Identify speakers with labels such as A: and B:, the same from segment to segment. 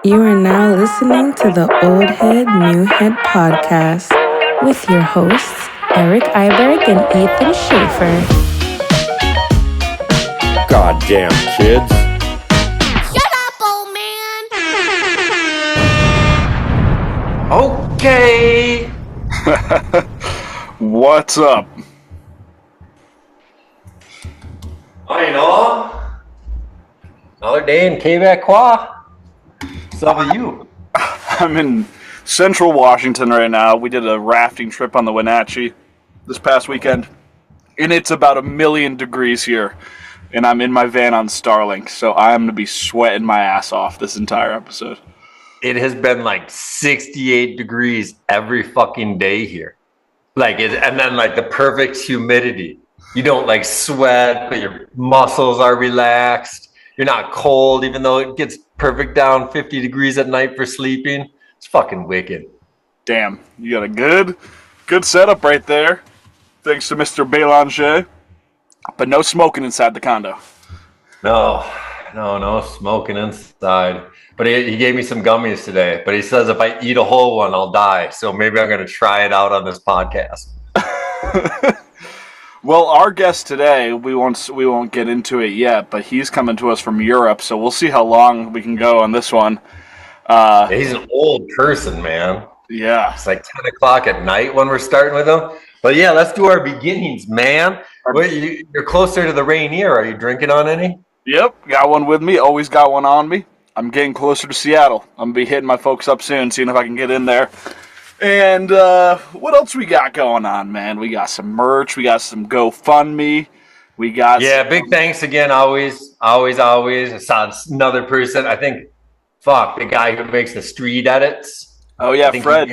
A: You are now listening to the Old Head, New Head podcast with your hosts, Eric Iberg and Ethan Schaefer.
B: Goddamn kids.
C: Shut up, old man!
D: Okay.
E: What's up?
D: I know. Another day in Quebecois. What's up with you?
E: I'm in central Washington right now. We did a rafting trip on the Wenatchee this past weekend, and it's about 1,000,000 degrees here, and I'm in my van on Starlink, so I'm going to be sweating my ass off this entire episode.
D: It has been like 68 degrees every fucking day here. And then the perfect humidity. You don't sweat, but your muscles are relaxed. You're not cold, even though it gets perfect down 50 degrees at night for sleeping. It's fucking wicked.
E: Damn, you got a good setup right there, thanks to Mr. Belanger. But no smoking inside the condo.
D: No smoking inside. But he gave me some gummies today. But he says if I eat a whole one, I'll die. So maybe I'm going to try it out on this podcast.
E: Well, our guest today, we won't get into it yet, but he's coming to us from Europe, so we'll see how long we can go on this one.
D: He's an old person, man.
E: Yeah.
D: It's 10 o'clock at night when we're starting with him. But yeah, let's do our beginnings, man. You're closer to the Rainier. Are you drinking on any?
E: Yep, got one with me. Always got one on me. I'm getting closer to Seattle. I'm going to be hitting my folks up soon, seeing if I can get in there. And what else we got going on, man? We got some merch. We got some GoFundMe. We got
D: big thanks again. Always. I saw another person. I think, the guy who makes the street edits.
E: Oh yeah, Fred.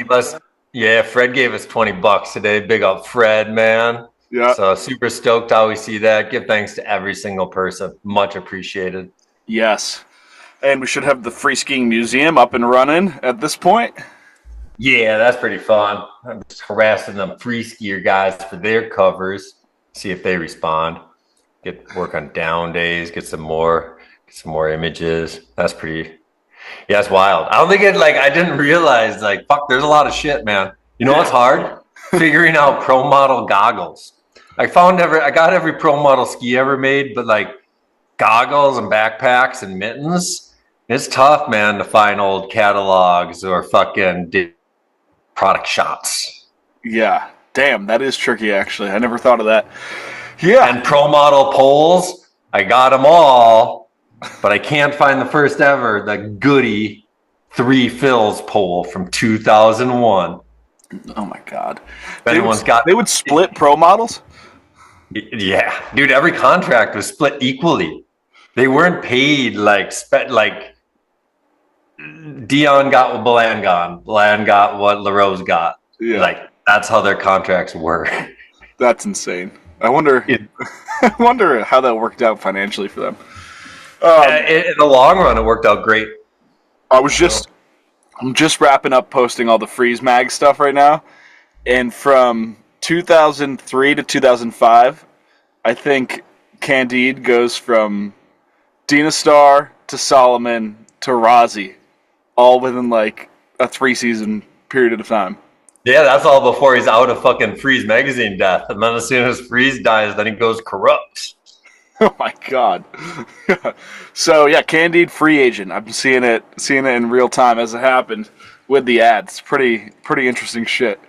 D: Fred gave us $20 today. Big up, Fred, man.
E: Yeah.
D: So super stoked to always see that. Give thanks to every single person. Much appreciated.
E: Yes. And we should have the Free Skiing Museum up and running at this point.
D: Yeah, that's pretty fun. I'm just harassing them free skier guys for their covers. See if they respond. Work on Downdays. Get some more images. That's pretty. Yeah, it's wild. I don't think I didn't realize there's a lot of shit, man. You know what's hard? Figuring out pro model goggles. I got every pro model ski ever made, but goggles and backpacks and mittens, it's tough, man, to find old catalogs or fucking product shots.
E: Yeah, damn, that is tricky, actually. I never thought of that. Yeah.
D: And pro model poles, I got them all, but I can't find the first ever, the Goody 3 fills pole from 2001.
E: Oh my God.
D: They
E: would split pro models?
D: Yeah, dude, every contract was split equally. They weren't paid Dion got what Bland got. Bland got what LaRose got.
E: Yeah.
D: That's how their contracts were.
E: That's insane. I wonder how that worked out financially for them.
D: In the long run, it worked out great.
E: I'm just wrapping up posting all the Freeze Mag stuff right now. And from 2003 to 2005, I think Candide goes from Dina Star to Solomon to Rozzy, all within a 3-season period of time.
D: Yeah, that's all before he's out of fucking Freeze magazine death. And then as soon as Freeze dies, then he goes corrupt.
E: Oh my God. So yeah, Candide free agent. I'm seeing it in real time as it happened with the ads. Pretty interesting shit.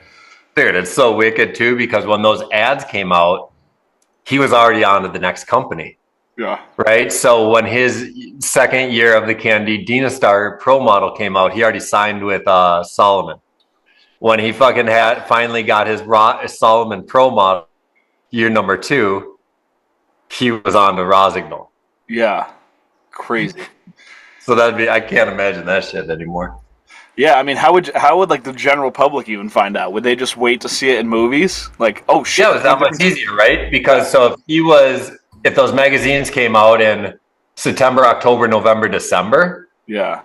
D: Dude, it's so wicked too, because when those ads came out, he was already on to the next company.
E: Yeah.
D: Right? So when his second year of the Candide Dina Star Pro model came out, he already signed with Solomon. When he finally got his Solomon Pro model, year number 2, he was on to Rosignol.
E: Yeah. Crazy.
D: So I can't imagine that shit anymore.
E: Yeah, I mean, how would the general public even find out? Would they just wait to see it in movies? Oh shit.
D: Yeah, it was that much easier, right? Because if those magazines came out in September, October, November, December,
E: yeah,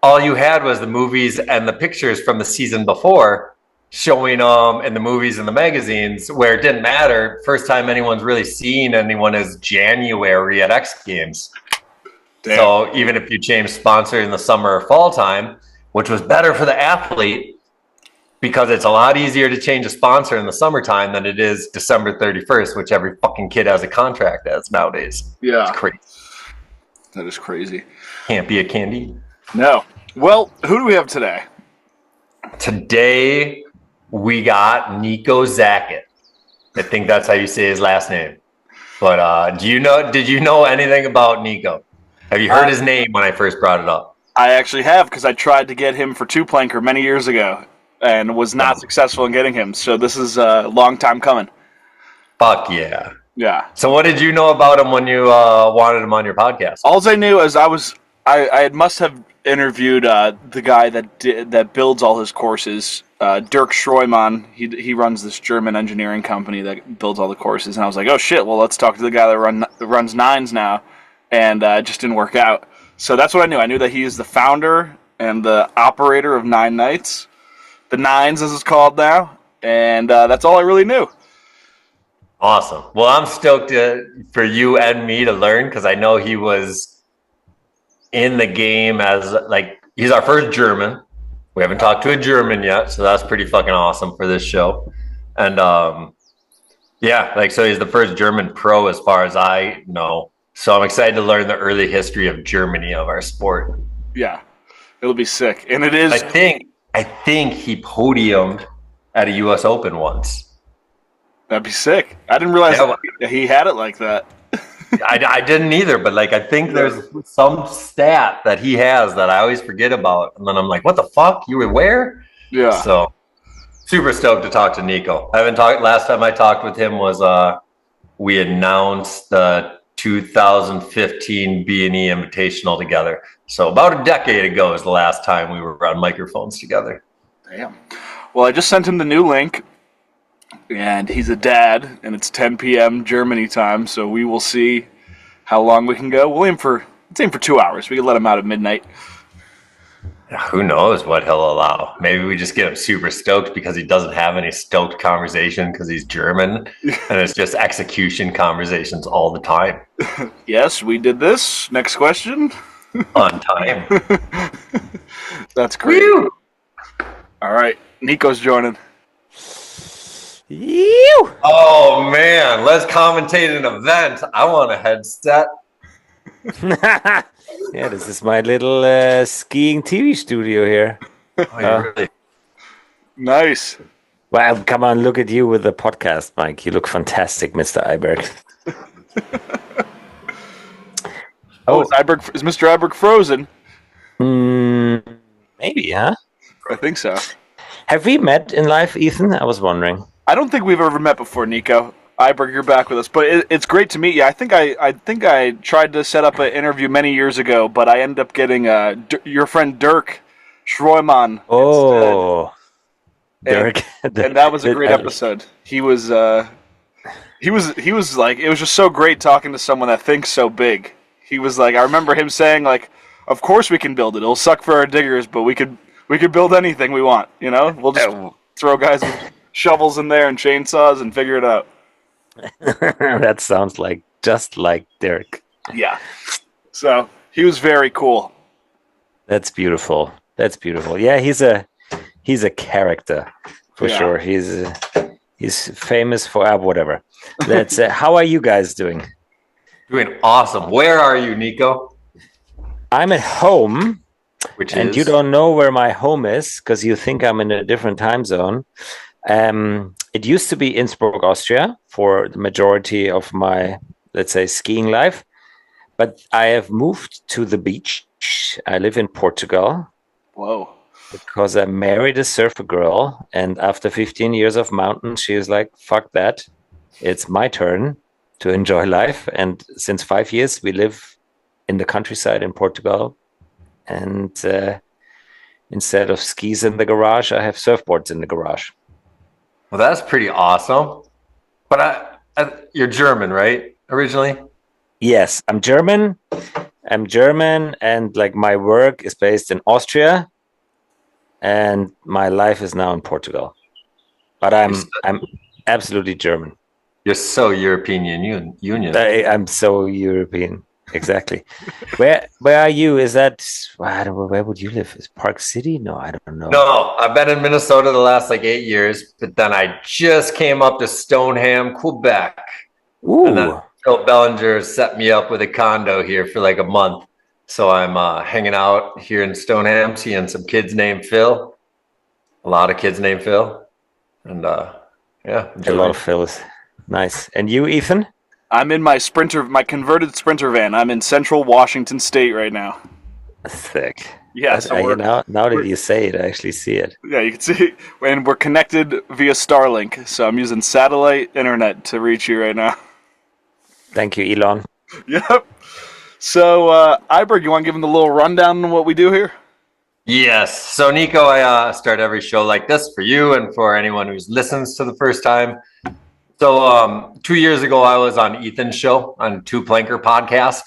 D: all you had was the movies and the pictures from the season before showing them in the movies and the magazines, where it didn't matter. First time anyone's really seen anyone is January at X Games.
E: Damn.
D: So even if you change sponsor in the summer or fall time, which was better for the athlete because it's a lot easier to change a sponsor in the summertime than it is December 31st, which every fucking kid has a contract as nowadays.
E: Yeah.
D: It's crazy.
E: That is crazy.
D: Can't be a candy.
E: No. Well, who do we have today?
D: Today we got Nico Zacek. I think that's how you say his last name. But did you know anything about Nico? Have you heard his name when I first brought it up?
E: I actually have, because I tried to get him for two-planker many years ago and was not successful in getting him. So this is a long time coming.
D: Fuck yeah.
E: Yeah.
D: So what did you know about him when you wanted him on your podcast?
E: All I knew is I must have interviewed the guy that builds all his courses, Dirk Schreumann. He runs this German engineering company that builds all the courses, and I was like, oh shit, well let's talk to the guy that runs Nines now, and it just didn't work out. So that's what I knew. I knew that he is the founder and the operator of Nine Nights, the Nines as it's called now, and that's all I really knew.
D: Awesome. Well, I'm stoked for you and me to learn because I know he was in the game as he's our first German. We haven't talked to a German yet, so that's pretty fucking awesome for this show. And so he's the first German pro as far as I know. So I'm excited to learn the early history of Germany of our sport.
E: Yeah, it'll be sick, and it is.
D: I think he podiumed at a U.S. Open once.
E: That'd be sick. I didn't realize he had it like that.
D: I didn't either, but I think there's some stat that he has that I always forget about, and then I'm like, "What the fuck? You were where?"
E: Yeah.
D: So super stoked to talk to Nico. I haven't talked. Last time I talked with him was we announced the 2015 B&E Invitational together. So about a decade ago is the last time we were on microphones together.
E: Damn. Well, I just sent him the new link, and he's a dad, and it's 10 p.m. Germany time, so we will see how long we can go. Let's aim for 2 hours. We can let him out at midnight.
D: Who knows what he'll allow? Maybe we just get him super stoked because he doesn't have any stoked conversation because he's German, and it's just execution conversations all the time.
E: Yes, we did this. Next question.
D: On time.
E: That's great. Woo! All right, Nico's joining.
A: Ew.
D: Oh man, let's commentate an event. I want a headset.
F: Yeah, this is my little skiing TV studio here.
D: Oh, really?
E: Nice.
F: Well, come on, look at you with the podcast, Mike. You look fantastic, Mr. Iberg.
E: Is Mr. Iberg frozen?
F: Maybe, huh?
E: I think so.
F: Have we met in life, Ethan? I was wondering.
E: I don't think we've ever met before, Nico. Iberg, you're back with us, but it's great to meet you. I think I tried to set up an interview many years ago, but I ended up getting your friend Dirk Schreumann.
F: Oh,
E: Dirk, and that was a great episode. He was like, it was just so great talking to someone that thinks so big. He was like, I remember him saying like, of course we can build it. It'll suck for our diggers, but we could build anything we want. You know, we'll just throw guys with shovels in there and chainsaws and figure it out.
F: That sounds just like Dirk.
E: Yeah. So he was very cool.
F: That's beautiful. Yeah, he's a character for sure. He's famous for whatever. That's how are you guys doing?
D: Doing awesome. Where are you, Nico?
F: I'm at home.
D: And
F: you don't know where my home is because you think I'm in a different time zone. It used to be Innsbruck, Austria, for the majority of my, let's say, skiing life. But I have moved to the beach. I live in Portugal.
E: Whoa.
F: Because I married a surfer girl. And after 15 years of mountains, she was like, fuck that. It's my turn to enjoy life. And since 5 years, we live in the countryside in Portugal. And instead of skis in the garage, I have surfboards in the garage.
D: Well, that's pretty awesome. But you're German, right? Originally?
F: Yes, I'm German. And like my work is based in Austria, and my life is now in Portugal. But I'm absolutely German.
D: You're so European Union.
F: I'm so European. Exactly. Where are you? Is that where would you live? Is Park City? No, I don't know.
D: No, I've been in Minnesota the last like 8 years, but then I just came up to Stoneham, Quebec. And then
F: Ooh,
D: Phil Bellinger set me up with a condo here for like a month. So I'm hanging out here in Stoneham, seeing some kids named Phil. A lot of kids named Phil. And yeah,
F: a lot
D: enjoying.
F: of Phils. Nice. And you, Ethan?
E: I'm in my converted Sprinter van. I'm in Central Washington State right now.
F: Thick.
E: Yeah, so
F: now that you say it, I actually see it.
E: yeah, you can see, and we're connected via Starlink. So I'm using satellite internet to reach you right now.
F: Thank you, Elon.
E: Yep. So, Iberg, you want to give them the little rundown on what we do here?
D: Yes. So Nico, I start every show like this for you and for anyone who listens to the first time. So 2 years ago, I was on Ethan's show on Two Planker podcast.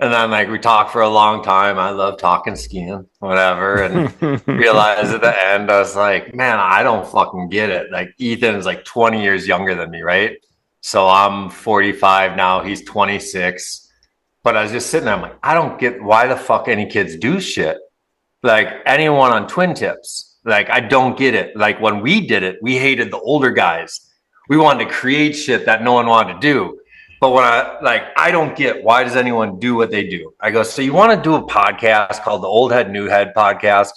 D: And then like we talked for a long time. I love talking skiing, whatever. And realized at the end, I was like, man, I don't fucking get it. Like Ethan is like 20 years younger than me, right? So I'm 45 now. He's 26. But I was just sitting there. I'm like, I don't get why the fuck any kids do shit. Like anyone on twin tips. Like I don't get it. Like when we did it, we hated the older guys. We wanted to create shit that no one wanted to do. But when I don't get why does anyone do what they do? I go, so you want to do a podcast called the Old Head, New Head podcast?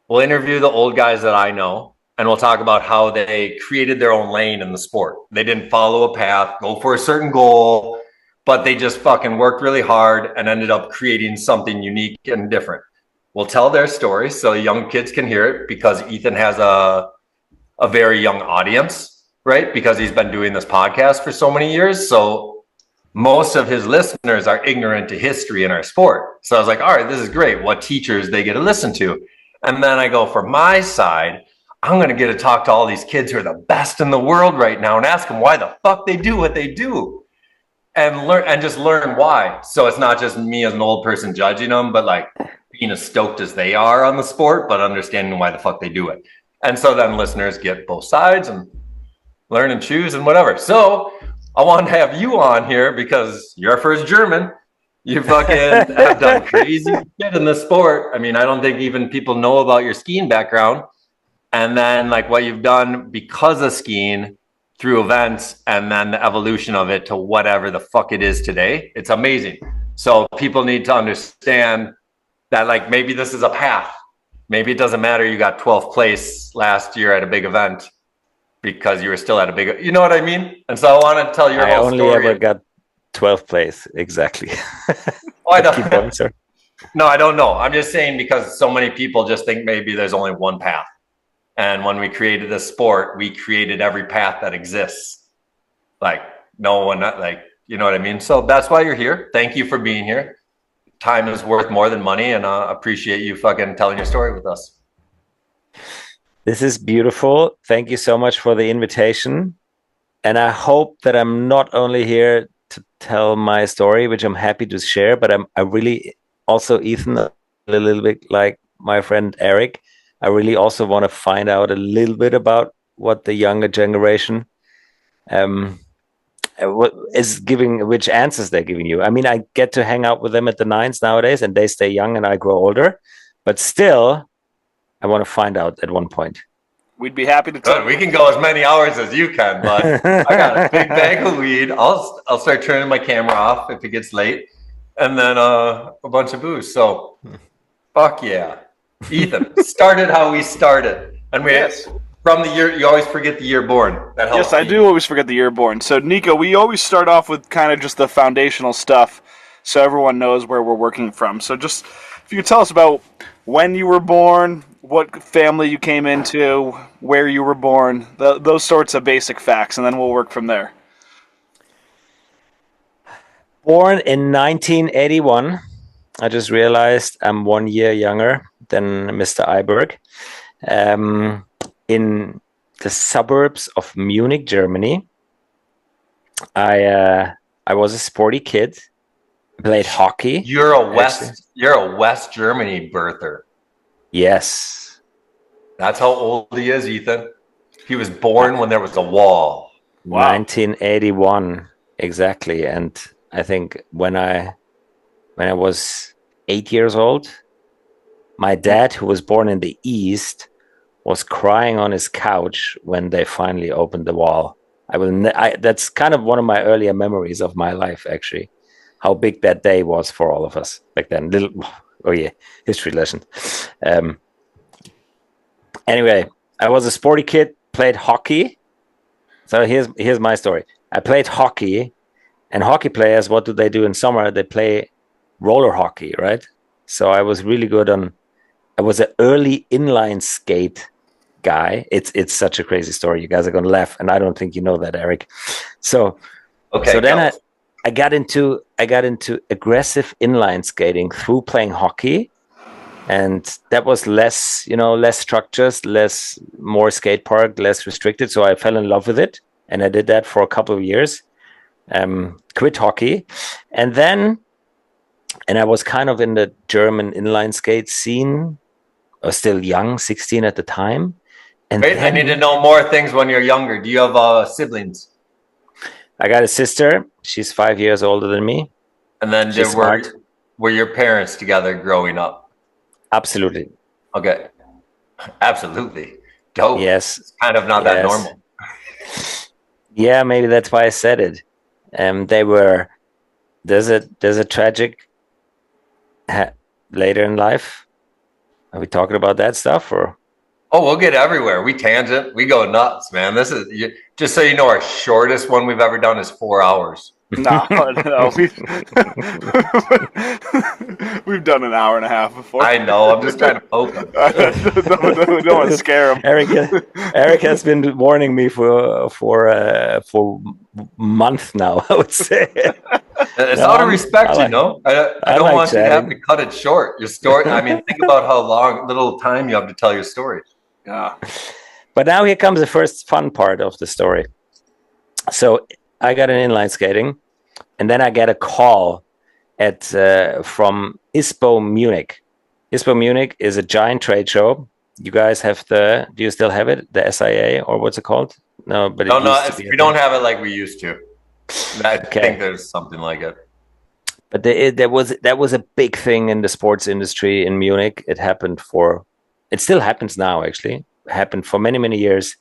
D: We'll interview the old guys that I know, and we'll talk about how they created their own lane in the sport. They didn't follow a path, go for a certain goal, but they just fucking worked really hard and ended up creating something unique and different. We'll tell their story so young kids can hear it because Ethan has a very young audience. Right? Because he's been doing this podcast for so many years. So most of his listeners are ignorant to history in our sport. So I was like, all right, this is great. What teachers they get to listen to. And then I go, for my side, I'm going to get to talk to all these kids who are the best in the world right now and ask them why the fuck they do what they do and just learn why. So it's not just me as an old person judging them, but like being as stoked as they are on the sport, but understanding why the fuck they do it. And so then listeners get both sides and learn and choose and whatever. So I wanted to have you on here because you're our first German. You fucking have done crazy shit in the sport. I mean, I don't think even people know about your skiing background. And then like what you've done because of skiing through events and then the evolution of it to whatever the fuck it is today. It's amazing. So people need to understand that like maybe this is a path. Maybe it doesn't matter. You got 12th place last year at a big event because you were still at a big, you know what I mean? And so I want to tell your whole story.
F: I only ever got 12th place, exactly.
D: Oh, I don't. No, I don't know. I'm just saying because so many people just think maybe there's only one path. And when we created this sport, we created every path that exists. Like no one, like, you know what I mean? So that's why you're here. Thank you for being here. Time is worth more than money, and I appreciate you fucking telling your story with us.
F: This is beautiful. Thank you so much for the invitation. And I hope that I'm not only here to tell my story, which I'm happy to share, but I really also, Ethan, a little bit like my friend Eric, I really also want to find out a little bit about what the younger generation what is giving, which answers they're giving you. I mean, I get to hang out with them at the nines nowadays and they stay young and I grow older, but still, I want to find out at one point.
E: We'd be happy to tell.
D: We can go as many hours as you can, but I got a big bag of weed. I'll start turning my camera off if it gets late, and then a bunch of booze. So, fuck yeah, Ethan started how we started, and we from the year. You always forget the year born. That helps.
E: Yes, I do always forget the year born. So, Nico, we always start off with kind of just the foundational stuff, so everyone knows where we're working from. So, just if you could tell us about when you were born, what family you came into, where you were born, those sorts of basic facts, and then we'll work from there.
F: Born in 1981. I just realized I'm 1 year younger than Mr. Iberg. In the suburbs of Munich, Germany. I was a sporty kid. Played hockey.
D: You're a West Germany birther.
F: Yes.
D: That's how old he is, Ethan. He was born when there was a wall.
F: Wow. 1981, exactly. And I think when I was 8 years old, my dad, who was born in the East, was crying on his couch when they finally opened the wall. That's kind of one of my earlier memories of my life, actually, how big that day was for all of us back then. History lesson. Anyway, I was a sporty kid, played hockey. So here's my story. I played hockey, and hockey players, what do they do in summer? They play roller hockey, right? So I was really good I was an early inline skate guy. It's such a crazy story. You guys are gonna laugh, and I don't think you know that, Eric. So then I got into aggressive inline skating through playing hockey, and that was less structures, more skate park, less restricted. So I fell in love with it, and I did that for a couple of years. Quit hockey, and I was kind of in the German inline skate scene. I was still young, 16 at the time. And
D: Wait, I need to know more things when you're younger. Do you have siblings?
F: I got a sister. She's 5 years older than me.
D: And then were your parents together growing up?
F: Absolutely.
D: Okay. Absolutely. Dope.
F: Yes.
D: It's kind of not that normal.
F: Yeah, maybe that's why I said it. There's a tragic later in life. Are we talking about that stuff or?
D: Oh, we'll get everywhere. We tangent. We go nuts, man. This is just so you know, our shortest one we've ever done is 4 hours.
E: No, we've done an hour and a half before.
D: I know. I'm just trying to poke them.
E: don't want to scare them.
F: Eric has been warning me for months now, I would say.
D: It's out of respect, I don't want you to have to cut it short. Your story. I mean, think about how little time you have to tell your story.
E: Yeah.
F: But now here comes the first fun part of the story. So I got an inline skating, and then I get a call from ISPO Munich. ISPO Munich is a giant trade show. You guys have do you still have it? The SIA, or what's it called? No, but
D: we don't have it like we used to. I think there's something like it.
F: But that was a big thing in the sports industry in Munich. It still happens now, actually. It happened for many, many years.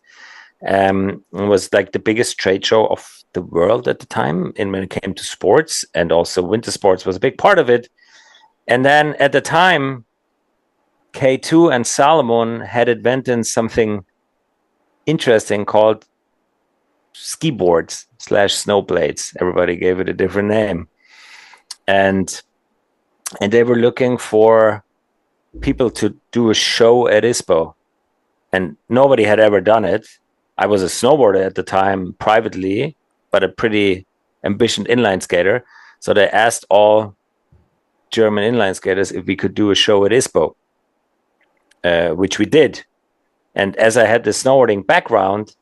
F: It was like the biggest trade show of the world at the time, and when it came to sports, and also winter sports was a big part of it. And then at the time, K2 and Salomon had invented something interesting called ski boards / snowblades. Everybody gave it a different name, and they were looking for people to do a show at ISPO, and nobody had ever done it. I was a snowboarder at the time privately, but a pretty ambitious inline skater. So they asked all German inline skaters if we could do a show at ISPO, which we did. And as I had the snowboarding background,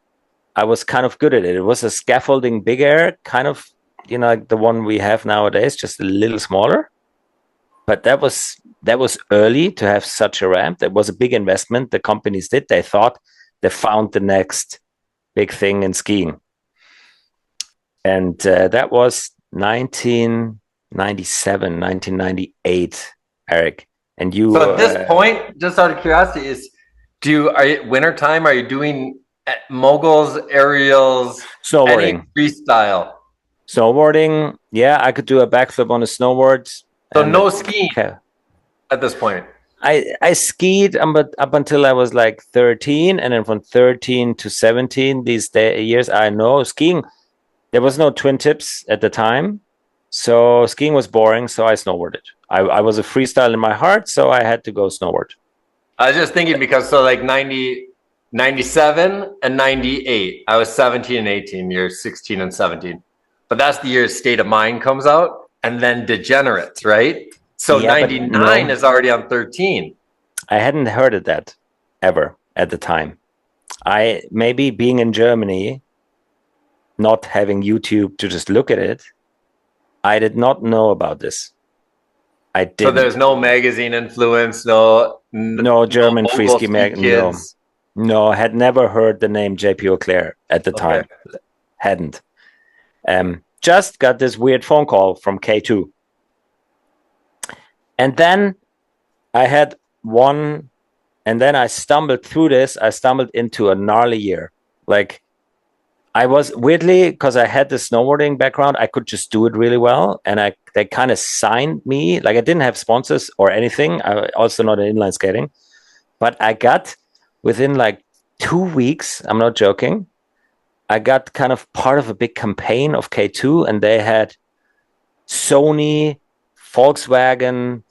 F: I was kind of good at it. It was a scaffolding big air, kind of, like the one we have nowadays, just a little smaller. But that was early to have such a ramp. That was a big investment the companies did. They thought they found the next big thing in skiing. And that was 1997, 1998, Eric. And you.
D: So at this point, just out of curiosity, wintertime? Are you doing moguls, aerials,
F: snowboarding,
D: freestyle?
F: Snowboarding, yeah, I could do a backflip on a snowboard.
D: So no skiing at this point.
F: I skied up until I was like 13, and then from 13 to 17, these years, I know skiing. There was no twin tips at the time, so skiing was boring. So I snowboarded. I was a freestyle in my heart, so I had to go snowboard.
D: I was just thinking because like 97 and 98, I was 17 and 18. You're 16 and 17, but that's the year State of Mind comes out, and then Degenerates, right? So 99 is already on 13.
F: I hadn't heard of that ever at the time. Maybe being in Germany, not having YouTube to just look at it, I did not know about this. I didn't.
D: So there's no magazine influence, no
F: German free ski magazine. No, I had never heard the name JP Auclair at the time. Hadn't. just got this weird phone call from K2. And then I had one, and then I stumbled through this. I stumbled into a gnarly year. Like, I was weirdly, because I had the snowboarding background, I could just do it really well. And they kind of signed me. Like, I didn't have sponsors or anything. I also not in inline skating. But I got, within like 2 weeks, I'm not joking, I got kind of part of a big campaign of K2, and they had Sony, Volkswagen,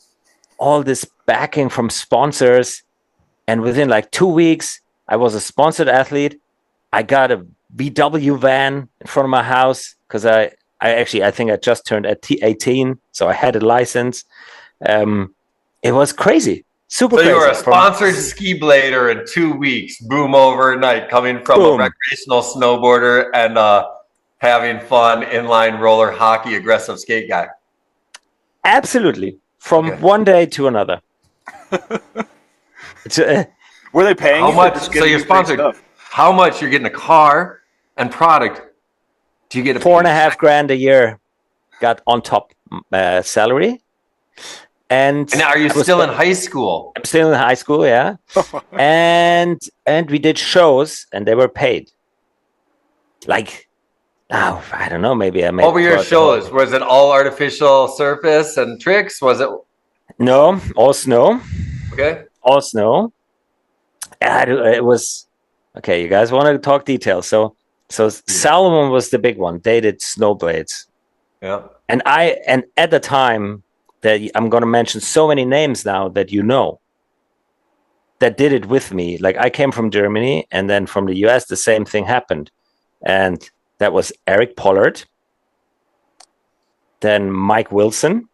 F: all this backing from sponsors. And within like 2 weeks, I was a sponsored athlete. I got a VW van in front of my house because I think I just turned 18, so I had a license. It was crazy, super crazy.
D: So you were a sponsored ski blader in 2 weeks, boom overnight, coming from a recreational snowboarder and having fun inline roller hockey aggressive skate guy.
F: Absolutely, from one day to another.
E: Were they paying
D: how
E: you
D: much?
E: for just
D: So you're sponsored. How much? You're getting a car and product. Do you get a
F: $4,500 a year? Got on top salary. And
D: are you still in high school?
F: I'm still in high school, yeah. and we did shows, and they were paid. Like, I don't know. Maybe I made.
D: What were your shows? Was it all artificial surface and tricks? Was it?
F: No, all snow.
D: Okay.
F: All snow. It was okay. You guys want to talk details? So Salomon was the big one. They did snowblades.
D: Yeah.
F: And at the time that I'm going to mention so many names now that you know that did it with me. Like, I came from Germany, and then from the US, the same thing happened. And that was Eric Pollard, then Mike Wilson,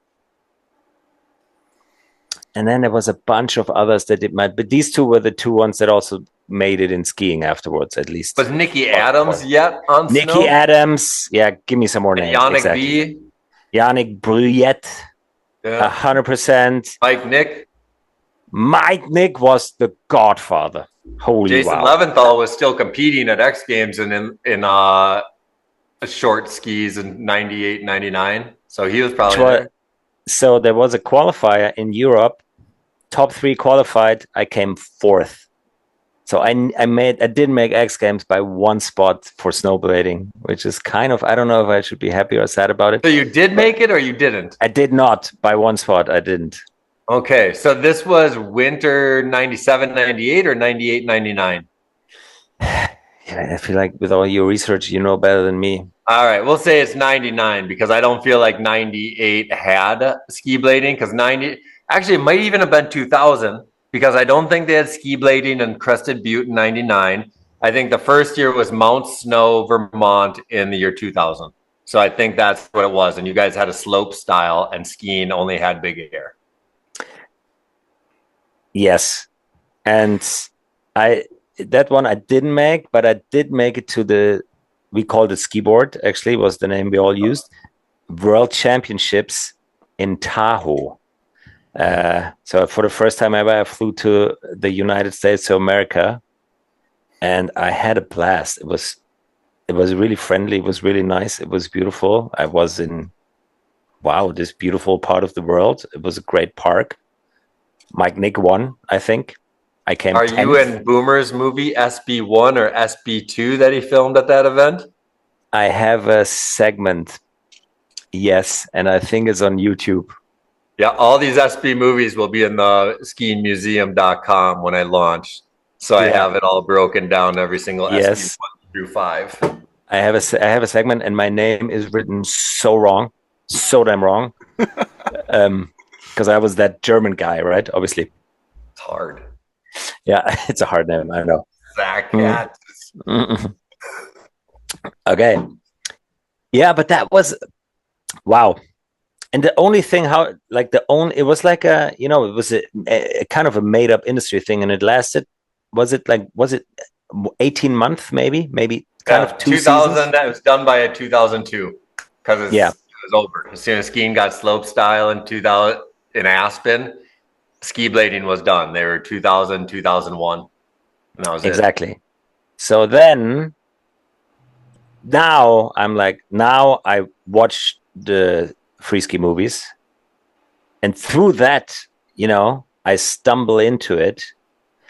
F: and then there was a bunch of others that did but these two were the two ones that also made it in skiing afterwards, at least.
D: Was Nicky Adams yet on
F: Nicky
D: snow?
F: Adams, yeah, give me some more names.
D: Yannick
F: exactly.
D: B.
F: Yannick Bruyette, 100%. Mike Nick was the godfather. Holy
D: Jason
F: wow.
D: Leventhal was still competing at X Games and in short skis in 98, 99. So he was probably there.
F: So there was a qualifier in Europe. Top 3 qualified. I came 4th. So I did make X Games by 1 spot for snowblading, which is kind of, I don't know if I should be happy or sad about it.
D: So you did make it or you didn't?
F: I did not. By 1 spot, I didn't.
D: Okay, so this was winter 97, 98 or 98, 99?
F: Yeah, I feel like with all your research, you know better than me.
D: All right, we'll say it's 99 because I don't feel like 98 had ski blading because actually it might even have been 2000 because I don't think they had ski blading in Crested Butte in 99. I think the first year was Mount Snow, Vermont in the year 2000. So I think that's what it was. And you guys had a slope style and skiing only had big air.
F: Yes. And that one I didn't make, but I did make it we called it ski board, actually, was the name we all used. World Championships in Tahoe. So for the first time ever, I flew to the United States of America, and I had a blast. It was really friendly. It was really nice. It was beautiful. I was in, this beautiful part of the world. It was a great park. Mike Nick won, I think. I came.
D: Are
F: 10th.
D: you in Boomer's movie SB1 or SB2 that he filmed at that event?
F: I have a segment, yes, and I think it's on YouTube.
D: Yeah, all these SB movies will be in the skiingmuseum.com when I launch. So I have it all broken down, every single SB 1 through 5.
F: I have a segment, and my name is written so wrong, so damn wrong, because I was that German guy, right? Obviously,
D: it's hard.
F: Yeah, it's a hard name. I know.
D: Zacek.
F: Okay. Yeah, but that was wow. And the only thing, it was like it was a kind of a made up industry thing, and it lasted. Was it 18 months, maybe kind of 2
D: 2000.
F: seasons?
D: That was done by 2002 because it was over as soon as skiing got slope style in 2000 in Aspen. Ski blading was done. They were 2000, 2001, and that was
F: exactly. So then, now I'm like, watch the free ski movies, and through that, I stumble into it.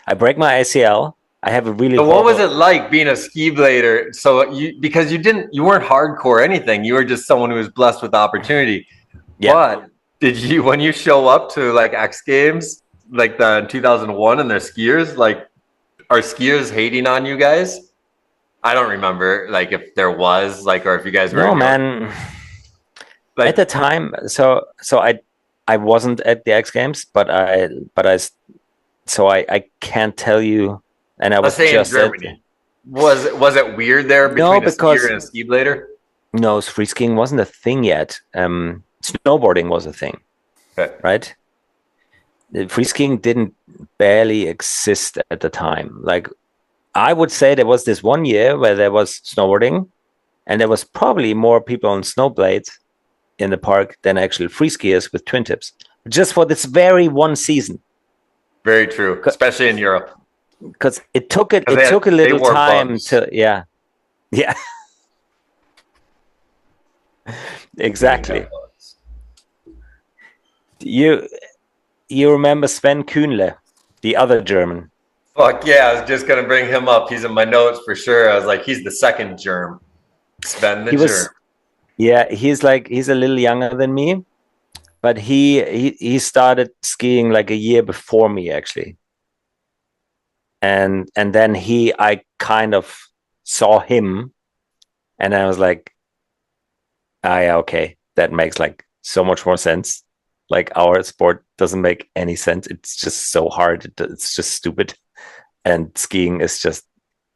F: I break my ACL. I have a really
D: So what was
F: horrible.
D: it like being a ski blader? So because you weren't hardcore or anything, you were just someone who was blessed with opportunity.
F: Yeah.
D: But when you show up to like X Games, like the 2001 and their skiers, like are skiers hating on you guys? I don't remember like if there was like, or if you guys were
F: No,
D: in your,
F: man.
D: like,
F: At the time, so I wasn't at the X Games, but I can't tell you. And I
D: let's
F: was
D: say in
F: just at.
D: Germany. Was it weird there
F: No,
D: between a skier
F: because
D: and a ski blader?
F: no, free skiing wasn't a thing yet. Snowboarding was a thing,
D: Okay.
F: right? The free skiing didn't barely exist at the time. Like, I would say there was this one year where there was snowboarding, and there was probably more people on snowblades in the park than actual free skiers with twin tips, just for this very one season.
D: Very true, especially in Europe.
F: Because it took a
D: They
F: little
D: wore
F: time
D: bugs.
F: to yeah exactly. You remember Sven Kühnle, the other German?
D: Fuck yeah, I was just gonna bring him up. He's in my notes for sure. I was like, he's the second germ. Sven the germ.
F: He's a little younger than me, but he started skiing like a year before me actually. And then I kind of saw him, and I was like, yeah, okay, that makes like so much more sense. Like, our sport doesn't make any sense. It's just so hard. It's just stupid. And skiing is just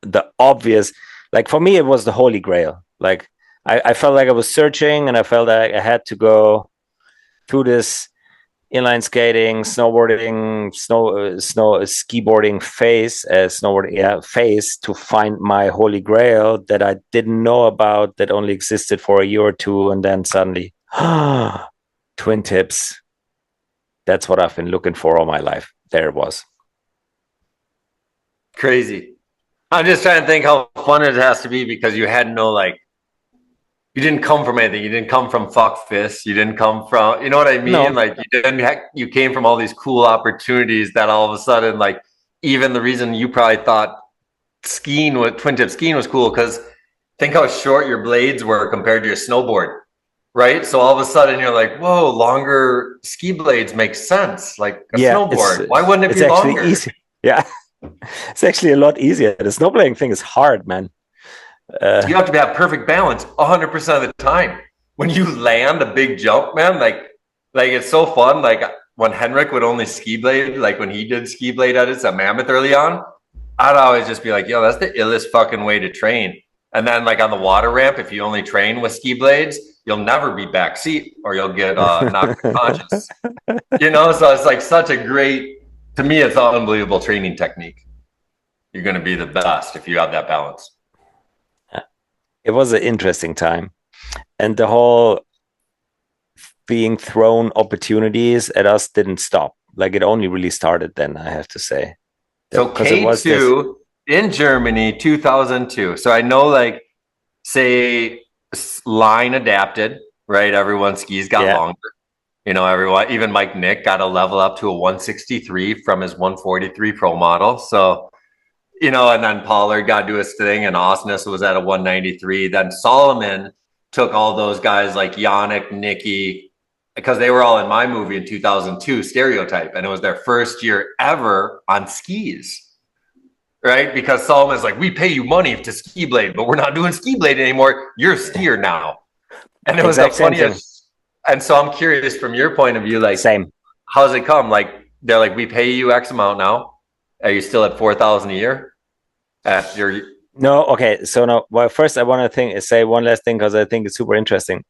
F: the obvious. Like, for me, it was the holy grail. Like, I felt like I was searching, and I felt like I had to go through this inline skating, snowboarding, skiboarding phase to find my holy grail that I didn't know about, that only existed for a year or two, and then suddenly, twin tips. That's what I've been looking for all my life. There it was.
D: Crazy. I'm just trying to think how fun it has to be because you had no like, you didn't come from anything. You didn't come from fuck fists. You didn't come from, you know what I mean?
F: No.
D: Like you came from all these cool opportunities that all of a sudden, like, even the reason you probably thought twin tip skiing was cool because think how short your blades were compared to your snowboard, right? So all of a sudden you're like, whoa, longer ski blades make sense. Like a snowboard. Why wouldn't it be longer?
F: Easy. Yeah. It's actually a lot easier. The snowboarding thing is hard, man.
D: You have to have perfect balance 100% of the time. When you land a big jump, man, like it's so fun. Like when Henrik would only ski blade, like when he did ski blade edits at Mammoth early on, I'd always just be like, yo, that's the illest fucking way to train. And then like on the water ramp, if you only train with ski blades, you'll never be backseat or you'll get knocked unconscious. So it's like such a great, to me, it's an unbelievable training technique. You're going to be the best if you have that balance.
F: It was an interesting time. And the whole being thrown opportunities at us didn't stop. Like, it only really started then, I have to say.
D: So K2 in Germany, 2002. So I know, like, say line adapted, right? Everyone skis got longer. Everyone, even Mike Nick got a level up to a 163 from his 143 Pro model. So, and then Pollard got to do his thing, and Osnes was at a 193. Then Solomon took all those guys like Yannick, Nicky, because they were all in my movie in 2002, Stereotype, and it was their first year ever on skis, right? Because Solomon's like, we pay you money to ski blade, but we're not doing ski blade anymore. You're a skier now. And it was the funniest. And so I'm curious from your point of view, like,
F: same.
D: How's it come? Like, they're like, we pay you X amount now. Are you still at 4,000 a year?
F: No, okay. So no. Well, first I want to say one last thing because I think it's super interesting.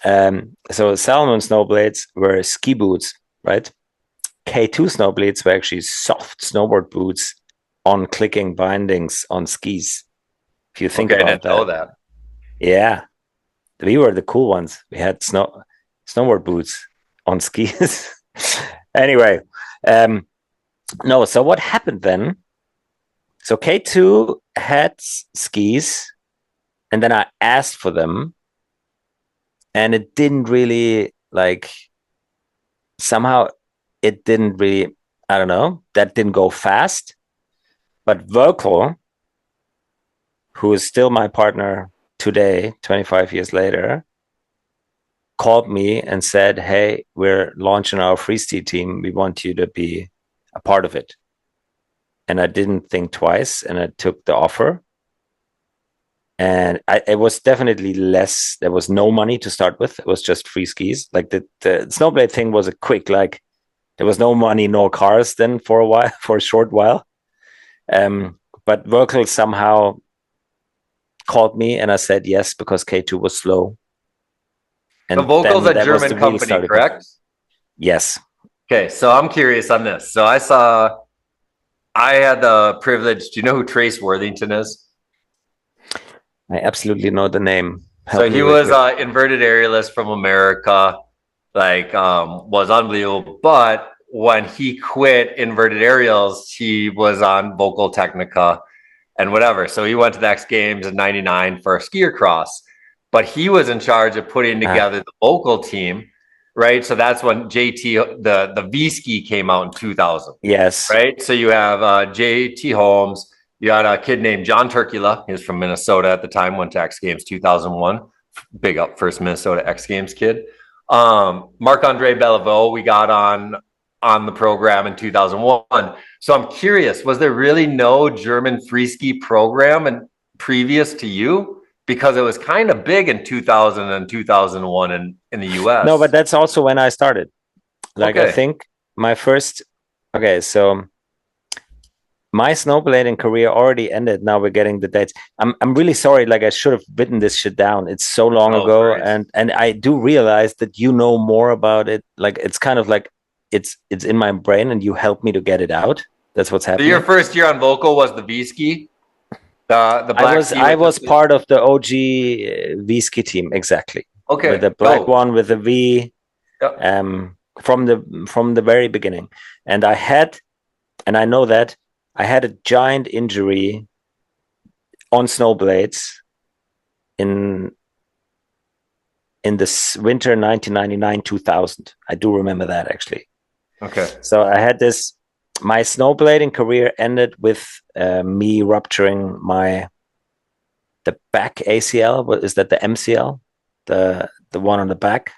F: So Salomon snowblades were ski boots, right? K2 snowblades were actually soft snowboard boots on clicking bindings on skis. If you think about that. I didn't know that. Yeah, we were the cool ones. We had snowboard boots on skis. Anyway, no. So what happened then? So K2 had skis, and then I asked for them, and it didn't really like. Somehow, it didn't really. I don't know. That didn't go fast. But Virkel, who is still my partner today, 25 years later, called me and said, "Hey, we're launching our freestyle team. We want you to be a part of it." And I didn't think twice, and I took the offer. And it was definitely less. There was no money to start with. It was just free skis. Like the snowblade thing was a quick, like there was no money, no cars then for a while, for a short while. But Virkel somehow called me and I said yes because K2 was slow. And
D: The Vocal's a German
F: really
D: company, correct?
F: Yes.
D: Okay, so I'm curious on this. So I had the privilege. Do you know who Trace Worthington is?
F: I absolutely know the name.
D: So he was inverted aerialist from America, was unbelievable. But when he quit inverted aerials, he was on Vocal Technica and whatever. So he went to the X Games in '99 for a skier cross. But he was in charge of putting together the Vocal team, right? So that's when JT, the V ski came out in 2000.
F: Yes.
D: Right? So you have JT Holmes. You had a kid named John Turkula. He was from Minnesota at the time, went to X Games 2001. Big up, first Minnesota X Games kid. Marc-Andre Bellevaux, we got on the program in 2001. So I'm curious, was there really no German free ski program and previous to you? Because it was kind of big in 2000 and 2001 in the US.
F: No, but that's also when I started. I think my first, so my snowblading career already ended. Now we're getting the dates. I'm really sorry. Like I should have written this shit down. It's so long ago,
D: great.
F: and I do realize that you know more about it. Like it's kind of like it's in my brain, and you help me to get it out. That's what's happening.
D: So your first year on Vocal was the V ski. The black
F: I was part of the OG V ski team, exactly.
D: Okay,
F: with the black one with the V, from the very beginning, and I know that. I had a giant injury on snowblades in this winter 1999-2000. I do remember that actually.
D: Okay.
F: So I had this. My snowblading career ended with me rupturing the back ACL. What is that? The MCL, the one on the back.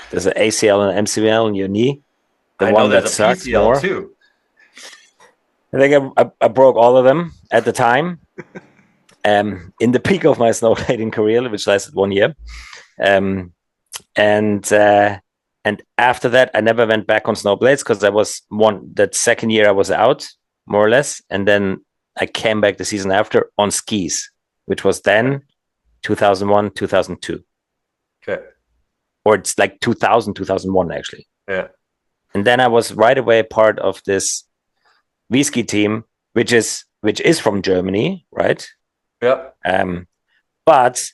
F: There's an ACL and an MCL in your knee. The one that sucks more
D: too.
F: I think I broke all of them at the time, in the peak of my snowblading career, which lasted 1 year. And after that, I never went back on snowblades because that second year I was out, more or less. And then I came back the season after on skis, which was then 2001, 2002.
D: Okay.
F: Or it's like 2000, 2001, actually.
D: Yeah.
F: And then I was right away part of this V-ski team, which is from Germany, right?
E: Yeah.
F: But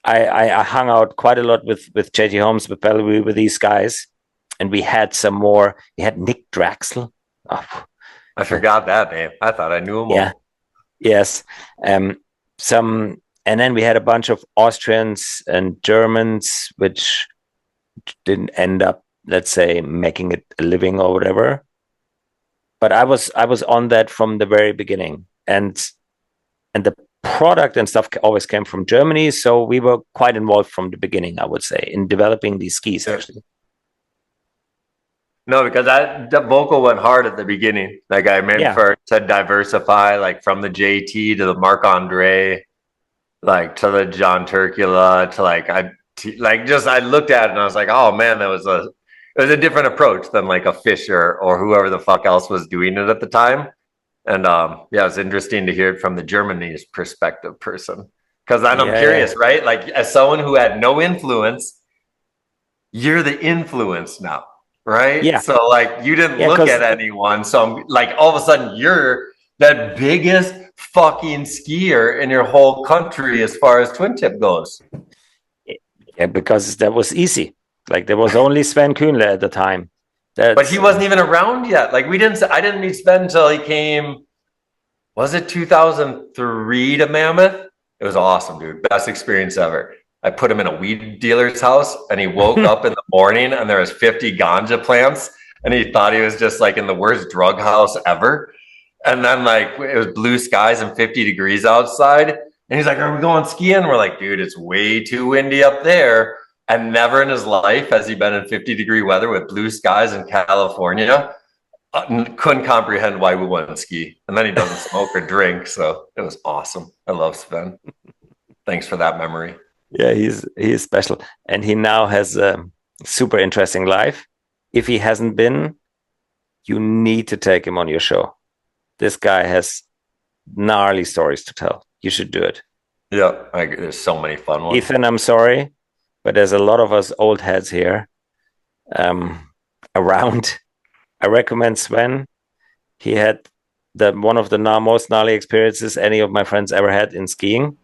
F: I hung out quite a lot with JT Holmes, with Bellevue, with these guys, and we had some more. We had Nick Draxel. Oh,
D: I forgot that name. I thought I knew him.
F: Yeah. All. Yes. And then we had a bunch of Austrians and Germans, which didn't end up, let's say, making it a living or whatever. But I was on that from the very beginning, and the product and stuff always came from Germany, so we were quite involved from the beginning, I would say, in developing these skis. Actually,
D: no, because the Vocal went hard at the beginning. Like I remember, said diversify, like from the JT to the Marc-Andre, like to the John Turkula, to I looked at it and I was like, oh man, it was a different approach than like a Fisher or whoever the fuck else was doing it at the time. And it's interesting to hear it from the Germany's perspective person. Because then I'm curious, right? Like as someone who had no influence, you're the influence now, right?
F: Yeah.
D: So like you didn't look at anyone. So I'm like all of a sudden you're the biggest fucking skier in your whole country as far as twin tip goes.
F: Yeah, because that was easy. Like there was only Sven Kühnle at the time.
D: But he wasn't even around yet. Like I didn't meet Sven until he came, was it 2003 to Mammoth? It was awesome, dude. Best experience ever. I put him in a weed dealer's house, and he woke up in the morning and there was 50 ganja plants, and he thought he was just like in the worst drug house ever. And then like it was blue skies and 50 degrees outside. And he's like, "Are we going skiing?" We're like, "Dude, it's way too windy up there." And never in his life has he been in 50-degree weather with blue skies in California. Couldn't comprehend why we wouldn't ski. And then he doesn't smoke or drink. So it was awesome. I love Sven. Thanks for that memory.
F: Yeah, he's special. And he now has a super interesting life. If he hasn't been, you need to take him on your show. This guy has gnarly stories to tell. You should do it.
D: Yeah, I agree. There's so many fun ones.
F: Ethan, I'm sorry, but there's a lot of us old heads here around. I recommend Sven. He had one of the most gnarly experiences any of my friends ever had in skiing.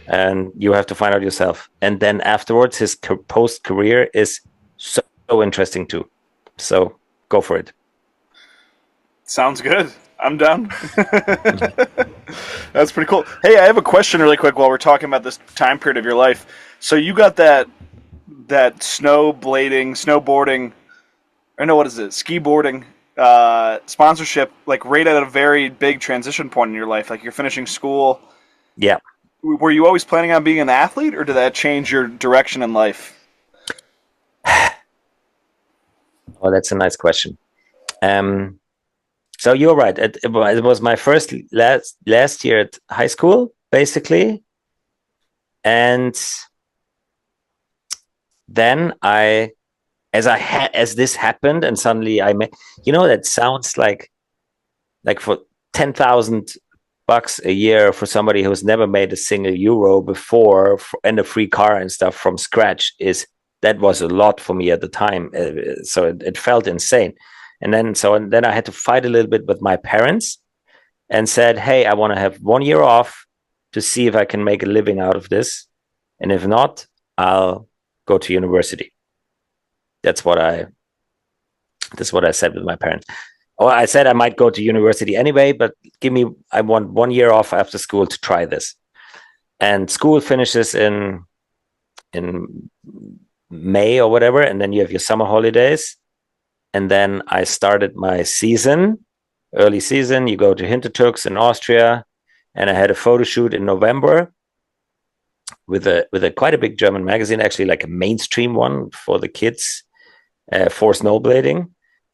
F: And you have to find out yourself. And then afterwards, his post-career is so interesting too. So go for it.
E: Sounds good. I'm down. That's pretty cool. Hey, I have a question really quick while we're talking about this time period of your life. So you got that snowboarding, or no, what is it? Ski boarding sponsorship, like right at a very big transition point in your life. Like you're finishing school.
F: Yeah.
E: Were you always planning on being an athlete, or did that change your direction in life?
F: Oh, that's a nice question. So you're right. It was my last year at high school, basically, and then as this happened, and suddenly I met. That sounds like for $10,000 a year for somebody who's never made a single euro before, and a free car and stuff from scratch that was a lot for me at the time. So it felt insane. And then I had to fight a little bit with my parents and said, "Hey, I want to have 1 year off to see if I can make a living out of this. And if not, I'll go to university." That's what I said with my parents. Oh, I said I might go to university anyway, but I want 1 year off after school to try this. And school finishes in May or whatever, and then you have your summer holidays. And then I started my early season. You go to Hintertux in Austria, and I had a photo shoot in November with a quite a big German magazine, actually like a mainstream one for the kids, for snowblading.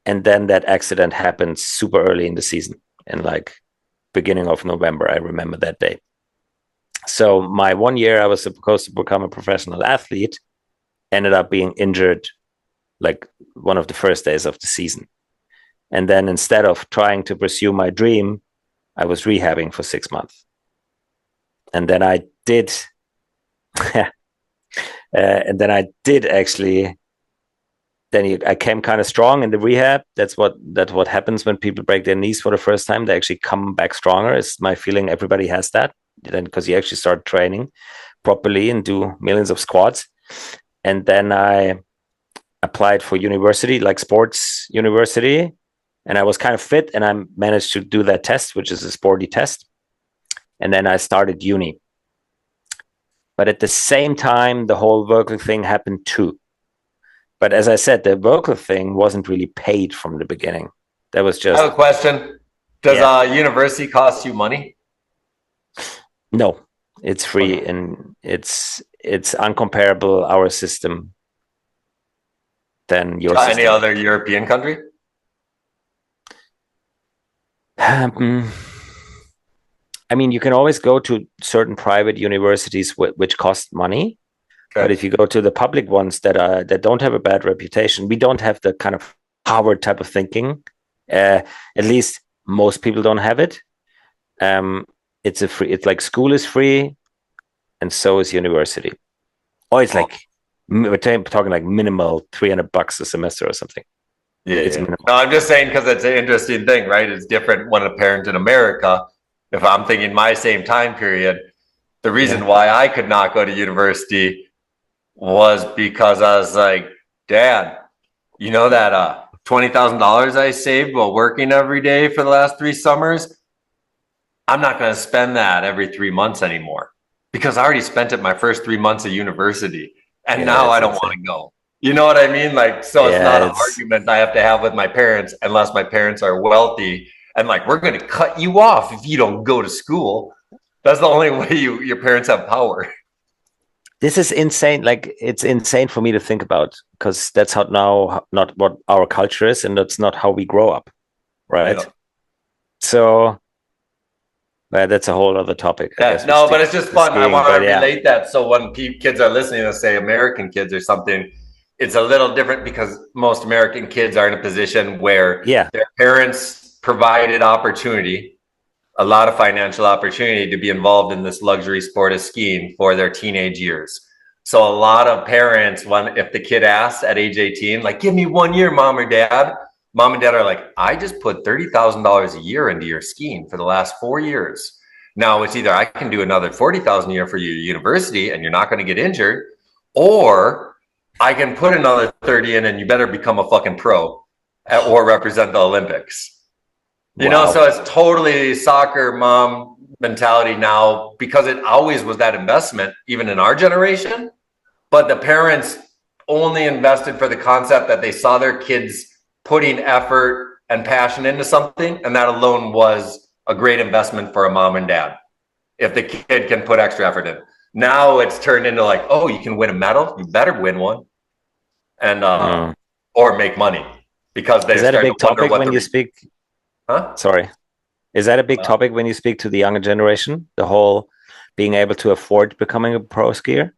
F: And then that accident happened super early in the season, in like beginning of November. I remember that day. So my 1 year I was supposed to become a professional athlete, ended up being injured like one of the first days of the season. And then instead of trying to pursue my dream, I was rehabbing for 6 months. And then I did, actually. I came kind of strong in the rehab. That's what happens when people break their knees for the first time. They actually come back stronger. It's my feeling. Everybody has that, then because you actually start training properly and do millions of squats. And then I applied for university, like sports university, and I was kind of fit, and I managed to do that test, which is a sporty test. And then I started uni. But at the same time, the whole vocal thing happened too. But as I said, the vocal thing wasn't really paid from the beginning. That was just.
D: I have a question. Does university cost you money?
F: No, it's free, and it's uncomparable, our system, than your system.
D: Any other European country?
F: I mean, you can always go to certain private universities which cost money. Okay. But if you go to the public ones that don't have a bad reputation, we don't have the kind of Harvard type of thinking. At least most people don't have it. It's like school is free, and so is university. Or it's like we're talking like minimal $300 a semester or something.
D: Yeah. No, I'm just saying because it's an interesting thing, right? It's different when a parent in America. If I'm thinking my same time period, the reason why I could not go to university was because I was like, "Dad, you know that $20,000 I saved while working every day for the last 3 summers? I'm not going to spend that every 3 months anymore. because I already spent it my first 3 months of university, and
F: Yeah,
D: now I
F: it's
D: don't want
F: insane.
D: to go. You know what I mean? Like, so it's not
F: Yeah,
D: an argument I have to have with my parents unless my parents are wealthy and like, we're going to cut you off if you don't go to school. That's the only way your parents have power.
F: this is insane. Like, it's insane for me to think about because that's how now not what our culture is, and that's not how we grow up, right?
D: Yeah.
F: So that's a whole other topic. I
D: Yeah,
F: guess we
D: no, but
F: stick
D: it's just
F: to
D: fun. I
F: skiing,
D: want
F: but
D: to
F: yeah,
D: relate that. So when kids are listening to say American kids or something, it's a little different because most American kids are in a position where
F: yeah,
D: their parents provided opportunity, a lot of financial opportunity to be involved in this luxury sport of skiing for their teenage years. So a lot of parents, if the kid asks at age 18, like, give me 1 year, mom and dad are like, I just put $30,000 a year into your skiing for the last 4 years. Now it's either I can do another 40,000 a year for your university and you're not going to get injured, or I can put another 30 in and you better become a fucking pro or represent the Olympics. You know, so
F: wow,
D: it's totally soccer mom mentality now because it always was that investment, even in our generation. But the parents only invested for the concept that they saw their kids putting effort and passion into something. And that alone was a great investment for a mom and dad if the kid can put extra effort in. Now it's turned into like, oh, you can win a medal, you better win one, and
F: mm.
D: or make money because
F: Is
D: they're
F: that a
D: starting
F: big
D: to wonder
F: topic
D: what
F: when you speak?
D: huh?
F: Sorry, is that a big topic when you speak to the younger generation? The whole being able to afford becoming a pro skier.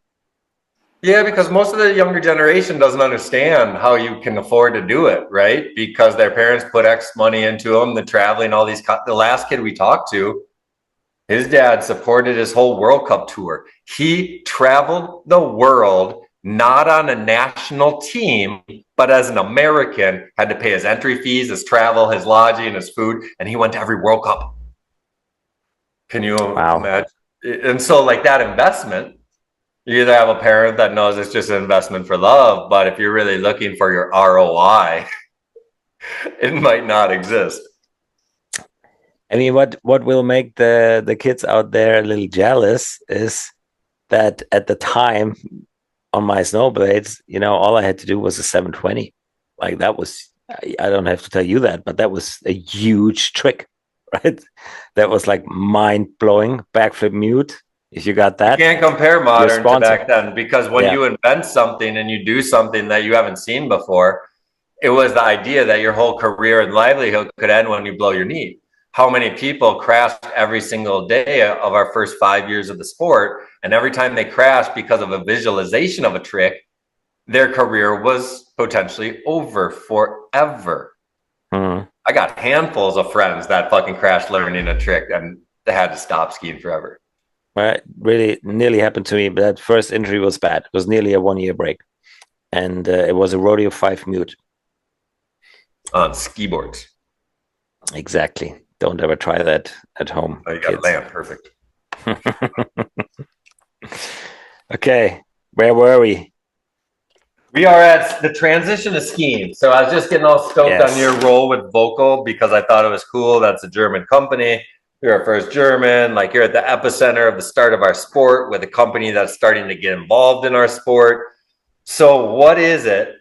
D: Yeah, because most of the younger generation doesn't understand how you can afford to do it, right? Because their parents put X money into them, the traveling, all these. The last kid we talked to, his dad supported his whole World Cup tour. He traveled the world, not on a national team, but as an American, had to pay his entry fees, his travel, his lodging, his food, and he went to every World Cup. Can you
F: Wow.
D: imagine? And so, like that investment, you either have a parent that knows it's just an investment for love, but if you're really looking for your ROI, it might not exist.
F: I mean, what will make the kids out there a little jealous is that at the time on my snowblades, all I had to do was a 720. Like that was, I don't have to tell you that, but that was a huge trick, right? That was like mind blowing. Backflip mute. If you got
D: You
F: that,
D: can't compare
F: you're
D: modern to
F: sponsored.
D: back then because when
F: Yeah.
D: you invent something and you do something that you haven't seen before, it was the idea that your whole career and livelihood could end when you blow your knee. How many people crashed every single day of our first 5 years of the sport? And every time they crashed because of a visualization of a trick, their career was potentially over forever.
F: Hmm.
D: I got handfuls of friends that fucking crashed learning a trick and they had to stop skiing forever.
F: Well, it really nearly happened to me, but that first injury was bad. It was nearly a 1 year break. And it was a rodeo 5 mute.
D: On ski boards.
F: Exactly. Don't ever try that at home,
D: Oh, you got
F: kids.
D: land. Perfect.
F: Okay, where were we?
D: We are at the transition to skiing. So I was just getting all stoked
F: Yes.
D: on your role with Vocal because I thought it was cool. That's a German company. You're our first German. Like you're at the epicenter of the start of our sport with a company that's starting to get involved in our sport. So what is it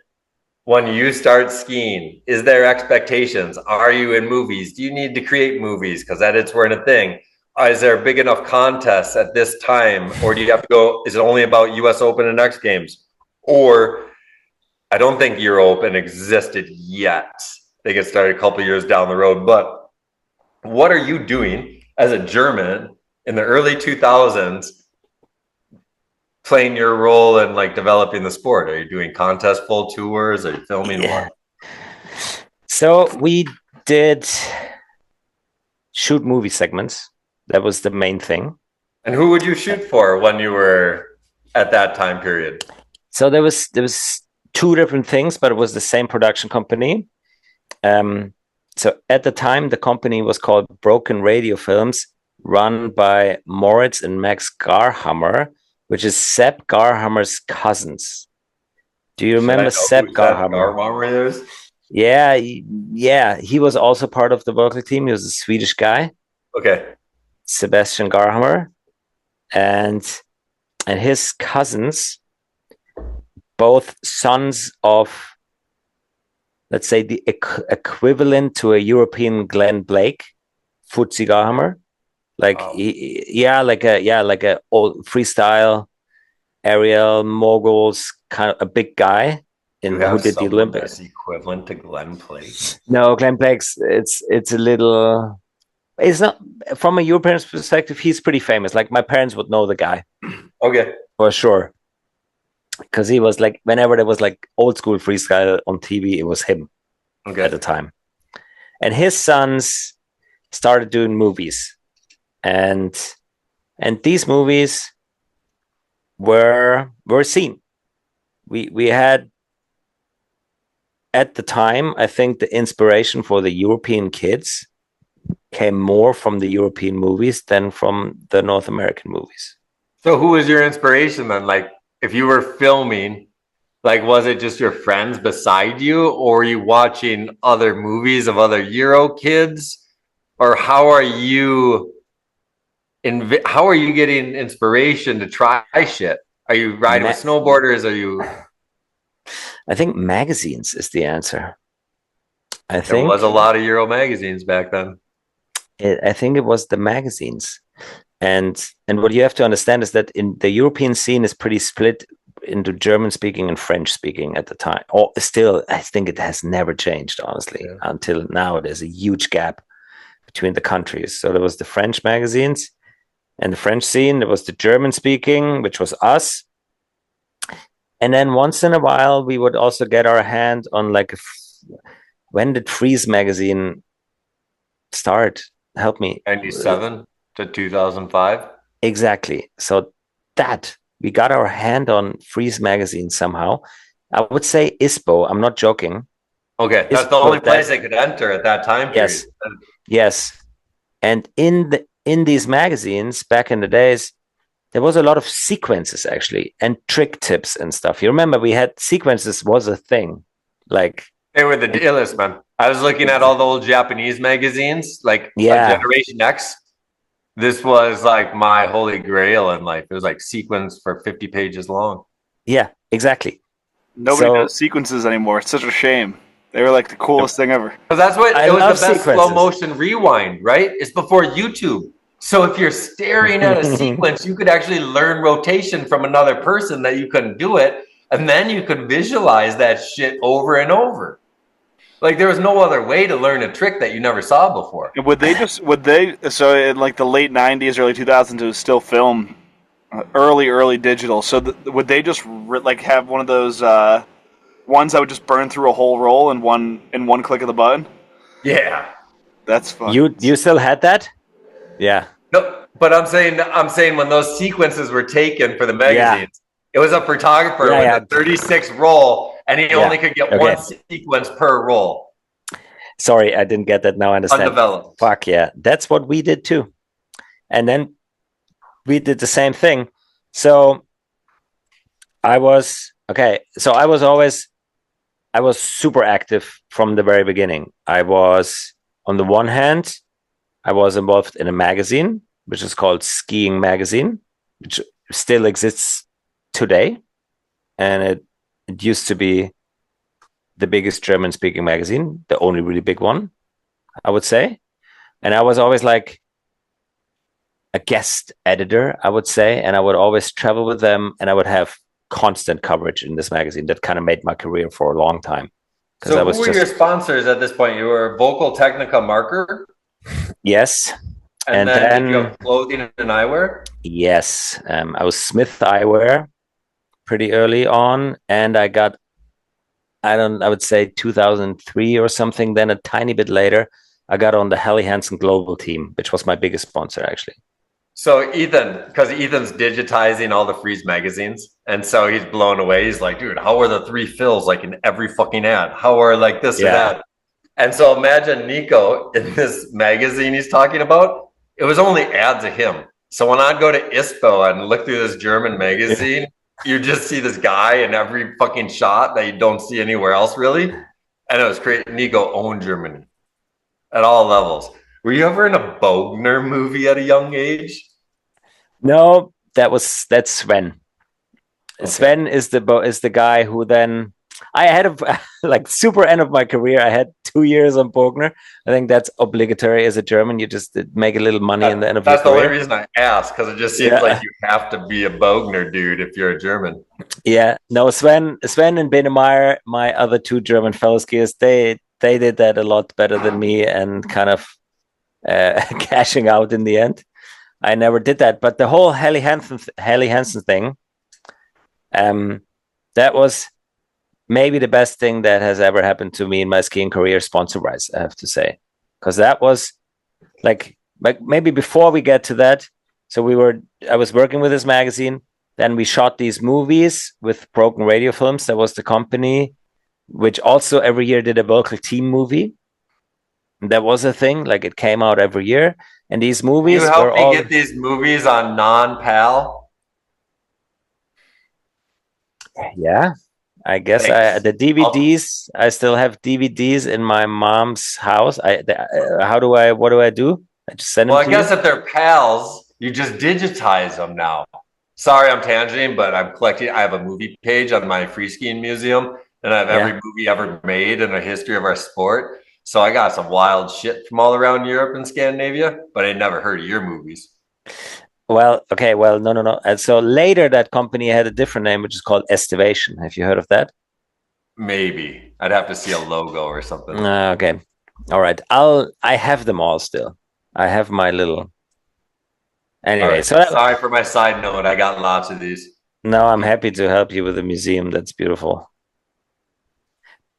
D: when you start skiing? Is there expectations? Are you in movies? Do you need to create movies because edits weren't a thing? Is there big enough contests at this time? Or do you have to go, is it only about US Open and X Games? Or I don't think Euro Open existed yet. They get started a couple years down the road. But what are you doing as a German in the early 2000s playing your role in like developing the sport? Are you doing contest full tours? Are you filming what?
F: So we did shoot movie segments. That was the main thing.
D: And who would you shoot for when you were at that time period?
F: So there was two different things, but it was the same production company. So at the time, the company was called Broken Radio Films, run by Moritz and Max Garhammer, which is Sepp Garhammer's cousins. Do you remember Sepp Garhammer? Yeah, he was also part of the Berkeley team. He was a Swedish guy.
D: Okay.
F: Sebastian Garhammer. and his cousins, both sons of, let's say, the equivalent to a European Glenn Blake, Futzigahammer, like like a old freestyle, aerial moguls, kind of a big guy who did the Olympics.
D: That's equivalent to Glenn Blake.
F: No, Glenn Blake's it's a little. It's not from a European perspective. He's pretty famous. Like my parents would know the guy.
D: Okay,
F: for sure, because he was like whenever there was like old school freestyle on TV, it was him at the time. And his sons started doing movies, and these movies were seen. We had at the time, I think the inspiration for the European kids came more from the European movies than from the North American movies.
D: So who was your inspiration then? Like if you were filming, like was it just your friends beside you, or were you watching other movies of other Euro kids? Or how are you getting inspiration to try shit? Are you riding with snowboarders? Are you
F: I think magazines is the answer.
D: There was a lot of Euro magazines back then.
F: I think it was the magazines. And what you have to understand is that in the European scene is pretty split into German speaking and French speaking at the time. Or still, I think it has never changed, honestly, until now. There's a huge gap between the countries. So there was the French magazines and the French scene. There was the German speaking, which was us. And then once in a while, we would also get our hand on like, when did Freeze magazine start? Help me.
D: 97 to 2005.
F: Exactly. So that we got our hand on Freeze magazine somehow. I would say ISPO. I'm not joking.
D: Okay, that's the only place they could enter at that time period.
F: Yes. And in these magazines back in the days, there was a lot of sequences actually and trick tips and stuff. You remember we had sequences was a thing. Like
D: they were the illest, man. I was looking at all the old Japanese magazines, like Generation X. This was like my holy grail in life. It was like sequence for 50 pages long.
F: Yeah, exactly.
E: Nobody does sequences anymore. It's such a shame. They were like the coolest thing ever.
D: Because that's what it was, the best slow motion rewind, right? It's before YouTube. So if you're staring at a sequence, you could actually learn rotation from another person that you couldn't do it. And then you could visualize that shit over and over. Like there was no other way to learn a trick that you never saw before.
E: So in like the late 90s, early 2000s, it was still film, early digital. So would they just like have one of those ones that would just burn through a whole roll in one click of the button?
D: Yeah.
E: That's fun.
F: You still had that? Yeah.
D: No, but I'm saying when those sequences were taken for the magazines, it was a photographer with a 36 roll, and he only could get one sequence per roll.
F: Sorry, I didn't get that. Now I understand.
D: Undeveloped.
F: Fuck yeah. That's what we did too. And then we did the same thing. So I was super active from the very beginning. I was, on the one hand, I was involved in a magazine, which is called Skiing Magazine, which still exists today. And it used to be the biggest German-speaking magazine, the only really big one, I would say. And I was always like a guest editor, I would say. And I would always travel with them, and I would have constant coverage in this magazine. That kind of made my career for a long time.
D: So who were your sponsors at this point? You were Vocal Technica Marker?
F: Yes.
D: And then did you have clothing and eyewear?
F: Yes. I was Smith Eyewear pretty early on, and I got, I would say 2003 or something. Then a tiny bit later, I got on the Helly Hansen Global team, which was my biggest sponsor, actually.
D: So because Ethan's digitizing all the Freeze magazines, and so he's blown away. He's like, dude, how are the 3 fills like in every fucking ad? How are like this or that? And so imagine Nico in this magazine he's talking about, it was only ads of him. So when I'd go to ISPO and look through this German magazine, you just see this guy in every fucking shot that you don't see anywhere else, really. And it was great. Nico owned Germany at all levels. Were you ever in a Bogner movie at a young age?
F: No, that's Sven.
D: Okay.
F: Sven is the guy who then I had like super end of my career. I had 2 years on Bogner. I think that's obligatory as a German. You just make a little money in the end of your
D: That's the
F: career.
D: only reason I asked, because it just seems
F: Yeah.
D: like you have to be a Bogner dude if you're a German.
F: Yeah, no, Sven and Benemeyer, my other 2 German fellow skiers, they did that a lot better than me and kind of cashing out in the end. I never did that, but the whole Helly Hansen thing, that was maybe the best thing that has ever happened to me in my skiing career, sponsor-wise, I have to say, because that was like maybe before we get to that. So I was working with this magazine. Then we shot these movies with Broken Radio Films. That was the company, which also every year did a local team movie. And that was a thing. Like it came out every year. And these movies
D: You help
F: were
D: me
F: all
D: get these movies on non-PAL?
F: yeah. I guess
D: Thanks.
F: the DVDs. I still have DVDs in my mom's house. What do I do? I just send them
D: Well, I
F: to
D: guess
F: you.
D: if they're PALs, you just digitize them now. Sorry, I'm tangenting, but I'm collecting. I have a movie page on my free skiing museum, and I have every
F: Yeah.
D: movie ever made in the history of our sport. So I got some wild shit from all around Europe and Scandinavia, but I never heard of your movies.
F: Well, okay. Well, no. And so later, that company had a different name, which is called Estivation. Have you heard of that?
D: Maybe I'd have to see a logo or something.
F: Okay. All right. I have them all still. I have my little. Anyway,
D: Right.
F: so
D: Sorry for my side note. I got lots of these.
F: no, I'm happy to help you with the museum. That's beautiful.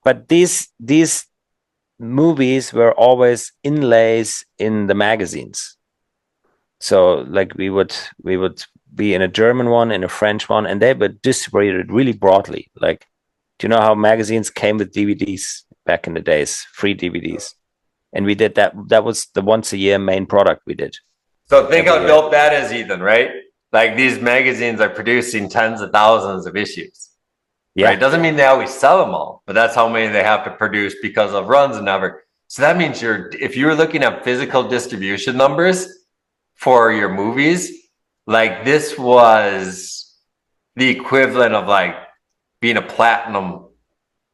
F: But these movies were always inlays in the magazines. So like we would be in a German one, in a French one, and they were distributed really broadly. Like, do you know how magazines came with DVDs back in the days, free DVDs? And we did that. That was the once a year main product we did.
D: So think
F: Every
D: how
F: year.
D: dope that is, Ethan, right? Like these magazines are producing tens of thousands of issues.
F: Yeah.
D: Right? Doesn't mean they always sell them all, but that's how many they have to produce because of runs and ever. So that means if you're looking at physical distribution numbers for your movies, like this was the equivalent of like being a platinum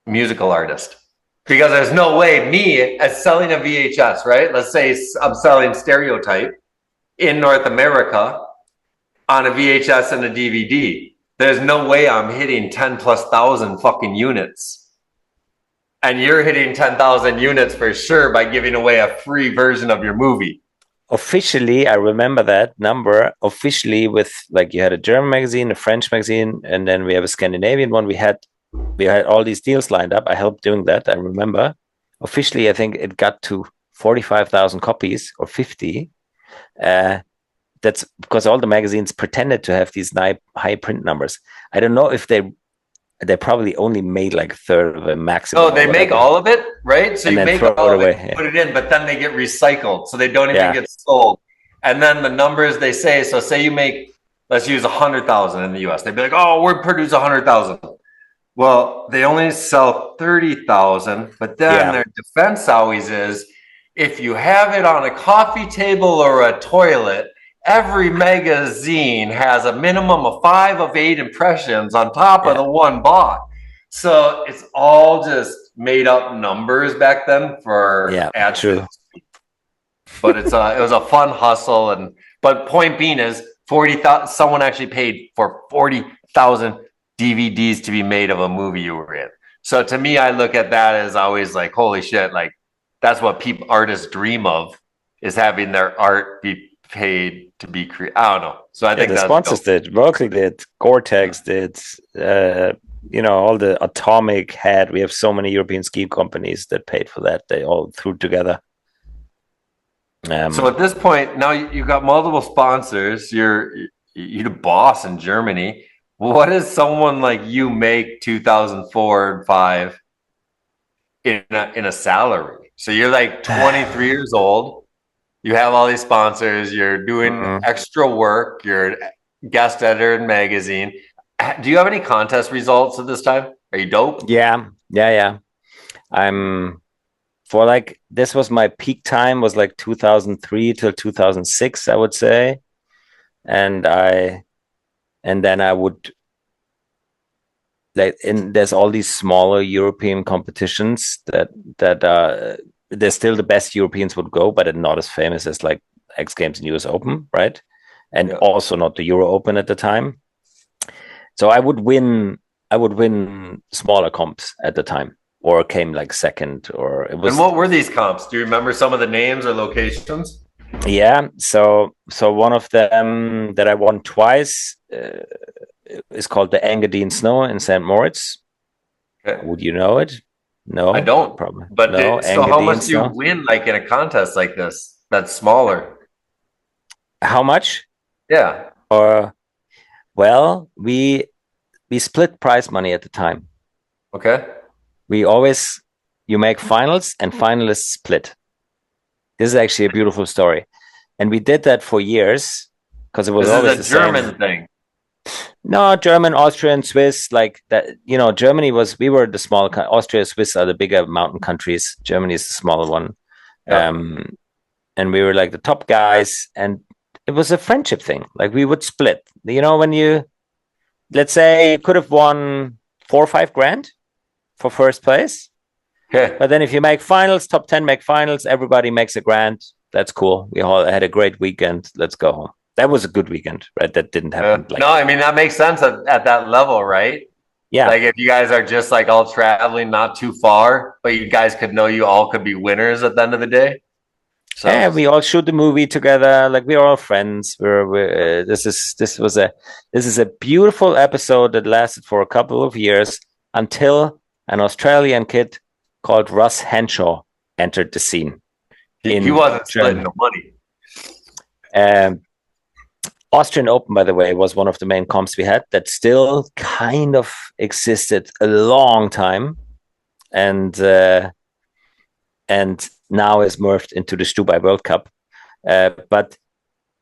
D: musical artist. Because there's no way me as selling a VHS, right? Let's say I'm selling Stereotype in North America on a VHS and a DVD. There's no way I'm hitting 10 plus thousand fucking units. And you're hitting 10,000 units for sure by giving away a free version of your movie.
F: Officially, I remember that number. Officially, with like you had a German magazine, a French magazine, and then we have a Scandinavian one. We had all these deals lined up. I helped doing that. I remember. Officially, I think it got to 45,000 copies or 50. That's because all the magazines pretended to have these high print numbers. I don't know if they probably only made like a third of a maximum.
D: No, they make all of it, right? So
F: and
D: you
F: then
D: make
F: throw
D: all
F: it
D: of
F: away.
D: it, put it in, but then they get recycled. So they don't even get sold. And then the numbers they say, so say you make, let's use 100,000 in the US. They'd be like, oh, we're produce 100,000. Well, they only sell 30,000, but then their defense always is, if you have it on a coffee table or a toilet, every magazine has a minimum of 5 of 8 impressions on top of the one bought. So it's all just made up numbers back then for ads.
F: True.
D: But it was a fun hustle, but point being is 40,000. Someone actually paid for 40,000 DVDs to be made of a movie you were in. So to me, I look at that as always like, holy shit! Like that's what artists dream of, is having their art be paid to be created. I don't know. So I think
F: the sponsors did. Berkeley did. Gore-Tex did. All the Atomic had. We have so many European ski companies that paid for that. They all threw together.
D: So at this point, now you've got multiple sponsors. You're the boss in Germany. What does someone like you make 2004 and 5 in a salary? So you're like 23 years old. You have all these sponsors. You're doing extra work. You're a guest editor in magazine. Do you have any contest results at this time? Are you dope?
F: Yeah. I'm for like, this was my peak time, was like 2003 till 2006, I would say. And I and then I would there's all these smaller European competitions that they're still the best Europeans would go, but not as famous as like X Games and US Open, right? And also not the Euro Open at the time. So I would win smaller comps at the time, or came like second, or it was.
D: And what were these comps? Do you remember some of the names or locations?
F: Yeah, so one of them that I won twice is called the Engadine Snow in St. Moritz. Okay. Would you know it? No,
D: I don't.
F: Probably.
D: But
F: no,
D: so how much do you win, like in a contest like this? That's smaller.
F: How much?
D: Yeah.
F: Well, we split prize money at the time.
D: Okay.
F: You make finals and finalists split. This is actually a beautiful story, and we did that for years because it was always the
D: German thing.
F: No, German, Austrian, Swiss, like that. You know, we were the small. Austria, Swiss are the bigger mountain countries. Germany is the smaller one. Yeah. And we were like the top guys, and it was a friendship thing. Like we would split. You know, when let's say you could have won 4 or 5 grand for first place.
D: Okay.
F: But then if you make finals, top 10 make finals, everybody makes a grand. That's cool. We all had a great weekend. Let's go home. That was a good weekend, right? That didn't happen.
D: No, I mean, that makes sense at that level, right?
F: Yeah.
D: Like if you guys are just like all traveling not too far, but you guys could know you all could be winners at the end of the day.
F: So yeah, we all shoot the movie together. Like we're all friends. This is a beautiful episode that lasted for a couple of years until an Australian kid called Russ Henshaw entered the scene.
D: He wasn't splitting the money.
F: Austrian Open, by the way, was one of the main comps we had that still kind of existed a long time, and now is morphed into the Stubai World Cup. But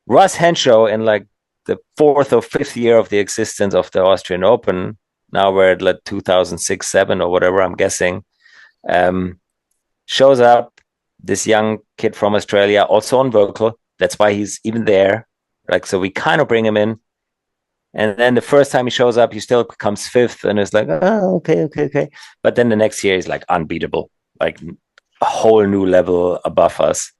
F: Russ Henshaw, in like the 4th or 5th year of the existence of the Austrian Open, now we're at like 2006-7 or whatever, I'm guessing, shows up, this young kid from Australia, also on vocal. That's why he's even there. Like, so we kind of bring him in. And then the first time he shows up, he still comes 5th and is like, oh, okay. But then the next year he's like unbeatable, like a whole new level above us.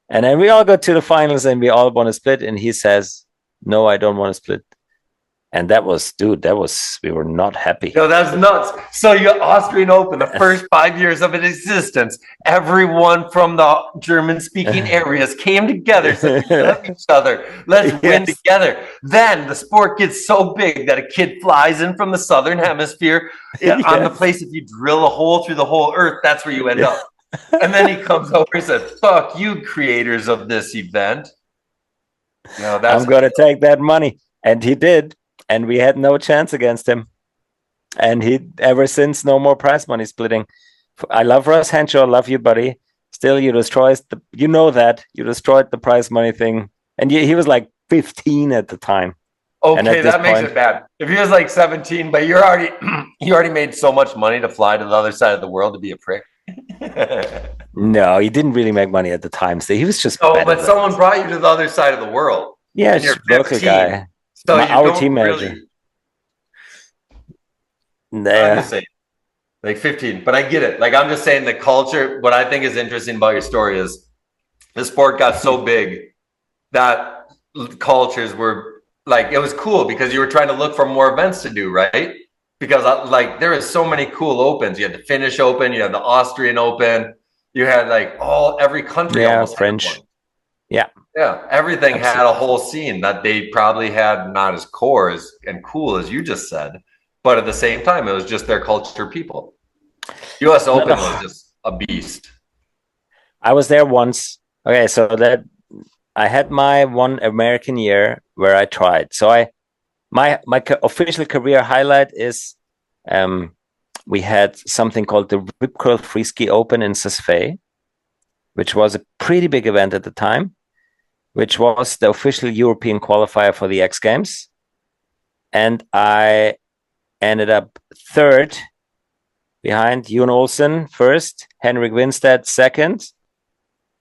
F: And then we all go to the finals and we all want to split. And he says, no, I don't want to split. And we were not happy.
D: No, that's nuts. So your Austrian Open, the first 5 years of its existence, everyone from the German-speaking areas came together, said, we love each other. Let's win together. Then the sport gets so big that a kid flies in from the southern hemisphere on the place. If you drill a hole through the whole earth, that's where you end up. And then he comes over and says, fuck you, creators of this event. No,
F: I'm going to take that money. And he did. And we had no chance against him. And he, ever since, no more prize money splitting. I love Russ Henshaw. Love you, buddy. Still, you destroyed you destroyed the prize money thing. And he was like 15 at the time.
D: Okay, that makes it bad. If he was like 17, but you already made so much money to fly to the other side of the world to be a prick.
F: No, he didn't really make money at the time. So he was just.
D: Oh, but someone brought you to the other side of the world.
F: Yeah, it's a local guy.
D: So
F: our team manager.
D: I'm just saying, like 15, but I get it. Like, I'm just saying the culture. What I think is interesting about your story is the sport got so big that cultures were like, it was cool because you were trying to look for more events to do, right? Because like there is so many cool opens. You had the Finnish Open, you had the Austrian Open, you had like every country almost
F: French.
D: Yeah, everything had a whole scene that they probably had not as core and cool as you just said, but at the same time, it was just their culture people. U.S. Open was just a beast.
F: I was there once. Okay, so that I had my one American year where I tried. So my official career highlight is we had something called the Rip Curl Freeski Open in Saas-Fee, which was a pretty big event at the time, which was the official European qualifier for the X Games. And I ended up 3rd behind Jon Olsen first, Henrik Winstead second.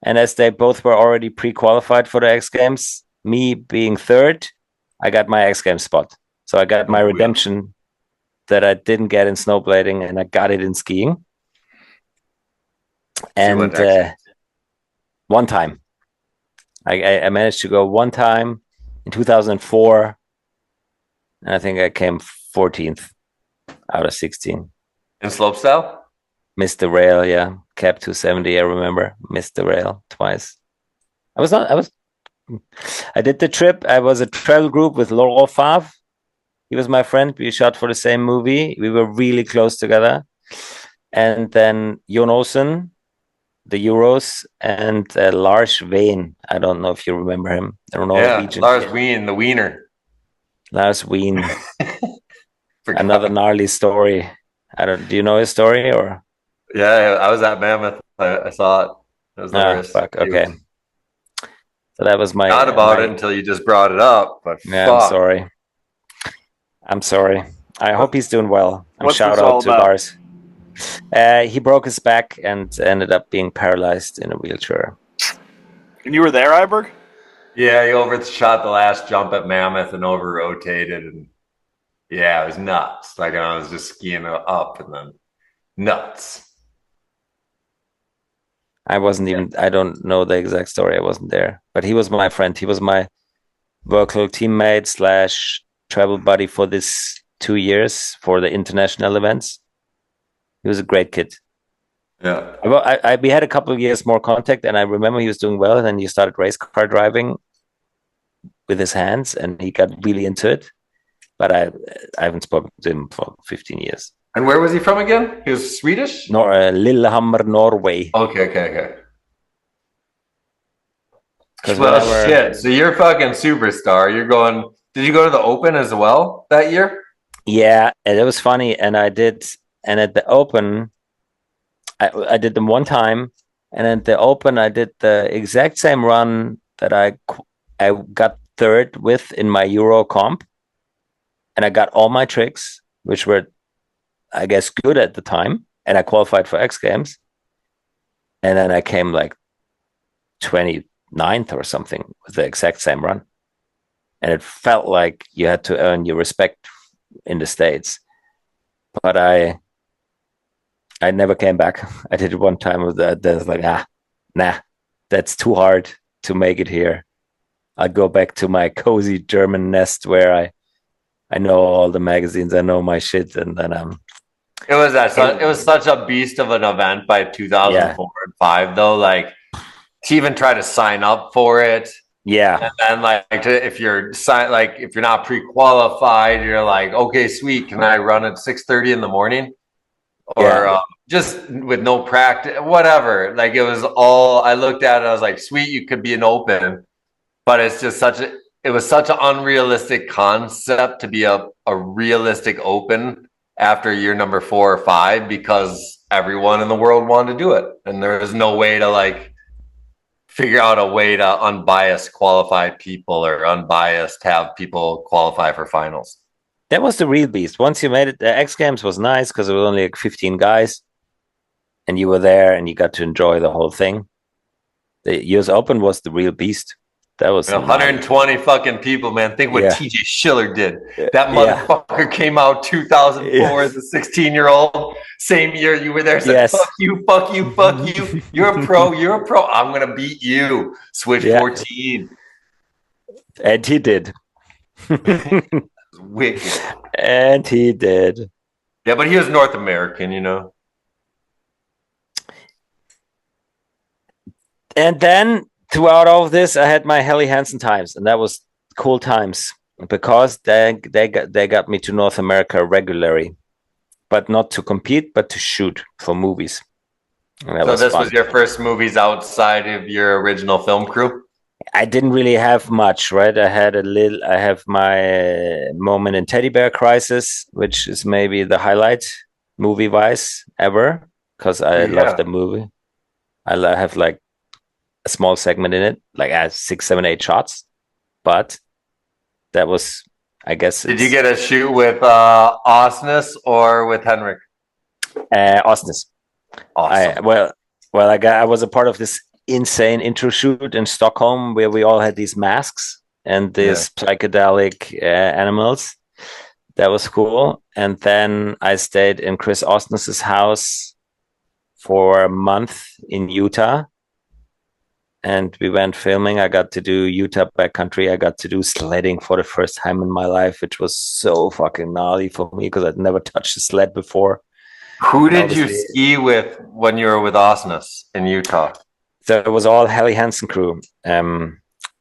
F: And as they both were already pre-qualified for the X Games, me being 3rd, I got my X Games spot. So I got my
D: yeah.
F: redemption that I didn't get in snowblading, and I got it in skiing. And one time, I managed to go one time in 2004, and I think I came 14th out of 16.
D: In slopestyle?
F: Missed the rail, yeah. Cap 270, I remember. Missed the rail twice. I did the trip. I was a travel group with Laurent Favre. He was my friend. We shot for the same movie. We were really close together. And then Jon Olsen, the Euros, and Lars Veen. I don't know if you remember him.
D: Lars Wien, the wiener.
F: Lars Wien. Another gnarly story. Do you know his story or?
D: Yeah, I was at Mammoth. I saw it. It was hilarious.
F: Fuck. Okay. So that was my.
D: Not about it until you just brought it up. But
F: yeah, I'm sorry. I'm sorry. I hope he's doing well. Shout out to Lars. He broke his back and ended up being paralyzed in a wheelchair.
E: And you were there, Iberg?
D: Yeah, he overshot the last jump at Mammoth and over-rotated. And yeah, it was nuts. Like I was just skiing up and then nuts.
F: I don't know the exact story. I wasn't there. But he was my friend. He was my vocal teammate / travel buddy for this 2 years for the international events. He was a great kid.
D: Yeah.
F: We had a couple of years more contact, and I remember he was doing well, and then he started race car driving with his hands, and he got really into it. But I haven't spoken to him for 15 years.
D: And where was he from again? He was Swedish?
F: Lillehammer, Norway.
D: Okay. Well, shit. So you're fucking superstar. Did you go to the Open as well that year?
F: Yeah, and it was funny. And at the Open, I did them one time. And at the Open, I did the exact same run that I got third with in my Euro comp. And I got all my tricks, which were, I guess, good at the time. And I qualified for X Games. And then I came like 29th or something with the exact same run. And it felt like you had to earn your respect in the States. But I never came back. I did it one time with that. I was like, nah, that's too hard to make it here. I'd go back to my cozy German nest where I know all the magazines, I know my shit, and then
D: it was such a beast of an event by 2004 and 5 though. Like to even try to sign up for it.
F: Yeah.
D: And then if you're not pre-qualified, you're like, okay, sweet. Can I run at 6:30 in the morning? Or just with no practice, whatever. Like it was all, I looked at it, I was like, sweet, you could be an Open. But it's just it was such an unrealistic concept to be a realistic Open after year number 4 or 5 because everyone in the world wanted to do it. And there was no way to figure out a way to unbiased qualify people or unbiased have people qualify for finals.
F: That was the real beast. Once you made it, the X Games was nice because it was only like 15 guys and you were there and you got to enjoy the whole thing. The US Open was the real beast. That was
D: 120 fucking people, man. Think what TJ Schiller did. That motherfucker came out 2004 as a 16-year-old. Same year you were there. Said, fuck you, fuck you, fuck you. You're a pro. I'm going to beat you. Switch 14.
F: And he did.
D: Wicked.
F: And he did.
D: Yeah, but he was North American, you know.
F: And then throughout all of this, I had my Helly Hansen times, and that was cool times because they got me to North America regularly, but not to compete, but to shoot for movies.
D: So this was your first movies outside of your original film crew?
F: I didn't really have much, right? I have my moment in Teddy Bear Crisis, which is maybe the highlight movie-wise ever, because I love the movie. I have like a small segment in it, like I have 6, 7, 8 shots, but that was, I guess.
D: Did you get a shoot with Osnes or with Henrik?
F: Osnes.
D: Awesome.
F: I was a part of this insane intro shoot in Stockholm where we all had these masks and these psychedelic animals, That was cool. And then I stayed in Chris Osnes's house for a month in Utah. And we went filming. I got to do Utah backcountry. I got to do sledding for the first time in my life, which was so fucking gnarly for me because I'd never touched a sled before.
D: Who did you ski with when you were with Osnes in Utah?
F: So it was all Helly Hansen crew.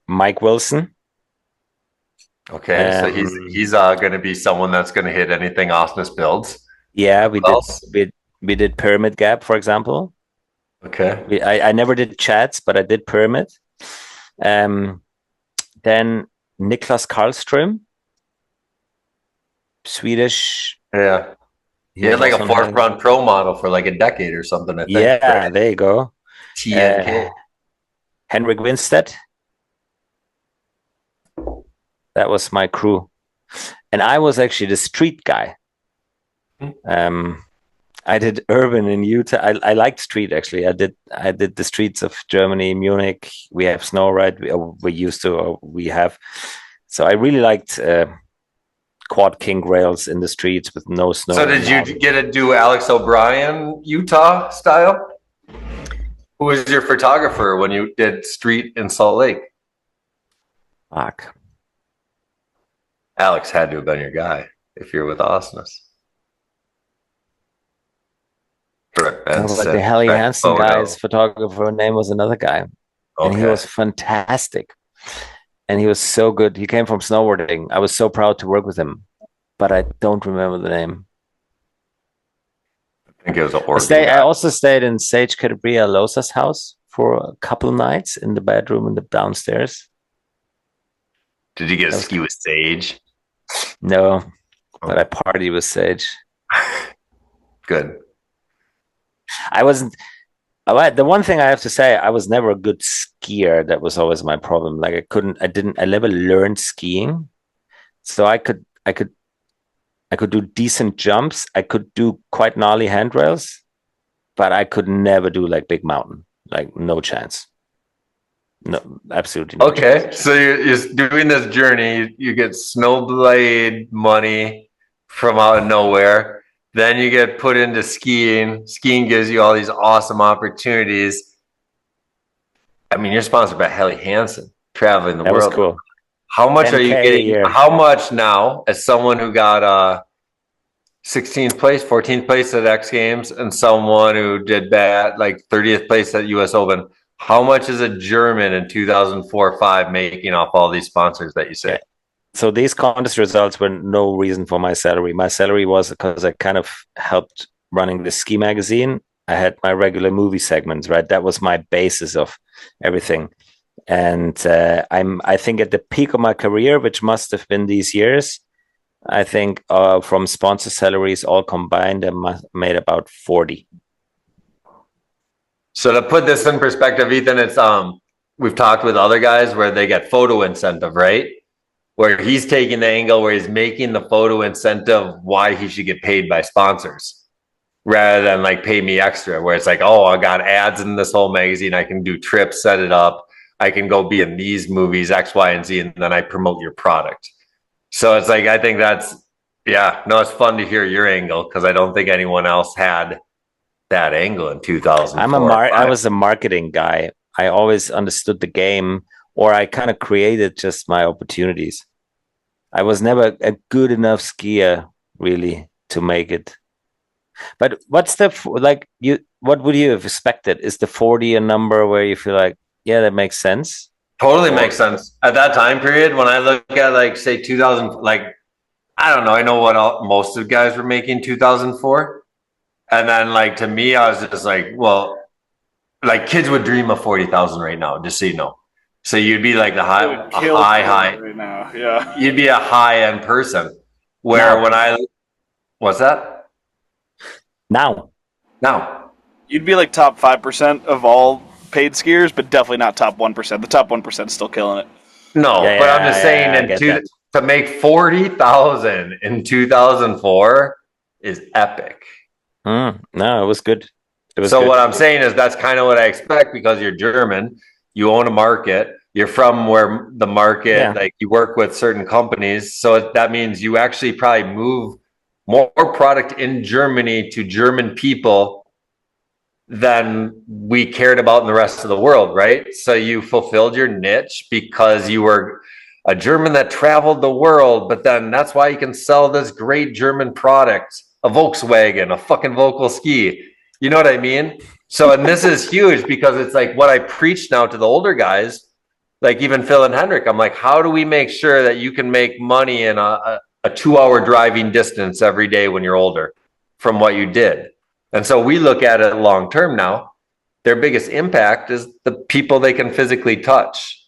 F: Mike Wilson.
D: Okay, so he's going to be someone that's going to hit anything Osnes builds.
F: Yeah, we did Pyramid Gap, for example.
D: Okay.
F: I never did chats, but I did Pyramid. Then Niklas Karlström, Swedish.
D: Yeah. He had like a forefront pro model for like a decade or something, I think.
F: Yeah, right? There you go.
D: TNK.
F: Henrik Winstedt. That was my crew. And I was actually the street guy. I did urban in Utah. I liked street, actually. I did the streets of Germany, Munich. We have snow, right? We used to, or we have. So I really liked quad king rails in the streets with no snow.
D: So did you get to do Alex O'Brien Utah style? Who was your photographer when you did street in Salt Lake?
F: Fuck.
D: Alex had to have been your guy if you're with Osnes.
F: But the Helly Hansen guy's photographer name was another guy. Okay. And he was fantastic. And he was so good. He came from snowboarding. I was so proud to work with him. But I don't remember the name.
D: I think it was
F: I also stayed in Sage Catabria Losa's house for a couple of nights in the bedroom in the downstairs.
D: Did you get to ski with Sage?
F: No, but I party with Sage.
D: Good.
F: I wasn't. The one thing I have to say, I was never a good skier. That was always my problem. Like I never learned skiing, so I could do decent jumps. I could do quite gnarly handrails, but I could never do like big mountain. Like no chance. No, absolutely. No
D: chance. So you're doing this journey. You get snowblade money from out of nowhere. Then you get put into skiing. Skiing gives you all these awesome opportunities. I mean, you're sponsored by Helly Hansen, traveling the world.
F: That was cool.
D: How much are you getting? How much now, as someone who got 16th place, 14th place at X Games, and someone who did bad, like 30th place at US Open? How much is a German in 2004-5 making off all these sponsors that you say?
F: So these contest results were no reason for my salary. My salary was because I kind of helped running the ski magazine. I had my regular movie segments, right? That was my basis of everything. And I think at the peak of my career, which must have been these years, I think from sponsor salaries all combined, I made about 40.
D: So to put this in perspective, Ethan, it's we've talked with other guys where they get photo incentive, right? Where he's taking the angle where he's making the photo incentive why he should get paid by sponsors rather than like pay me extra, where it's like, oh, I got ads in this whole magazine. I can do trips, set it up. I can go be in these movies, X, Y, and Z, and then I promote your product. So it's like, I think it's fun to hear your angle because I don't think anyone else had that angle in 2004.
F: I was a marketing guy. I always understood the game, or I kind of created just my opportunities. I was never a good enough skier really to make it. But what's what would you have expected? Is the 40 a number where you feel like, yeah, that makes sense?
D: Totally makes sense. At that time period, when I look at like say 2000, like I don't know, I know what most of the guys were making 2004. And then, like, to me, I was just like, well, like, kids would dream of 40,000 right now, just so you know. So you'd be like the high
E: right now, yeah.
D: You'd be a high-end person. Where what's that?
F: Now.
E: You'd be like top 5% of all paid skiers, but definitely not top 1%. The top 1% is still killing it.
D: No, but I'm just saying, to make 40,000 in 2004 is epic.
F: No, it was good.
D: What I'm saying is that's kind of what I expect because you're German. You own a market. You're from where the market,
F: Yeah.
D: like you work with certain companies. So that means you actually probably move more product in Germany to German people than we cared about in the rest of the world, right? So you fulfilled your niche because you were a German that traveled the world, but then that's why you can sell this great German product, a Volkswagen, a fucking Volkel ski. You know what I mean? So, and this is huge because it's like what I preach now to the older guys, like even Phil and Henrik. I'm like, how do we make sure that you can make money in a 2 hour driving distance every day when you're older from what you did? And so we look at it long term now. Their biggest impact is the people they can physically touch.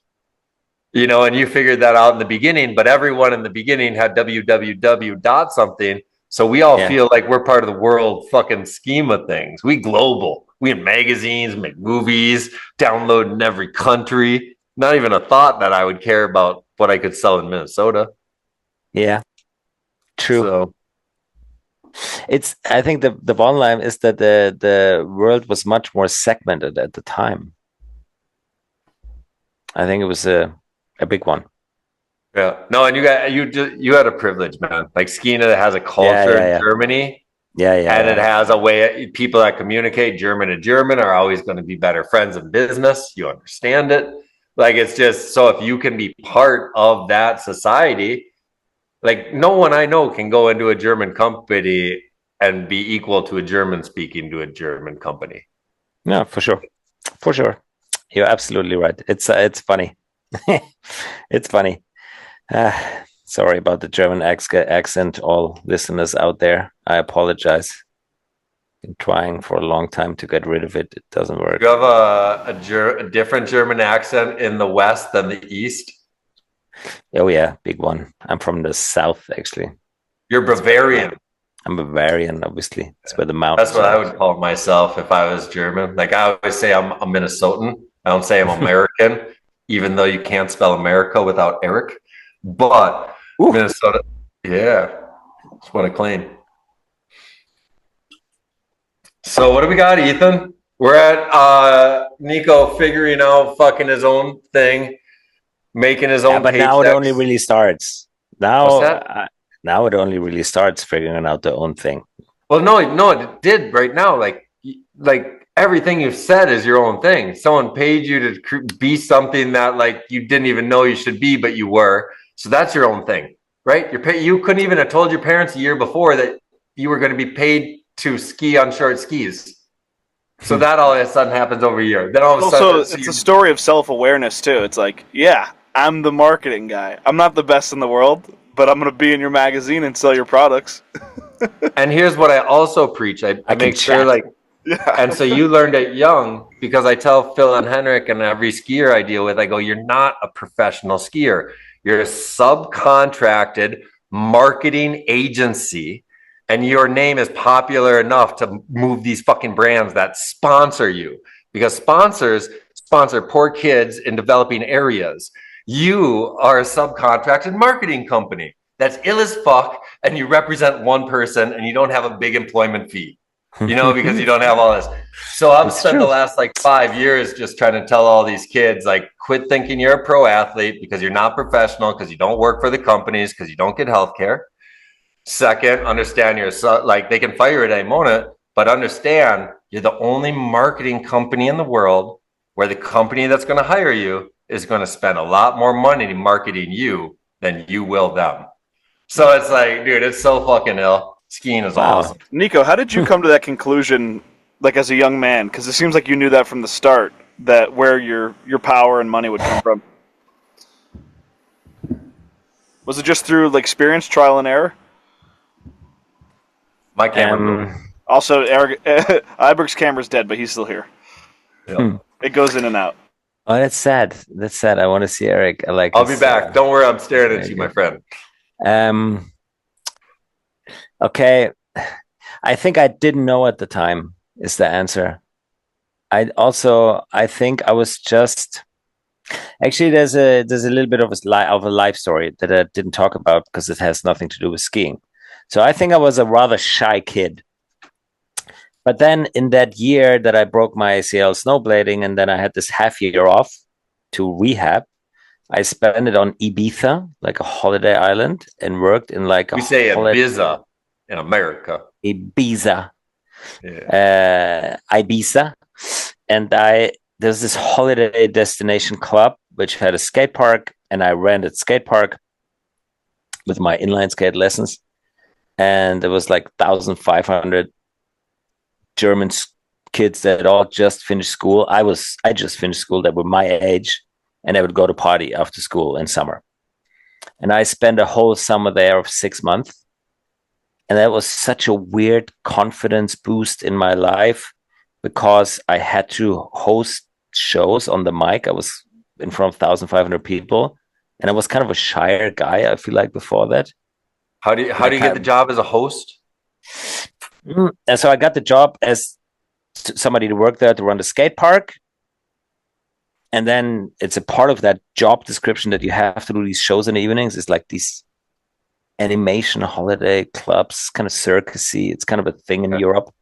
D: You know, and you figured that out in the beginning, but everyone in the beginning had www dot something. So we all feel like we're part of the world fucking scheme of things. We global. We have magazines, make movies, download in every country. Not even a thought that I would care about what I could sell in Minnesota.
F: Yeah. True.
D: So
F: I think the bottom line is that the world was much more segmented at the time. I think it was a big one.
D: yeah, no, and you had a privilege, man. Like skiing has a culture in Germany. And it has a way people that communicate German to German are always going to be better friends in business. You understand it. Like it's just so if you can be part of that society, like no one I know can go into a German company and be equal to a German speaking to a German company.
F: No, for sure. For sure. You're absolutely right. It's funny. It's funny. Sorry about the German accent, all listeners out there. I apologize. Been trying for a long time to get rid of it. It doesn't work.
D: You have a different German accent in the West than the East?
F: Oh, yeah, big one. I'm from the South, actually.
D: You're Bavarian.
F: I'm Bavarian, obviously. It's where the mountains
D: That's what I would call myself if I was German. Like I always say I'm a Minnesotan. I don't say I'm American, even though you can't spell America without Eric. But Minnesota, yeah, that's what I claim. So what do we got, Ethan? We're at Nico figuring out fucking his own thing, making his own.
F: But now it only really starts. Now it only really starts figuring out their own thing.
D: Well, no, it did right now. Like everything you've said is your own thing. Someone paid you to be something that like you didn't even know you should be, but you were. So that's your own thing, right? You couldn't even have told your parents a year before that you were going to be paid to ski on short skis. So that all of a sudden happens over a year. Then all of a sudden,
E: it's a story of self-awareness too. It's like, yeah, I'm the marketing guy. I'm not the best in the world, but I'm going to be in your magazine and sell your products.
D: And here's what I also preach. I make sure like, and so you learned it young because I tell Phil and Henrik and every skier I deal with, I go, you're not a professional skier. You're a subcontracted marketing agency, and your name is popular enough to move these fucking brands that sponsor you because sponsors sponsor poor kids in developing areas. You are a subcontracted marketing company that's ill as fuck, and you represent one person, and you don't have a big employment fee, you know, because you don't have all this. So I've spent the last like 5 years just trying to tell all these kids, like, quit thinking you're a pro athlete because you're not professional, because you don't work for the companies, because you don't get healthcare. Second, understand like they can fire you at any moment, but understand you're the only marketing company in the world where the company that's going to hire you is going to spend a lot more money marketing you than you will them. So it's like, dude, it's so fucking ill. Skiing is awesome.
E: Nico, how did you come to that conclusion, like as a young man? Because it seems like you knew that from the start, that where your power and money would come from. Was it just through like experience, trial and error?
D: My camera.
E: Also, Eric Iberg's camera's dead, but he's still here.
D: Yeah.
E: It goes in and out.
F: Oh, that's sad. That's sad. I want to see Eric.
D: I'll be back. Don't worry, I'm staring at you, my friend.
F: Okay. I think I didn't know at the time is the answer. I think I was just actually there's a little bit of a life story that I didn't talk about because it has nothing to do with skiing. So I think I was a rather shy kid. But then in that year that I broke my ACL snowblading, and then I had this half year off to rehab, I spent it on Ibiza, like a holiday island, and worked in like a
D: We say
F: holiday
D: Ibiza in America.
F: Ibiza,
D: Yeah.
F: Ibiza, and there's this holiday destination club which had a skate park, and I rented skate park with my inline skate lessons, and there was like 1,500 German kids that all just finished school. I just finished school that were my age, and I would go to party after school in summer. And I spent a whole summer there of 6 months. And that was such a weird confidence boost in my life because I had to host shows on the mic. I was in front of 1,500 people, and I was kind of a shyer guy, I feel like, before that.
D: How do you get the job as a host?
F: And so I got the job as somebody to work there to run the skate park. And then it's a part of that job description that you have to do these shows in the evenings. It's like these animation holiday clubs, kind of circusy. It's kind of a thing in Europe.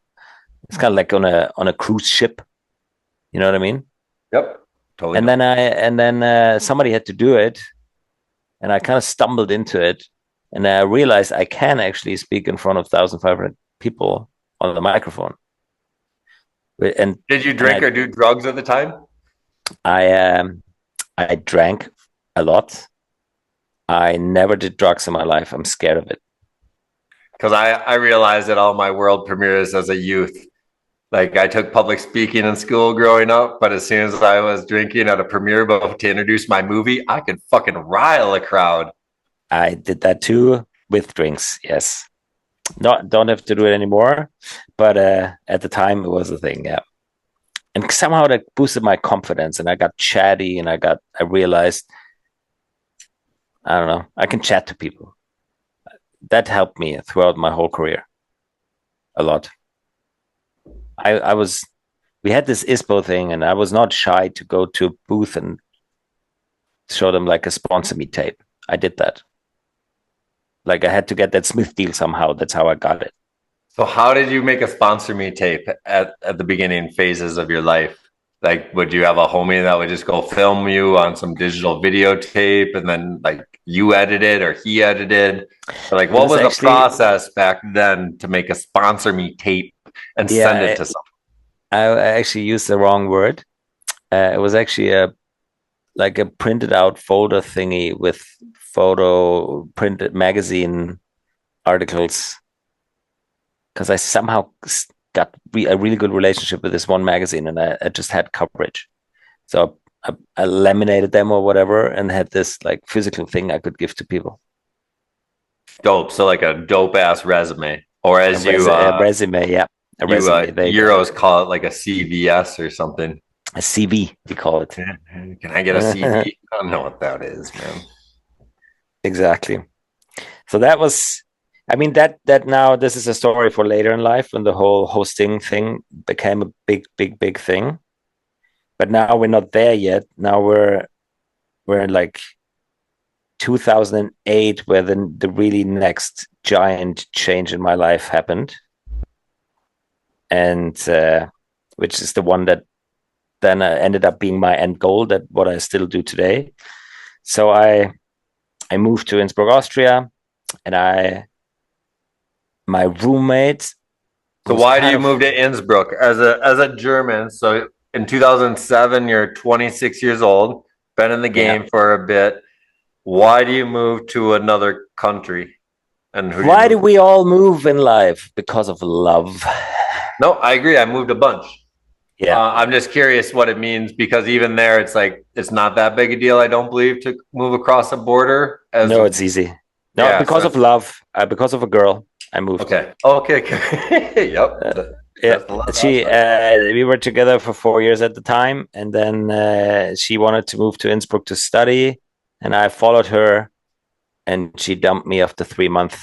F: It's kind of like on a cruise ship. You know what I mean?
D: Yep. Totally.
F: And then somebody had to do it, and I kind of stumbled into it, and I realized I can actually speak in front of 1,500 people on the microphone. And
D: did you drink or do drugs at the time?
F: I drank a lot. I never did drugs in my life. I'm scared of it.
D: Because I realized at all my world premieres as a youth, like I took public speaking in school growing up, but as soon as I was drinking at a premiere to introduce my movie, I could fucking rile a crowd.
F: I did that too with drinks. Yes. Don't have to do it anymore. But at the time it was a thing. Yeah. And somehow that boosted my confidence, and I got chatty, and I realized, I don't know, I can chat to people. That helped me throughout my whole career a lot. We had this ISPO thing, and I was not shy to go to a booth and show them like a sponsor me tape. I did that. Like I had to get that Smith deal somehow. That's how I got it.
D: So how did you make a sponsor me tape at the beginning phases of your life? Like, would you have a homie that would just go film you on some digital videotape, and then like you edited or he edited? Or, like, what was the process back then to make a sponsor me tape and send it to someone?
F: I actually used the wrong word. It was actually like a printed out folder thingy with photo printed magazine articles. Because I somehow got a really good relationship with this one magazine, and I just had coverage. So I laminated them or whatever, and had this like physical thing I could give to people.
D: Dope. So like a dope ass resume, or as
F: a resume, yeah. A resume.
D: Euros call it like a CVS or something.
F: A CV, we call it.
D: Can I get a CV? I don't know what that is, man.
F: Exactly. So that was, I mean, that now this is a story for later in life when the whole hosting thing became a big thing. But now we're not there yet. Now we're in like 2008, where the really next giant change in my life happened, and which is the one that then ended up being my end goal, that what I still do today. So I moved to Innsbruck, Austria, and my roommate.
D: So why do you move to Innsbruck as a German? So in 2007, you're 26 years old, been in the game for a bit. Why do you move to another country? And
F: why do we all move in life? Because of love.
D: No, I agree. I moved a bunch.
F: Yeah.
D: I'm just curious what it means, because even there, it's like, it's not that big a deal, I don't believe, to move across a border.
F: No, it's easy. No, yeah, because of love, because of a girl, I moved.
D: Okay. Yep.
F: We were together for 4 years at the time, and then she wanted to move to Innsbruck to study, and I followed her, and she dumped me after 3 months.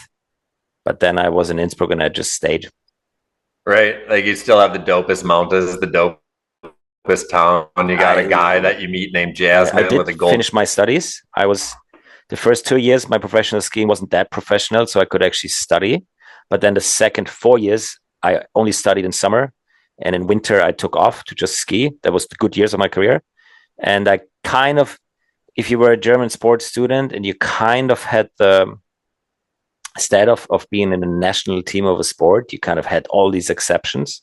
F: But then I was in Innsbruck, and I just stayed.
D: Right, like you still have the dopest mountains, the dopest town. You got a guy that you meet named Jasmine with a gold.
F: I finish my studies. I was the first 2 years, my professional skiing wasn't that professional, so I could actually study. But then the second 4 years, I only studied in summer, and in winter I took off to just ski. That was the good years of my career, and I kind of, if you were a German sports student and you kind of had the instead of being in a national team of a sport, you kind of had all these exceptions,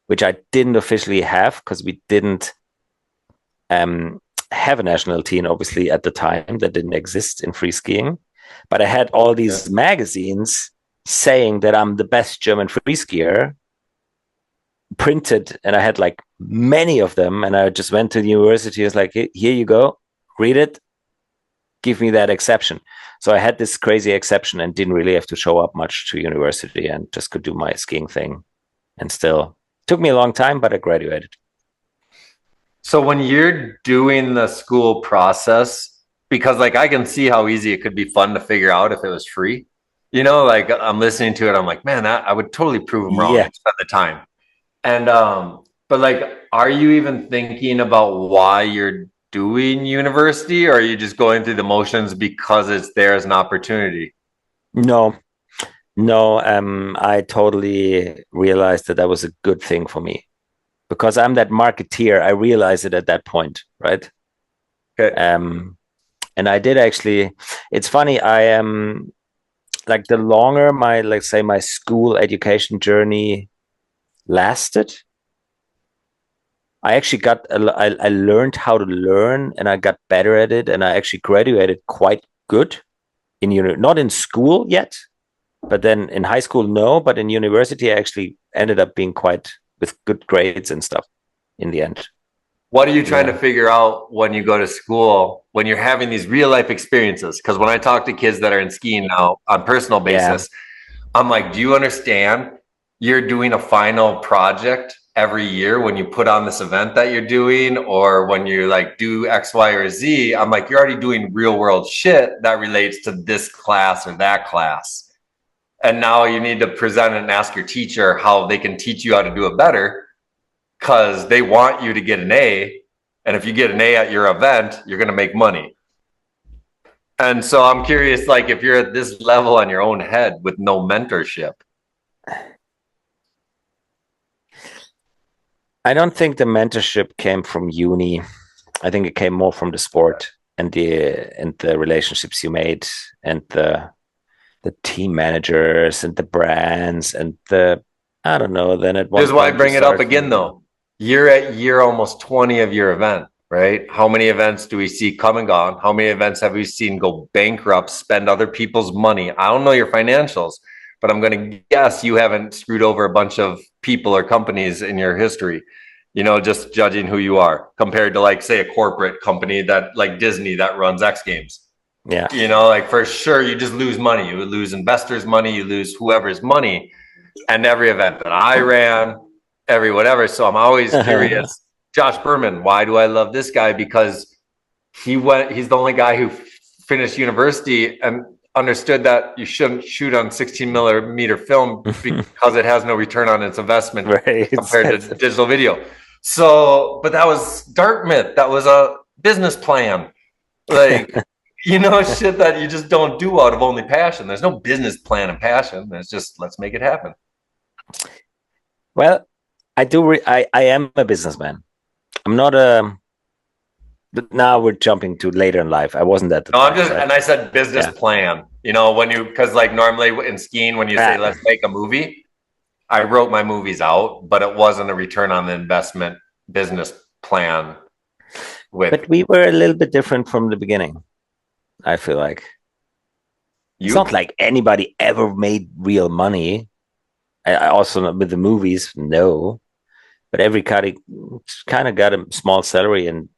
F: which I didn't officially have because we didn't have a national team, obviously, at the time. That didn't exist in free skiing. But I had all these magazines saying that I'm the best German free skier printed, and I had like many of them. And I just went to the university. I was like, here you go, read it, give me that exception. So I had this crazy exception and didn't really have to show up much to university and just could do my skiing thing. And still took me a long time, but I graduated.
D: So when you're doing the school process, because like I can see how easy it could be fun to figure out if it was free. You know, like I'm listening to it, I'm like, man, I would totally prove them wrong and spend the time. And but like, are you even thinking about why you're doing university, or are you just going through the motions because it's there as an opportunity?
F: No, I totally realized that was a good thing for me because I'm that marketeer. I realized it at that point, right?
D: Okay.
F: And I did actually. It's funny. I am like the longer my, let's say, my school education journey lasted, I actually I learned how to learn, and I got better at it, and I actually graduated quite good in not in school yet, but then in high school, no, but in university, I actually ended up being quite with good grades and stuff in the end.
D: What are you trying to figure out when you go to school, when you're having these real life experiences? Because when I talk to kids that are in skiing now on personal basis, I'm like, do you understand? You're doing a final project every year when you put on this event that you're doing, or when you like do X, Y, or Z. I'm like, you're already doing real world shit that relates to this class or that class. And now you need to present it and ask your teacher how they can teach you how to do it better, because they want you to get an A. And if you get an A at your event, you're going to make money. And so I'm curious, like, if you're at this level on your own head with no mentorship.
F: I don't think the mentorship came from uni. I think it came more from the sport and the relationships you made and the team managers and the brands and I don't know. Then at one
D: Here's why I bring it up again, though. You're at year almost 20 of your event, right? How many events do we see come and gone? How many events have we seen go bankrupt, spend other people's money? I don't know your financials, but I'm going to guess you haven't screwed over a bunch of people or companies in your history, you know, just judging who you are compared to, like, say, a corporate company that like Disney that runs X Games.
F: Yeah.
D: You know, like for sure, you just lose money. You would lose investors' money. You lose whoever's money. And every event that I ran, every whatever. So I'm always curious. Josh Berman, why do I love this guy? Because he's the only guy who finished university and understood that you shouldn't shoot on 16 millimeter film because it has no return on its investment compared to digital video. So, but that was Dartmouth. That was a business plan. Like, you know, shit that you just don't do out of only passion. There's no business plan and passion. There's just, let's make it happen.
F: Well, I am a businessman. I'm not but now we're jumping to later in life. I wasn't at the time,
D: right? And I said business plan, you know, because like normally in skiing, when you say, let's make a movie, I wrote my movies out, but it wasn't a return on the investment business plan. But
F: we were a little bit different from the beginning. I feel like it's not like anybody ever made real money. I also, with the movies, no, but every kind of got a small salary and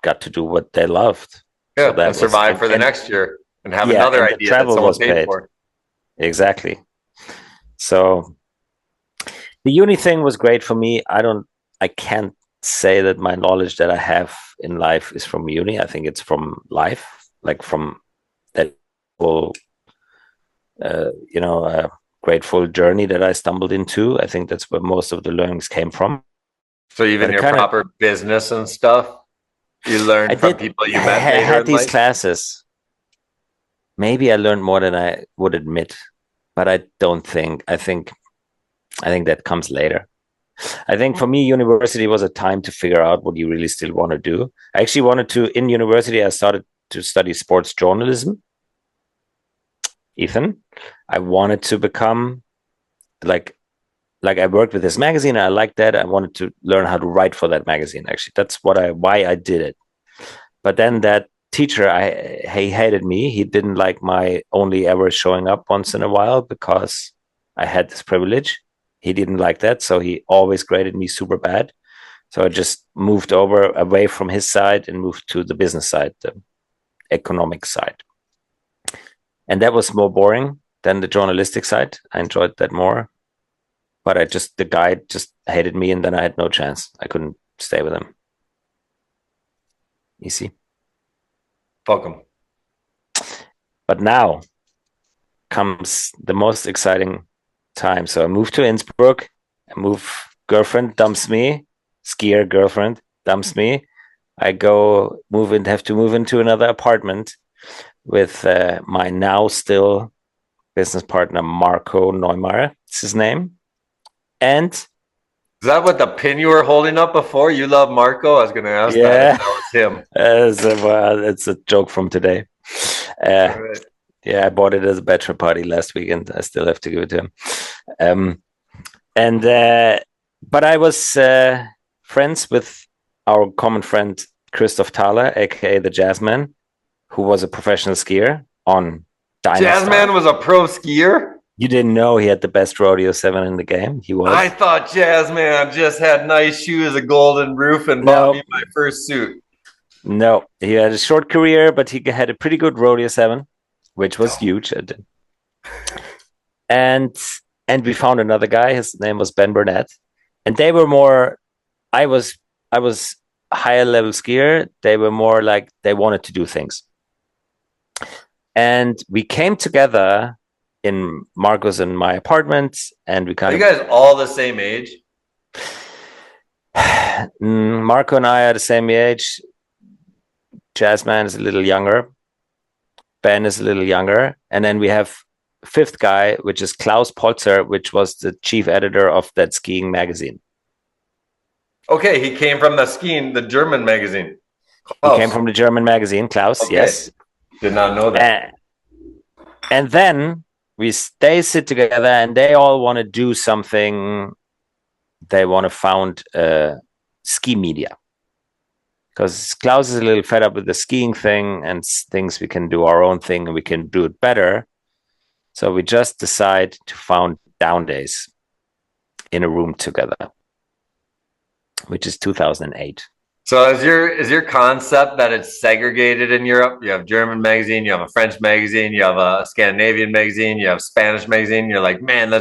F: got to do what they loved.
D: Yeah, so that and survive for the next year and have another idea
F: travel
D: that someone
F: was paid
D: for.
F: Exactly. So the uni thing was great for me. I can't say that my knowledge that I have in life is from uni. I think it's from life, like from that whole, grateful journey that I stumbled into. I think that's where most of the learnings came from.
D: So even your proper business and stuff, you learned from people you met later in life? I had these
F: classes. Maybe I learned more than I would admit, but I think that comes later. I think for me, university was a time to figure out what you really still want to do. I actually wanted to, in university, I started to study sports journalism. Ethan, I wanted to become like I worked with this magazine. And I liked that. I wanted to learn how to write for that magazine. Actually, that's why I did it. But then that teacher, he hated me. He didn't like my only ever showing up once in a while because I had this privilege. He didn't like that, so he always graded me super bad. So I just moved away from his side and moved to the business side, the economic side. And that was more boring than the journalistic side. I enjoyed that more. But the guy just hated me, and then I had no chance. I couldn't stay with him. Easy.
D: Fuck him.
F: But now comes the most exciting time. So I moved to Innsbruck. Girlfriend dumps me. Skier girlfriend dumps me. I have to move into another apartment with my now still business partner, Marco Neumeier. It's his name. And
D: is that what the pin you were holding up before? You love Marco? I was going to ask that if that was him.
F: It's a joke from today. Right. Yeah, I bought it as a bachelor party last weekend. I still have to give it to him. But I was friends with our common friend, Christoph Thaler, aka the Jazzman, who was a professional skier on Dynastar.
D: Jazzman was a pro skier?
F: You didn't know he had the best rodeo 7 in the game? He was.
D: I thought Jazzman just had nice shoes, a golden roof, and bought me my first suit.
F: No, he had a short career, but he had a pretty good rodeo 7, which was huge. And we found another guy. His name was Ben Burnett, and they were more. I was a higher level skier. They were more like they wanted to do things, and we came together in Marco's and my apartment, and we
D: Are you guys all the same age?
F: Marco and I are the same age. Jazzman is a little younger. Ben is a little younger. And then we have a fifth guy, which is Klaus Polzer, which was the chief editor of that skiing magazine.
D: Okay, he came from the German magazine.
F: Klaus. He came from the German magazine, Klaus, okay. Yes.
D: Did not know that.
F: And then they sit together and they all want to do something. They want to found ski media. Because Klaus is a little fed up with the skiing thing and thinks we can do our own thing and we can do it better. So we just decide to found Downdays in a room together, which is 2008.
D: So is your concept that it's segregated in Europe? You have German magazine, you have a French magazine, you have a Scandinavian magazine, you have Spanish magazine. You're like, man,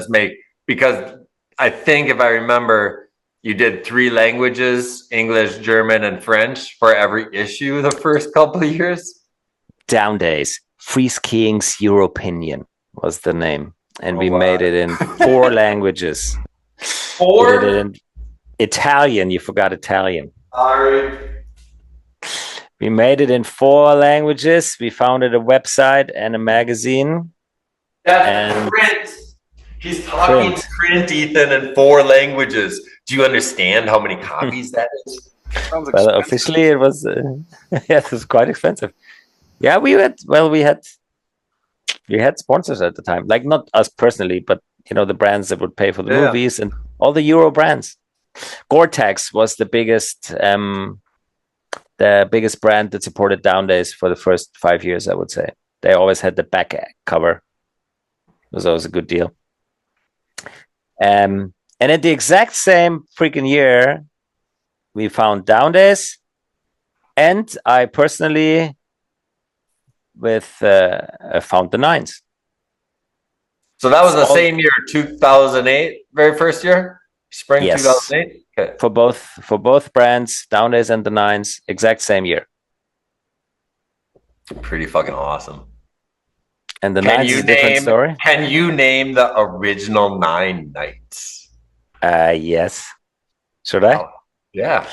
D: because I think if I remember, you did 3 languages, English, German, and French for every issue the first couple of years.
F: Downdays, Free Skiing's Europinion was the name. And we made it in 4 languages.
D: 4?
F: We did it in Italian. You forgot Italian.
D: Sorry.
F: We made it in 4 languages. We founded a website and a magazine.
D: That's print. He's talking print, Ethan, in 4 languages. Do you understand how many copies that is?
F: Well, officially it was, it was quite expensive. Yeah, we had sponsors at the time, like not us personally, but the brands that would pay for the movies and all the Euro brands. Gore-Tex was the biggest brand that supported Downdays for the first 5 years, I would say. They always had the back cover. It was always a good deal. And at the exact same freaking year, we found Downdays, and I personally found the Nines.
D: So that was the same year, 2008, very first year, spring 2008. Okay.
F: For both brands, Downdays and the Nines, exact same year.
D: Pretty fucking awesome.
F: And the Nines is a different story.
D: Can you name the original 9 nights?
F: Yes. Should I?
D: Oh, yeah.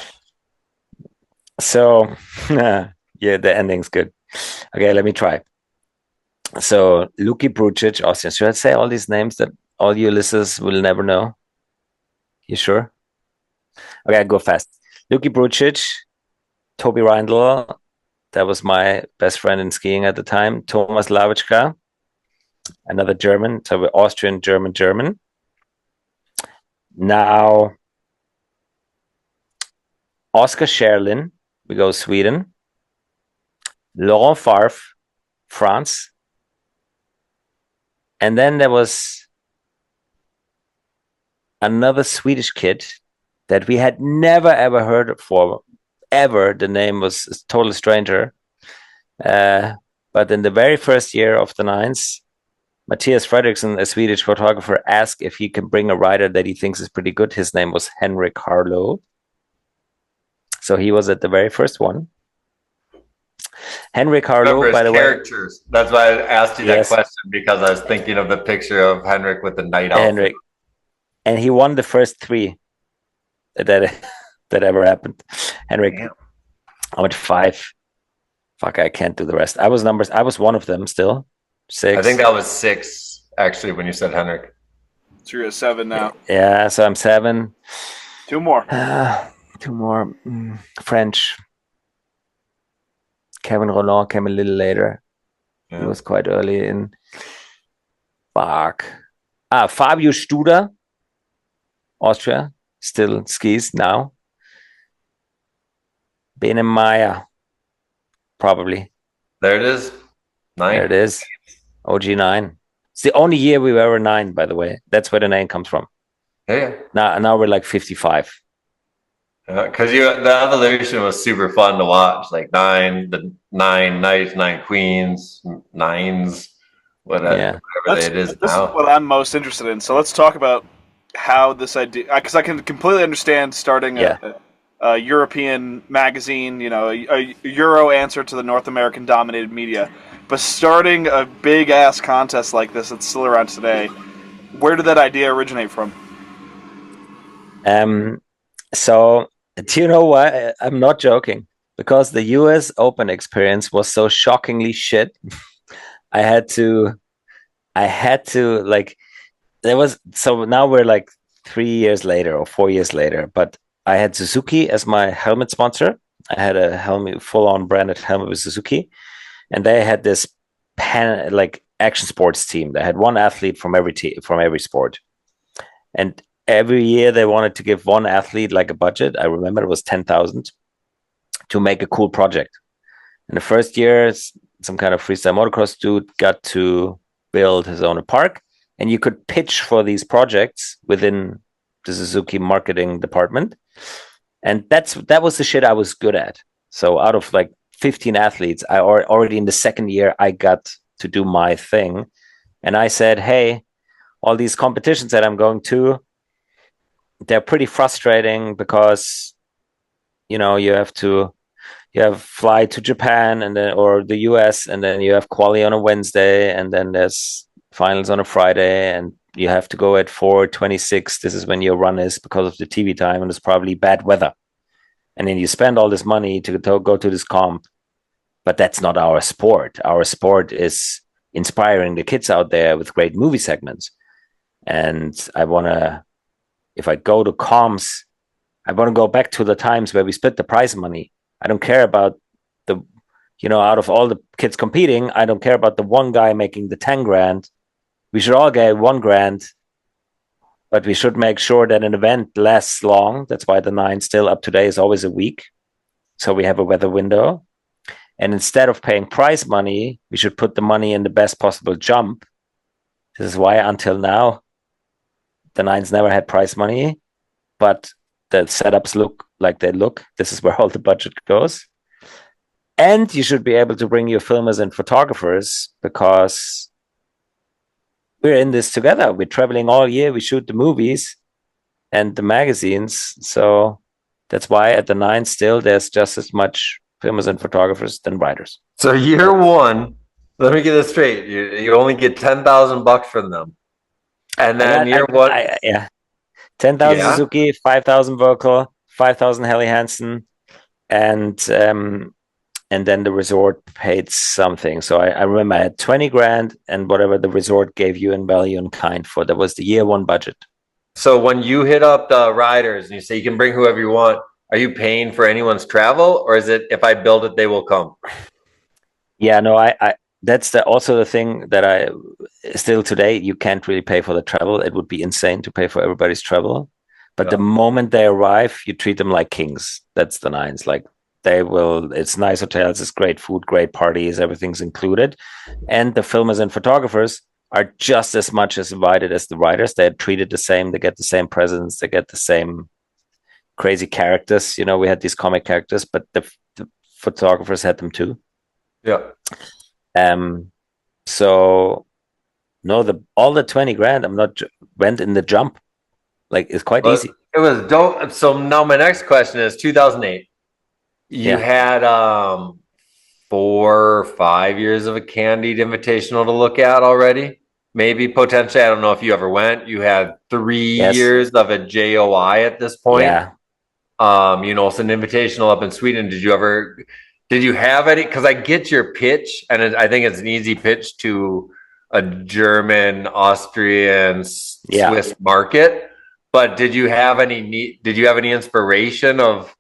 F: So, yeah, the ending's good. Okay, let me try. So, Luki Brucic, Austin. Should I say all these names that all you listeners will never know? You sure? Okay, I'll go fast. Luki Brucic, Toby Reindl, That was my best friend in skiing at the time. Thomas Lavichka, another German. So we're Austrian, German. Now, Oscar Scherlin, we go Sweden. Laurent Favre, France. And then there was another Swedish kid that we had never ever heard of for ever. The name was a total stranger. But in the very first year of the Nines, Matthias Fredriksson, a Swedish photographer, asked if he can bring a writer that he thinks is pretty good. His name was Henrik Harlow. So he was at the very first one. Henrik Harlow, by the
D: characters. Way. That's why I asked you
F: yes.
D: that question, because I was thinking of the picture of Henrik with the night outfit. Henrik.
F: And he won the first 3 that ever happened. Henrik, I went 5. Fuck, I can't do the rest. I was one of them still. 6.
D: I think that was 6, actually, when you said Henrik.
E: So you're at 7 now.
F: Yeah, so I'm 7.
E: 2 more.
F: 2 more. French. Kevin Roland came a little later. Yeah. He was quite early in. Fuck. Fabio Studer, Austria, still skis now. Ben and Maya, probably.
D: There it is. 9.
F: There it is. OG9. It's the only year we were ever 9, by the way. That's where the name comes from.
D: Yeah.
F: Now we're like 55.
D: Because the evolution was super fun to watch. Like 9, the 9 knights, 9 queens, 9s, whatever it is
E: this
D: now.
E: Is what I'm most interested in. So let's talk about how this idea, because I can completely understand starting a European magazine, a Euro answer to the North American dominated media, but starting a big ass contest like this that's still around today, where did that idea originate from?
F: So do you know why? I'm not joking, because the US Open experience was so shockingly shit. I had to so now we're like 3 years later or 4 years later, but I had Suzuki as my helmet sponsor. I had a helmet, full-on branded helmet with Suzuki, and they had this action sports team. They had one athlete from every sport, and every year they wanted to give one athlete like a budget. I remember it was 10,000 to make a cool project. In the first year, some kind of freestyle motocross dude got to build his own park, and you could pitch for these projects within the Suzuki marketing department. And that was the shit I was good at. So out of like 15 athletes, I already in the second year, I got to do my thing. And I said, hey, all these competitions that I'm going to, they're pretty frustrating because, you have fly to Japan and then, or the US, and then you have quali on a Wednesday, and then there's finals on a Friday, and you have to go at 4:26. This is when your run is because of the TV time, and it's probably bad weather. And then you spend all this money to go to this comp, but that's not our sport. Our sport is inspiring the kids out there with great movie segments. And if I go to comps, I want to go back to the times where we split the prize money. I don't care about out of all the kids competing, I don't care about the one guy making the 10 grand. We should all get 1 grand, but we should make sure that an event lasts long. That's why the 9 still up today is always a week. So we have a weather window. And instead of paying prize money, we should put the money in the best possible jump. This is why until now, the 9s never had prize money, but the setups look like they look. This is where all the budget goes. And you should be able to bring your filmers and photographers, because we're in this together. We're traveling all year. We shoot the movies and the magazines. So that's why at the 9 still, there's just as much filmers and photographers than writers.
D: So year 1, let me get this straight. You only get $10,000 from them. And then year 1.
F: 10,000 Suzuki, 5,000 Vocal, 5,000 Helly Hansen, and then the resort paid something. So I remember I had 20 grand and whatever the resort gave you in value in kind for. That was the year 1 budget.
D: So when you hit up the riders and you say you can bring whoever you want, Are you paying for anyone's travel, or is it if I build it, they will come?
F: Yeah, no, I that's also the thing that I still today, you can't really pay for the travel. It would be insane to pay for everybody's travel. But the
D: Yeah.
F: moment they arrive, you treat them like kings. That's the Nines. Like they will, it's nice hotels, it's great food, great parties, everything's included. And the filmers and photographers are just as much as invited as the writers. They're treated the same, they get the same presents, they get the same crazy characters. You know, we had these comic characters, but the photographers had them too.
D: Yeah.
F: So no, all the 20 grand, I'm not went in the jump. Like it's quite easy.
D: It was dope. So now my next question is 2008. You
F: Yeah.
D: had 4 or 5 years of a Candied Invitational to look at already. Maybe potentially. I don't know if you ever went. You had 3
F: Yes.
D: years of a JOI at this point.
F: Yeah.
D: You know, it's an invitational up in Sweden. Did you have any? Because I get your pitch, and I think it's an easy pitch to a German, Austrian,
F: Yeah.
D: Swiss market. But did you have any inspiration of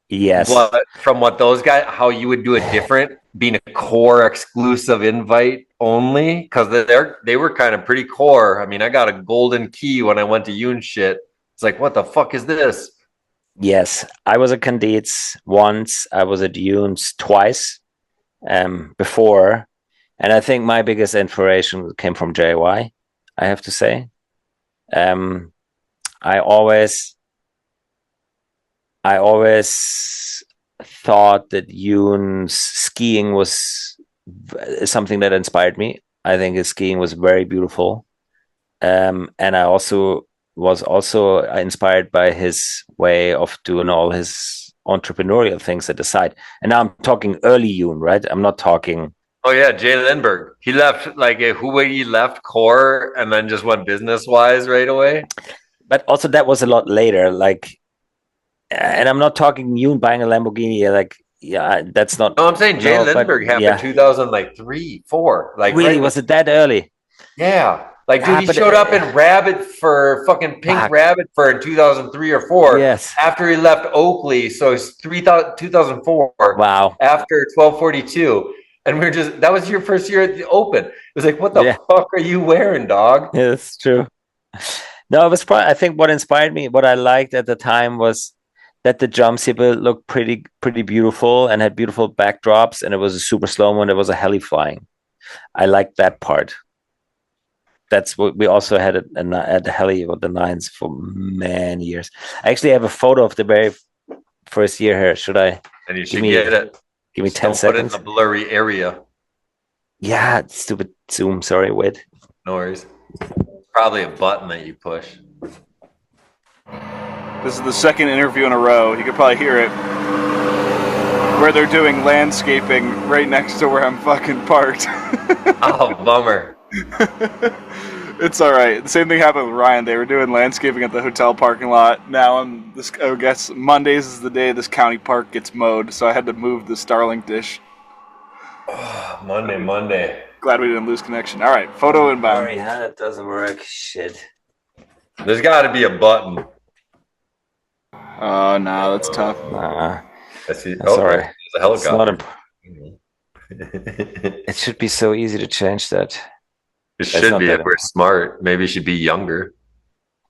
F: Yes.
D: from what those guys, how you would do it different, being a core exclusive invite only? Because they were kind of pretty core. I mean, I got a golden key when I went to Yoon shit. It's like, what the fuck is this?
F: Yes. I was at Candids once. I was at Yoon's twice before. And I think my biggest inspiration came from JY, I have to say. I always thought that Yoon's skiing was something that inspired me. I think his skiing was very beautiful. And I was also inspired by his way of doing all his entrepreneurial things at the side. And now I'm talking early Yoon, right? I'm not talking.
D: Oh yeah, Jay Lindbergh. He left he left core and then just went business wise right away.
F: But also that was a lot later. Like, and I'm not talking Yoon buying a Lamborghini. Like, yeah, that's not.
D: No, I'm saying Jay Lindbergh happened
F: yeah.
D: 2003, 4. Like,
F: really,
D: right,
F: was it that early?
D: Yeah. Like, dude, he
F: but
D: showed up in Rabbit for fucking Pink Rabbit for in 2003 or 4.
F: Yes.
D: After he left Oakley, so it's 2004.
F: Wow.
D: After 1242. And we were that was your first year at the Open. It was like, what the fuck are you wearing, dog?
F: Yeah, that's true. No, it was probably, I think what inspired me, what I liked at the time was that the jump steeple looked pretty beautiful and had beautiful backdrops, and it was a super slow-mo and it was a heli flying. I liked that part. That's what we also had at the heli with the Nines for many years. I actually have a photo of the very first year here. Should I?
D: And you should get it.
F: Give me 10 seconds.
D: Put it in the blurry area.
F: Yeah, stupid Zoom. Sorry, wait.
D: No worries. Probably a button that you push.
E: This is the second interview in a row. You could probably hear it. Where they're doing landscaping right next to where I'm fucking parked.
D: Oh, bummer.
E: It's all right. The same thing happened with Ryan. They were doing landscaping at the hotel parking lot. Now I guess Mondays is the day this county park gets mowed, so I had to move the Starlink dish.
D: Oh, Monday.
E: Glad we didn't lose connection. All right, photo inbound.
F: Sorry, that doesn't work. Shit.
D: There's got to be a button.
E: Oh, no, that's tough.
F: Sorry.
D: There's a helicopter.
F: It should be so easy to change that.
D: It should be if we're smart. Maybe it should be younger.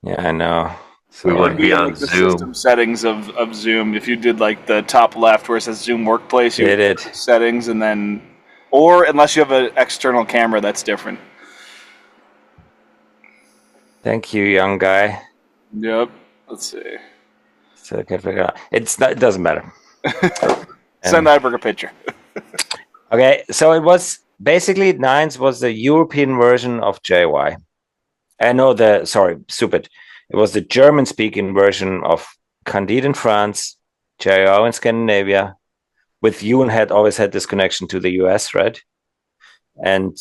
F: Yeah, I know.
D: So we wouldn't be on
E: the
D: Zoom.
E: System settings of Zoom. If you did like the top left where it says Zoom Workplace, you
F: did
E: settings, and then, or unless you have an external camera, that's different.
F: Thank you, young guy.
E: Yep. Let's see.
F: So I can figure it out. It doesn't matter.
E: Send Iberg a picture.
F: Okay, so it was basically Nines was the European version of JY. Stupid. It was the German-speaking version of Candide in France, JO in Scandinavia. With Yoon had always had this connection to the US, right? And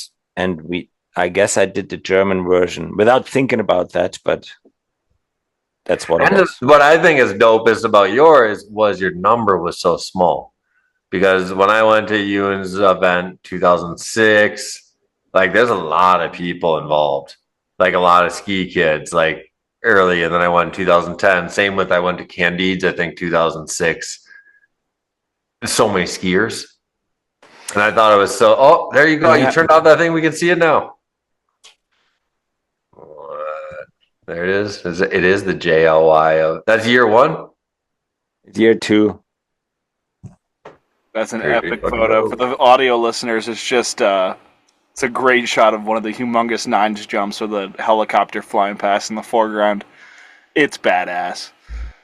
F: I guess I did the German version without thinking about that, but that's what it was.
D: What I think is dopest about yours was your number was so small. Because when I went to Yoon's event 2006, like there's a lot of people involved, like a lot of ski kids. Like early, and then I went in 2010. Same with I went to Candide's, I think 2006. There's so many skiers. And I thought it was so, oh, there you go.
F: Yeah.
D: You turned off that thing. We can see it now. What? There it is. It is the JLY. That's year one?
F: Year 2.
E: That's an
D: Very
E: epic
D: fucking
E: photo.
D: dope.
E: For the audio listeners, it's just it's a great shot of one of the humongous nines jumps with a helicopter flying past in the foreground. It's badass.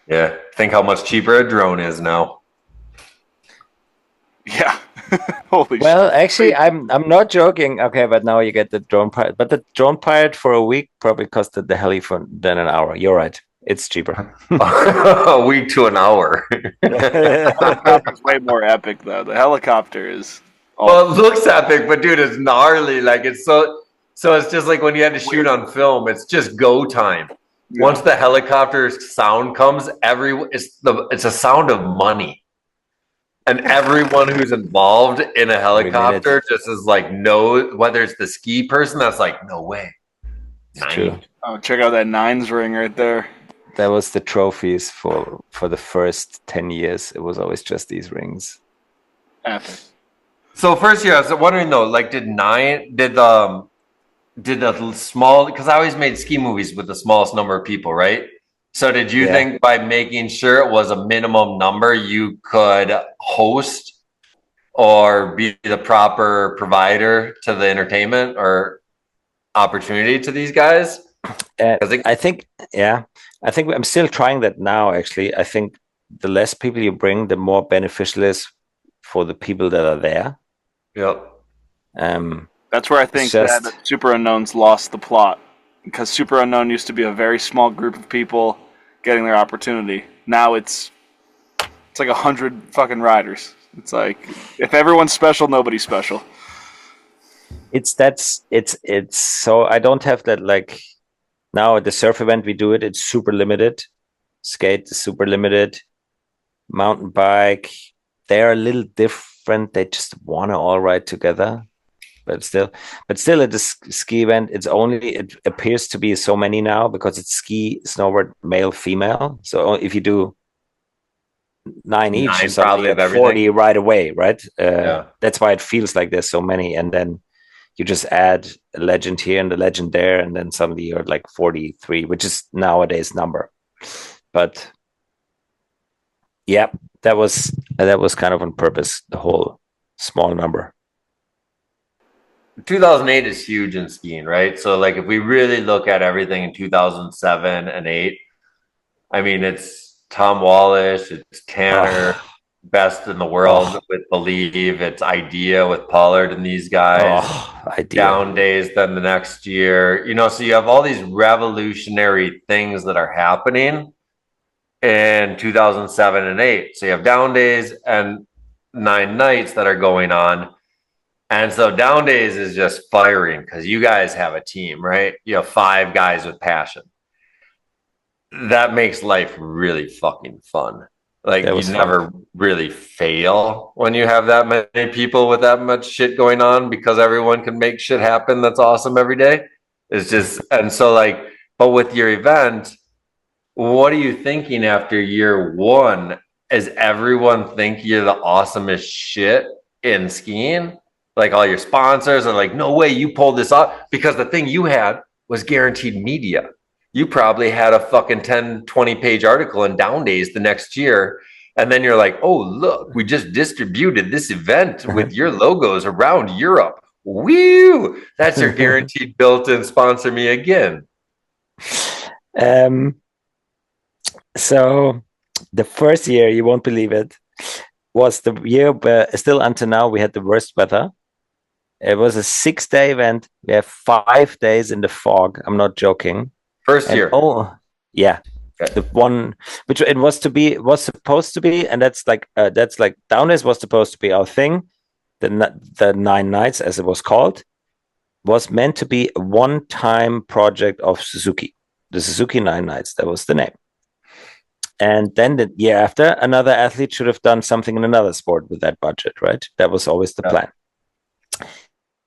D: Yeah. Think how much cheaper a drone is now.
E: Yeah. Holy
F: Well,
E: shit.
F: actually, I'm not joking. Okay, but now you get the drone pilot. But the drone pilot for a week probably costed the heli for than an hour. You're right. It's cheaper.
D: A week to an hour.
E: Helicopter's way more epic though. The helicopter is
D: Well, it looks epic, but dude, it's gnarly. Like it's so it's just like when you had to shoot on film, it's just go time. Once the helicopter sound comes, it's a sound of money. And everyone who's involved in a helicopter just is like, no, whether it's the ski person, that's like, no way.
F: It's true.
E: Oh, check out that nines ring right there.
F: That was the trophies for the first 10 years. It was always just these rings.
E: Epic.
D: So first year, I was wondering though, like, did the small, because I always made ski movies with the smallest number of people, right? So did you think by making sure it was a minimum number, you could host or be the proper provider to the entertainment or opportunity to these guys?
F: I think I'm still trying that now, actually. I think the less people you bring, the more beneficial it is for the people that are there.
D: Yep.
E: That's where I think that Super Unknowns lost the plot. Because Super Unknown used to be a very small group of people getting their opportunity. Now it's like 100 fucking riders. It's like if everyone's special, nobody's special.
F: It's so I don't have that, like now at the surf event we do it. It's super limited. Skate is super limited. Mountain bike, they're a little different. They just want to all ride together. But still at the ski event, it appears to be so many now because it's ski, snowboard, male, female. So if you do 9 each, you
D: probably
F: get 40 right away, right? That's why it feels like there's so many. And then you just add a legend here and a legend there, and then suddenly you're like 43, which is nowadays number. But yeah, that was kind of on purpose, the whole small number.
D: 2008 is huge in skiing, right? So like if we really look at everything in 2007 and 8, I mean, it's Tom Wallish, it's Tanner, best in the world with Believe, it's Idea with Pollard and these guys, Downdays then the next year, so you have all these revolutionary things that are happening in 2007 and 8. So you have Downdays and 9 nights that are going on. And so Downdays is just firing because you guys have a team, right? You have 5 guys with passion. That makes life really fucking fun. Like you never really fail when you have that many people with that much shit going on because everyone can make shit happen. That's awesome every day. It's just, and so like, but with your event, what are you thinking after year 1? Is everyone think you're the awesomest shit in skiing? Like all your sponsors are like, no way you pulled this off, because the thing you had was guaranteed media. You probably had a fucking 10, 20-page article in Downdays the next year. And then you're like, oh, look, we just distributed this event with your logos around Europe. Woo! That's your guaranteed built-in sponsor me again.
F: So the first year, you won't believe it, was the year where still until now we had the worst weather. It was a 6-day event. We have 5 days in the fog. I'm not joking.
D: First year.
F: Oh, yeah. Okay. The one which it was supposed to be, and that's like Downdays was supposed to be our thing. The 9 nights, as it was called, was meant to be a one-time project of Suzuki. The Suzuki 9 nights. That was the name. And then the year after, another athlete should have done something in another sport with that budget, right? That was always the plan.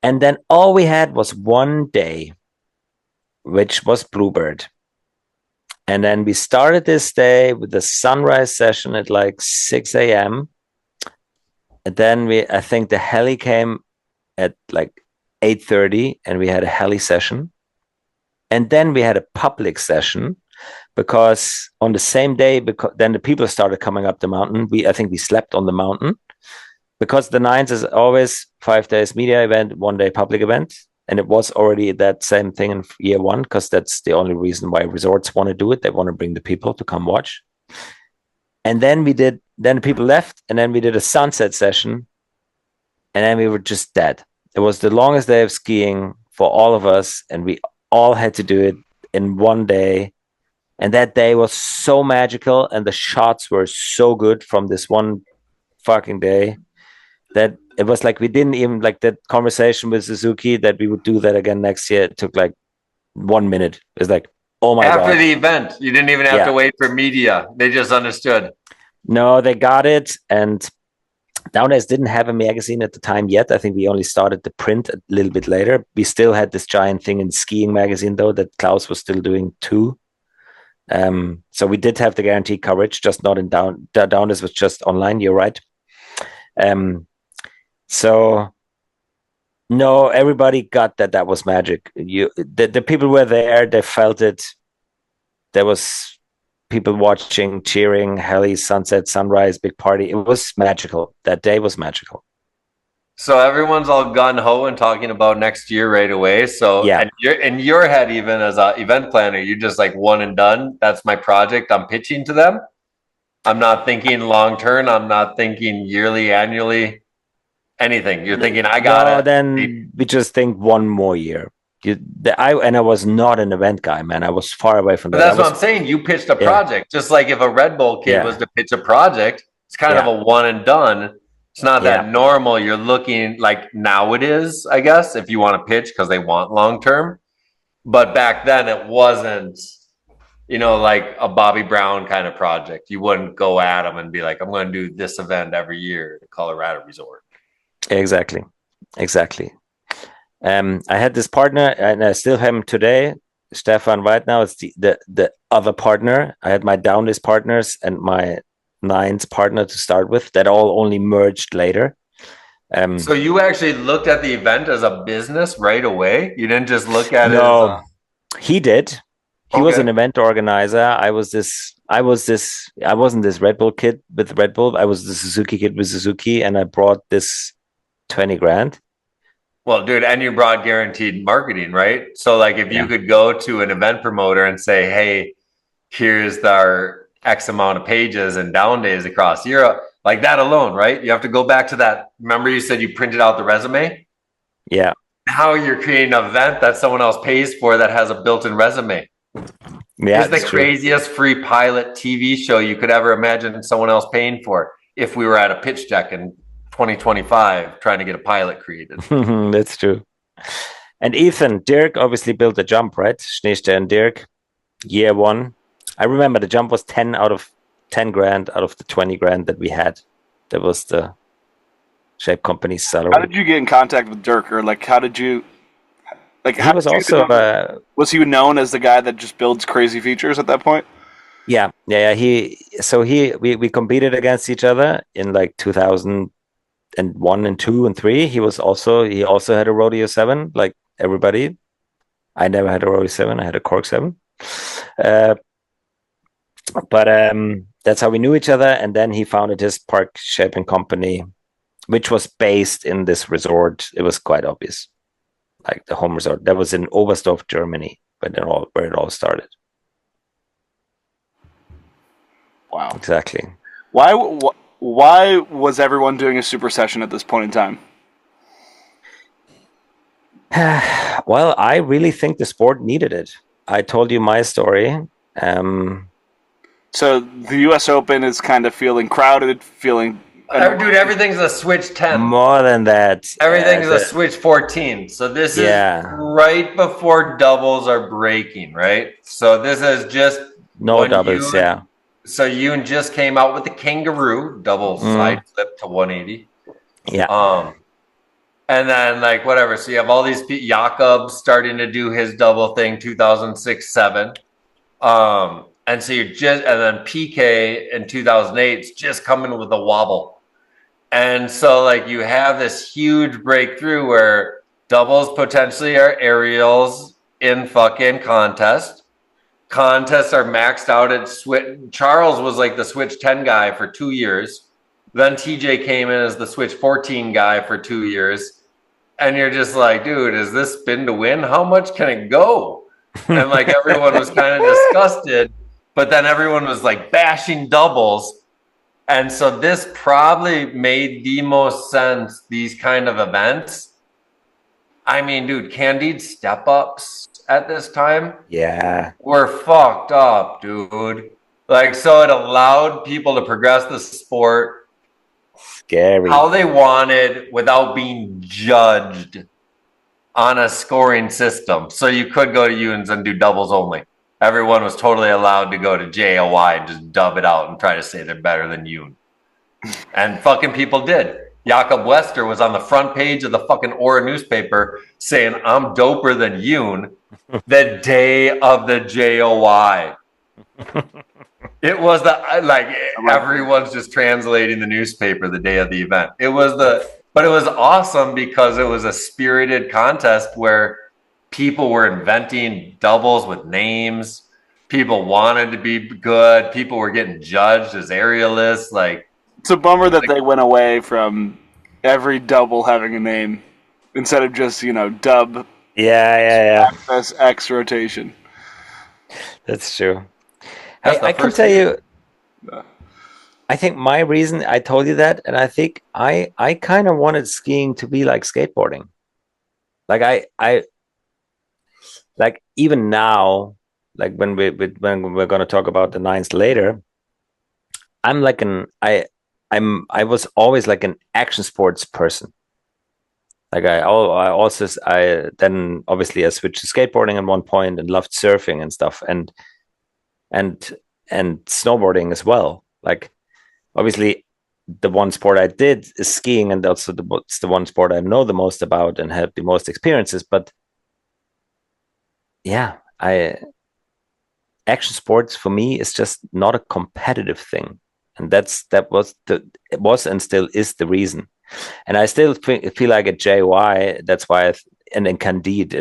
F: And then all we had was one day, which was Bluebird. And then we started this day with the sunrise session at like 6 a.m. And then I think the heli came at like 8:30 and we had a heli session. And then we had a public session because on the same day, because then the people started coming up the mountain. I think we slept on the mountain because the Nines is always 5 days media event, 1 day public event. And it was already that same thing in year one, because that's the only reason why resorts want to do it. They want to bring the people to come watch. And then then the people left, and then we did a sunset session, and then we were just dead. It was the longest day of skiing for all of us, and we all had to do it in 1 day. And that day was so magical, and the shots were so good from this one fucking day that it was like we didn't even like that conversation with Suzuki that we would do that again next year. It took like 1 minute. It's like, oh my God.
D: After the event, you didn't even have to wait for media. They just understood.
F: No, they got it. And Downdays didn't have a magazine at the time yet. I think we only started the print a little bit later. We still had this giant thing in skiing magazine, though, that Klaus was still doing too. So we did have the guaranteed coverage, just not in Downdays was just online. You're right. So no, everybody got that was magic. The people were there, they felt it. There was people watching, cheering, heli, sunset, sunrise, big party. It was magical. That day was magical.
D: So everyone's all gung-ho and talking about next year right away. So and you're in your head, even as an event planner, you're just like one and done. That's my project. I'm pitching to them. I'm not thinking long-term. I'm not thinking yearly, annually. Anything you're thinking, I got it.
F: Then we just think one more year. I was not an event guy, man. I was far away from that.
D: But that's what I'm saying. You pitched a project, just like if a Red Bull kid was to pitch a project, it's kind of a one and done. It's not that normal. You're looking like now it is, I guess, if you want to pitch because they want long term. But back then it wasn't, like a Bobby Brown kind of project. You wouldn't go at them and be like, I'm going to do this event every year at the Colorado Resort.
F: Exactly. I had this partner, and I still have him today. Stefan right now is the other partner. I had my Downdays partners and my Nines partner to start with. That all only merged later.
D: So you actually looked at the event as a business right away? You didn't just look at it as
F: he did. He was an event organizer. I wasn't this Red Bull kid with Red Bull. I was the Suzuki kid with Suzuki, and I brought this 20 grand.
D: Well, dude, and you brought guaranteed marketing, right? So like if you could go to an event promoter and say, hey, here's our X amount of pages and Downdays across Europe, like that alone, right? You have to go back to that. Remember you said you printed out the resume?
F: Yeah.
D: How you're creating an event that someone else pays for that has a built-in resume.
F: Yeah,
D: it's the craziest free pilot TV show you could ever imagine someone else paying for if we were at a pitch deck in 2025 trying to get a pilot created.
F: That's true. And Dirk obviously built the jump, right? Schneester and Dirk, year one. I remember the jump was 10 grand out of the 20 grand that we had. That was the Shape Company's salary.
E: How did you get in contact with Dirk? Or like, how did you... Like,
F: he was also...
E: was he known as the guy that just builds crazy features at that point?
F: Yeah. We competed against each other in like 2001 and 2 and 3. He also had a Rodeo 7, like everybody. I never had a Rodeo 7. I had a Cork 7. But that's how we knew each other. And then he founded his park shaping company, which was based in this resort. It was quite obvious. Like the home resort that was in Oberstdorf, Germany, where it all started.
E: Wow!
F: Exactly.
E: Why was everyone doing a super session at this point in time?
F: Well, I really think the sport needed it. I told you my story.
E: So the U.S. Open is kind of feeling crowded,
D: Dude, everything's a Switch 10.
F: More than that.
D: Everything's a Switch 14. So this is right before doubles are breaking, right? So this is just...
F: No doubles,
D: So Yoon just came out with the Kangaroo, double side flip to 180.
F: Yeah.
D: And then like whatever. So you have all these Jakob starting to do his double thing, 2006-7. And And so and then PK in 2008 is just coming with a wobble. And so like you have this huge breakthrough where doubles potentially are aerials in fucking contest. Contests are maxed out at switch. Charles was like the switch 10 guy for 2 years. Then TJ came in as the switch 14 guy for 2 years. And you're just like, dude, is this spin to win? How much can it go? And like everyone was kind of disgusted, but then everyone was like bashing doubles. And so this probably made the most sense, these kind of events. I mean, dude, Candide step-ups at this time were fucked up, dude. Like, so it allowed people to progress the sport
F: Scary.
D: how they wanted without being judged on a scoring system. So you could go to Ewan's and do doubles only. Everyone was totally allowed to go to JOY and just dub it out and try to say they're better than Ewan. And fucking people did. Jakob Wester was on the front page of the fucking Aura newspaper saying, I'm doper than Yoon the day of the JOY. It was everyone's just translating the newspaper the day of the event. But it was awesome because it was a spirited contest where people were inventing doubles with names. People wanted to be good. People were getting judged as aerialists. Like,
E: it's a bummer that they went away from every double having a name instead of just, dub.
F: Yeah.
E: X rotation.
F: That's true. I can tell you, I think my reason, I told you that, and I think I kind of wanted skiing to be like skateboarding. Like I like even now, like when we're going to talk about the nines later, I'm like I was always like an action sports person. Like I then obviously I switched to skateboarding at one point and loved surfing and stuff and snowboarding as well. Like obviously the one sport I did is skiing, and also it's the one sport I know the most about and have the most experiences. But yeah, action sports for me is just not a competitive thing, and that was and still is the reason. And I still feel like at JY, that's why and in Candide,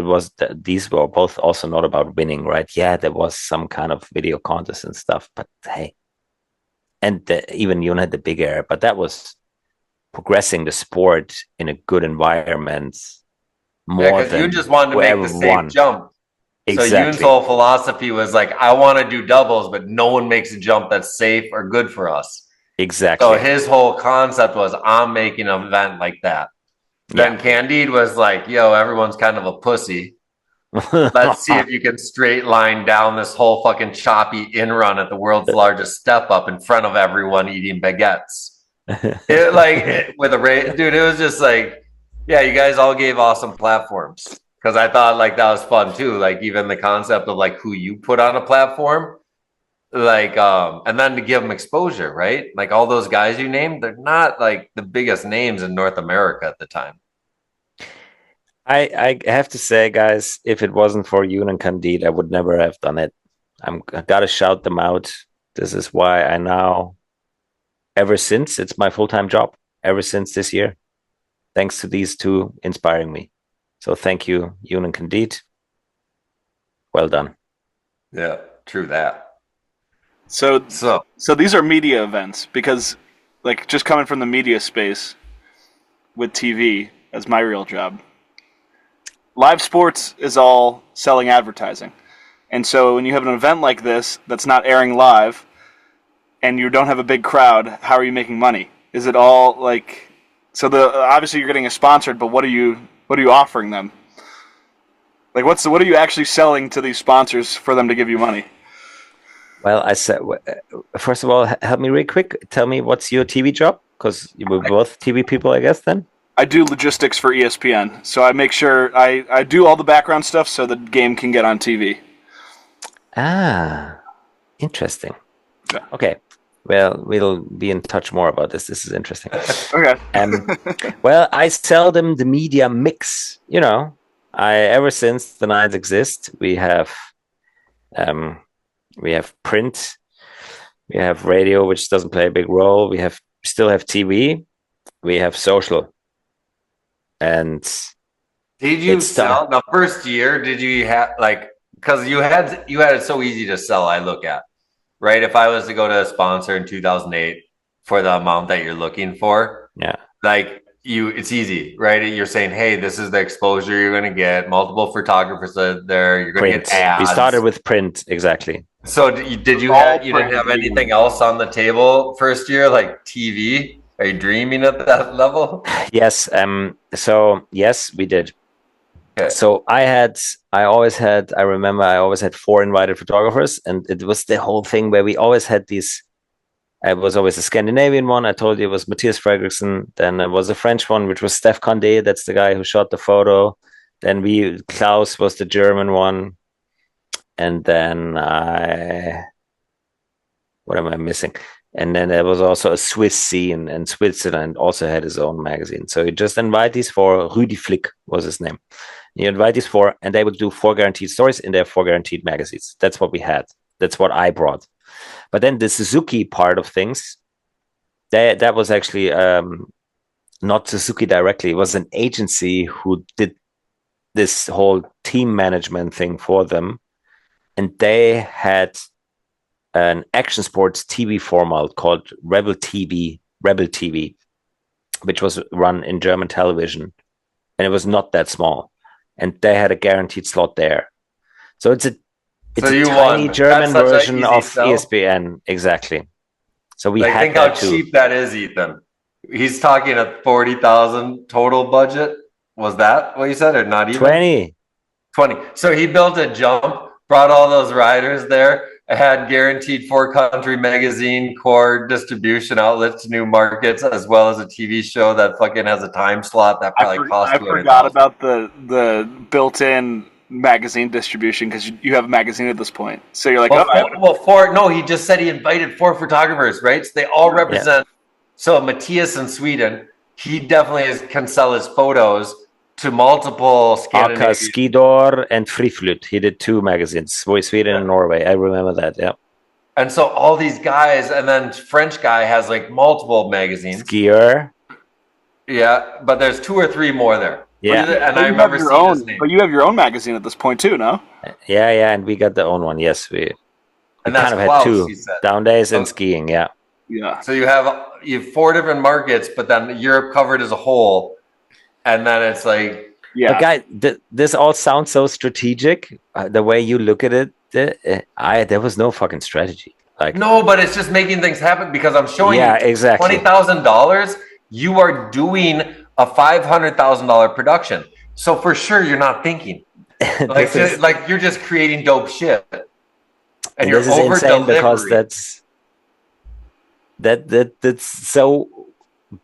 F: these were both also not about winning, right? Yeah, there was some kind of video contest and stuff, but hey, and even you had the big air, but that was progressing the sport in a good environment more than
D: you just wanted to make the safe jump.
F: Exactly.
D: So Yoon's whole philosophy was like, I want to do doubles, but no one makes a jump that's safe or good for us.
F: Exactly.
D: So his whole concept was, I'm making an event like that. Then Candide was like, yo, everyone's kind of a pussy. Let's see if you can straight line down this whole fucking choppy in run at the world's largest step up in front of everyone eating baguettes. It was just like, yeah, you guys all gave awesome platforms. Because I thought like that was fun too. Like even the concept of like who you put on a platform. Like and then to give them exposure, right? Like all those guys you named, they're not like the biggest names in North America at the time.
F: I have to say, guys, if it wasn't for Yoon and Candide, I would never have done it. I gotta shout them out. This is why I now, ever since, it's my full-time job, ever since this year, thanks to these two inspiring me. So thank you, Yoon and Candide. Well done.
D: Yeah, true that.
E: So these are media events because, like, just coming from the media space with TV as my real job, live sports is all selling advertising. And so when you have an event like this that's not airing live and you don't have a big crowd, how are you making money? Is it all like, so obviously you're getting a sponsored, but what are you offering them? Like what are you actually selling to these sponsors for them to give you money?
F: Well, I said, first of all, help me really quick. Tell me, what's your TV job? Because you were both TV people, I guess, then?
E: I do logistics for ESPN. So I make sure I do all the background stuff so the game can get on TV.
F: Ah, interesting.
E: Yeah.
F: Okay. Well, we'll be in touch more about this. This is interesting.
E: Okay.
F: Well, I sell them the media mix. Ever since the Nines exist, we have We have print. We have radio, which doesn't play a big role. We still have TV. We have social. And
D: did you sell the first year? Did you have like, because you had it so easy to sell, I look at, right? If I was to go to a sponsor in 2008 for the amount that you're looking for,
F: yeah,
D: like it's easy, right? You're saying, hey, this is the exposure you're going to get, multiple photographers there, you're going to get ads.
F: We started with print, exactly.
D: So you didn't have anything else on the table first year, like TV? Are you dreaming at that level?
F: Yes. So yes, we did. Okay. So I always had 4 invited photographers, and it was the whole thing where we always had these. It was always a Scandinavian one. I told you it was Matthias Fredriksson. Then it was a French one, which was Steph Condé. That's the guy who shot the photo. Then Klaus was the German one. And then what am I missing? And then there was also a Swiss scene, and Switzerland also had his own magazine. So you just invite these 4. Rudi Flick was his name. You invite these 4, and they would do 4 guaranteed stories in their 4 guaranteed magazines. That's what we had. That's what I brought. But then the Suzuki part of things, that was actually not Suzuki directly. It was an agency who did this whole team management thing for them. And they had an action sports TV format called Rebel TV, which was run in German television. And it was not that small. And they had a guaranteed slot there. So it's a tiny German version of ESPN. Exactly. So we had
D: think how cheap that is, Ethan. He's talking a 40,000 total budget. Was that what you said, or not even?
F: 20.
D: So he built a jump, brought all those riders there, had guaranteed 4-country magazine, core distribution outlets to new markets, as well as a TV show that fucking has a time slot that probably cost.
E: I forgot about the built-in magazine distribution, because you have a magazine at this point. So you're like,
D: he just said he invited 4 photographers, right? So they all represent. Yeah. So Matthias in Sweden, he definitely can sell his photos to multiple Scandinavian.
F: Skidor and Friflut. He did 2 magazines, Sweden and Norway. I remember that. Yeah.
D: And so all these guys, and then French guy has like multiple magazines.
F: Skier.
D: Yeah, but there's 2 or 3 more there.
F: Yeah,
D: and I remember seeing his name.
E: But you have your own magazine at this point too, no?
F: Yeah, and we got the own one. Yes, we
D: kind
F: of had 2 Downdays and skiing. Yeah.
D: So you have 4 different markets, but then Europe covered as a whole, and then it's like,
F: But guys, this all sounds so strategic. The way you look at it, there was no fucking strategy. Like,
D: no, but it's just making things happen, because I'm showing you
F: exactly
D: $20,000. You are doing a $500,000 production, so for sure you're not thinking like you're just creating dope shit, and you're over
F: insane, because that's so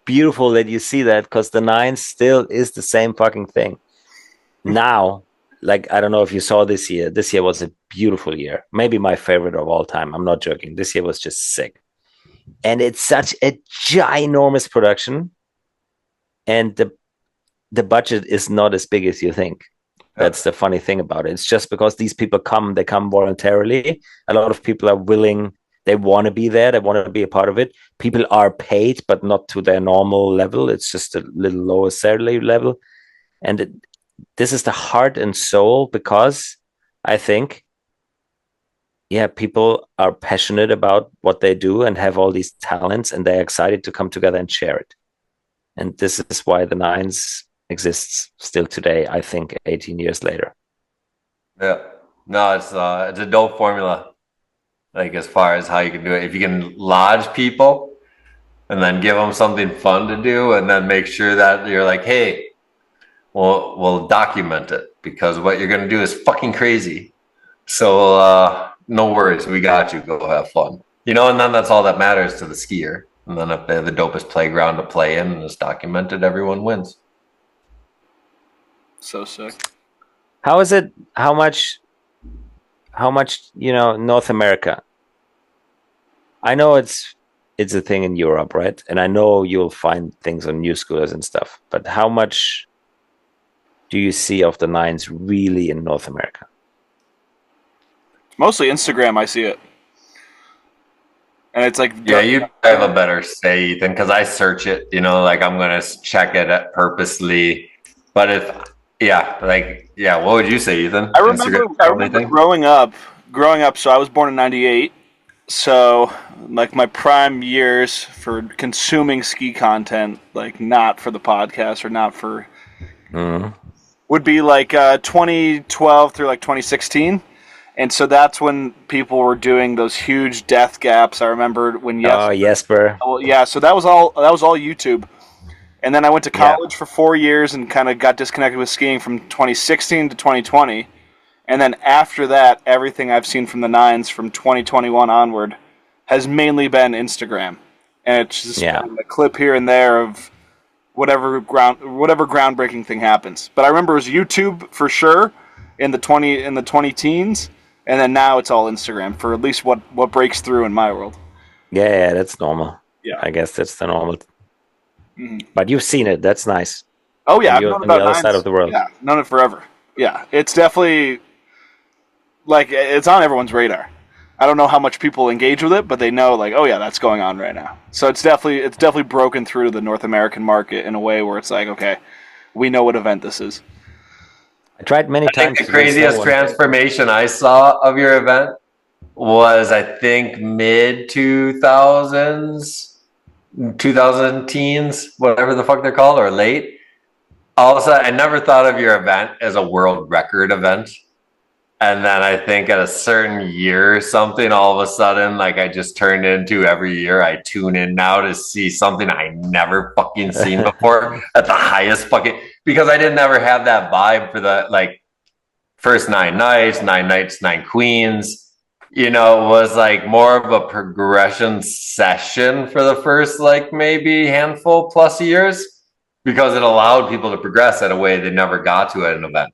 F: beautiful that you see that, because the 9 still is the same fucking thing. Now, like, I don't know if you saw this year. This year was a beautiful year, maybe my favorite of all time. I'm not joking. This year was just sick, and it's such a ginormous production. And the budget is not as big as you think. That's the funny thing about it. It's just because these people they come voluntarily. A lot of people are willing. They want to be there. They want to be a part of it. People are paid, but not to their normal level. It's just a little lower salary level. And this is the heart and soul, because I think, people are passionate about what they do and have all these talents, and they're excited to come together and share it. And this is why the 9s exists still today, I think, 18 years later.
D: Yeah. No, it's a dope formula. Like, as far as how you can do it. If you can lodge people and then give them something fun to do, and then make sure that you're like, hey, we'll document it, because what you're going to do is fucking crazy. So no worries. We got you. Go have fun. And then that's all that matters to the skier. And then if they have the dopest playground to play in and it's documented, everyone wins.
E: So sick.
F: How is it? How much, North America? I know it's a thing in Europe, right? And I know you'll find things on New Schoolers and stuff. But how much do you see of the 9s really in North America?
E: Mostly Instagram, I see it. And it's like...
D: Yeah, you have a better say, Ethan, because I search it, like I'm going to check it purposely. But what would you say, Ethan?
E: I remember growing up, so I was born in 98. So, like, my prime years for consuming ski content, like, not for the podcast or not for... would be, like, 2012 through, like, 2016. And so that's when people were doing those huge death gaps. I remember when
F: Jesper.
E: Oh, yeah, so that was all YouTube. And then I went to college for 4 years and kind of got disconnected with skiing from 2016 to 2020. And then after that, everything I've seen from the Nines from 2021 onward has mainly been Instagram. And it's just been a clip here and there of whatever groundbreaking thing happens. But I remember it was YouTube for sure in the 20 teens, and then now it's all Instagram for at least what breaks through in my world.
F: Yeah, that's normal. Yeah, I guess that's the normal. But you've seen it. That's nice.
E: Oh yeah, I've known
F: on the other side of the world.
E: Yeah, known it forever. Yeah, it's definitely like it's on everyone's radar. I don't know how much people engage with it, but they know like, oh yeah, that's going on right now. So it's definitely broken through to the North American market in a way where it's like, okay, we know what event this is.
F: I tried many times.
D: The craziest transformation I saw of your event was, I think, mid 2000 teens, whatever the fuck they're called, or late. All of a sudden, I never thought of your event as a world record event. And then I think at a certain year or something, all of a sudden, like I just turned into every year, I tune in now to see something I never fucking seen before at the highest fucking, because I didn't ever have that vibe for the like first 9 nights, 9 queens, it was like more of a progression session for the first like maybe handful plus years, because it allowed people to progress at a way they never got to at an event.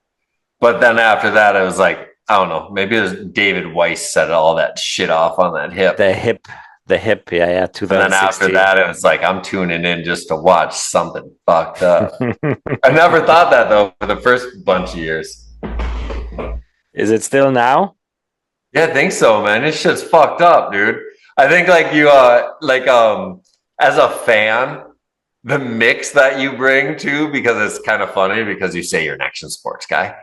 D: But then after that, it was like, I don't know, maybe it was David Weiss set all that shit off on that hip.
F: The hip, yeah, 2016.
D: And then after that, it was like, I'm tuning in just to watch something fucked up. I never thought that, though, for the first bunch of years.
F: Is it still now?
D: Yeah, I think so, man. This shit's fucked up, dude. I think, like, you, as a fan, the mix that you bring, too, because it's kind of funny, because you say you're an action sports guy.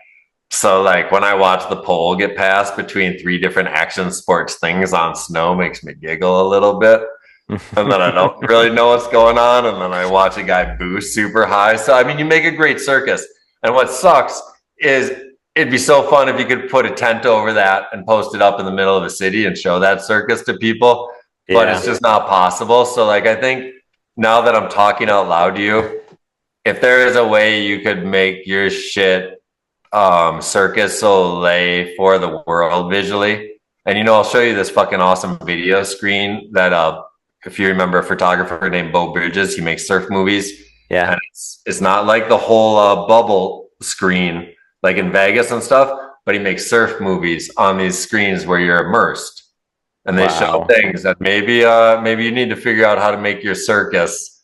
D: So, like, when I watch the pole get passed between 3 different action sports things on snow, makes me giggle a little bit. And then I don't really know what's going on. And then I watch a guy boost super high. So, I mean, you make a great circus. And what sucks is it'd be so fun if you could put a tent over that and post it up in the middle of the city and show that circus to people. Yeah. But it's just not possible. So, like, I think now that I'm talking out loud to you, if there is a way you could make your shit Circus Soleil for the world visually, and I'll show you this fucking awesome video screen that if you remember a photographer named Bo Bridges, he makes surf movies.
F: Yeah,
D: and it's not like the whole bubble screen like in Vegas and stuff, but he makes surf movies on these screens where you're immersed, and they show things that maybe you need to figure out how to make your circus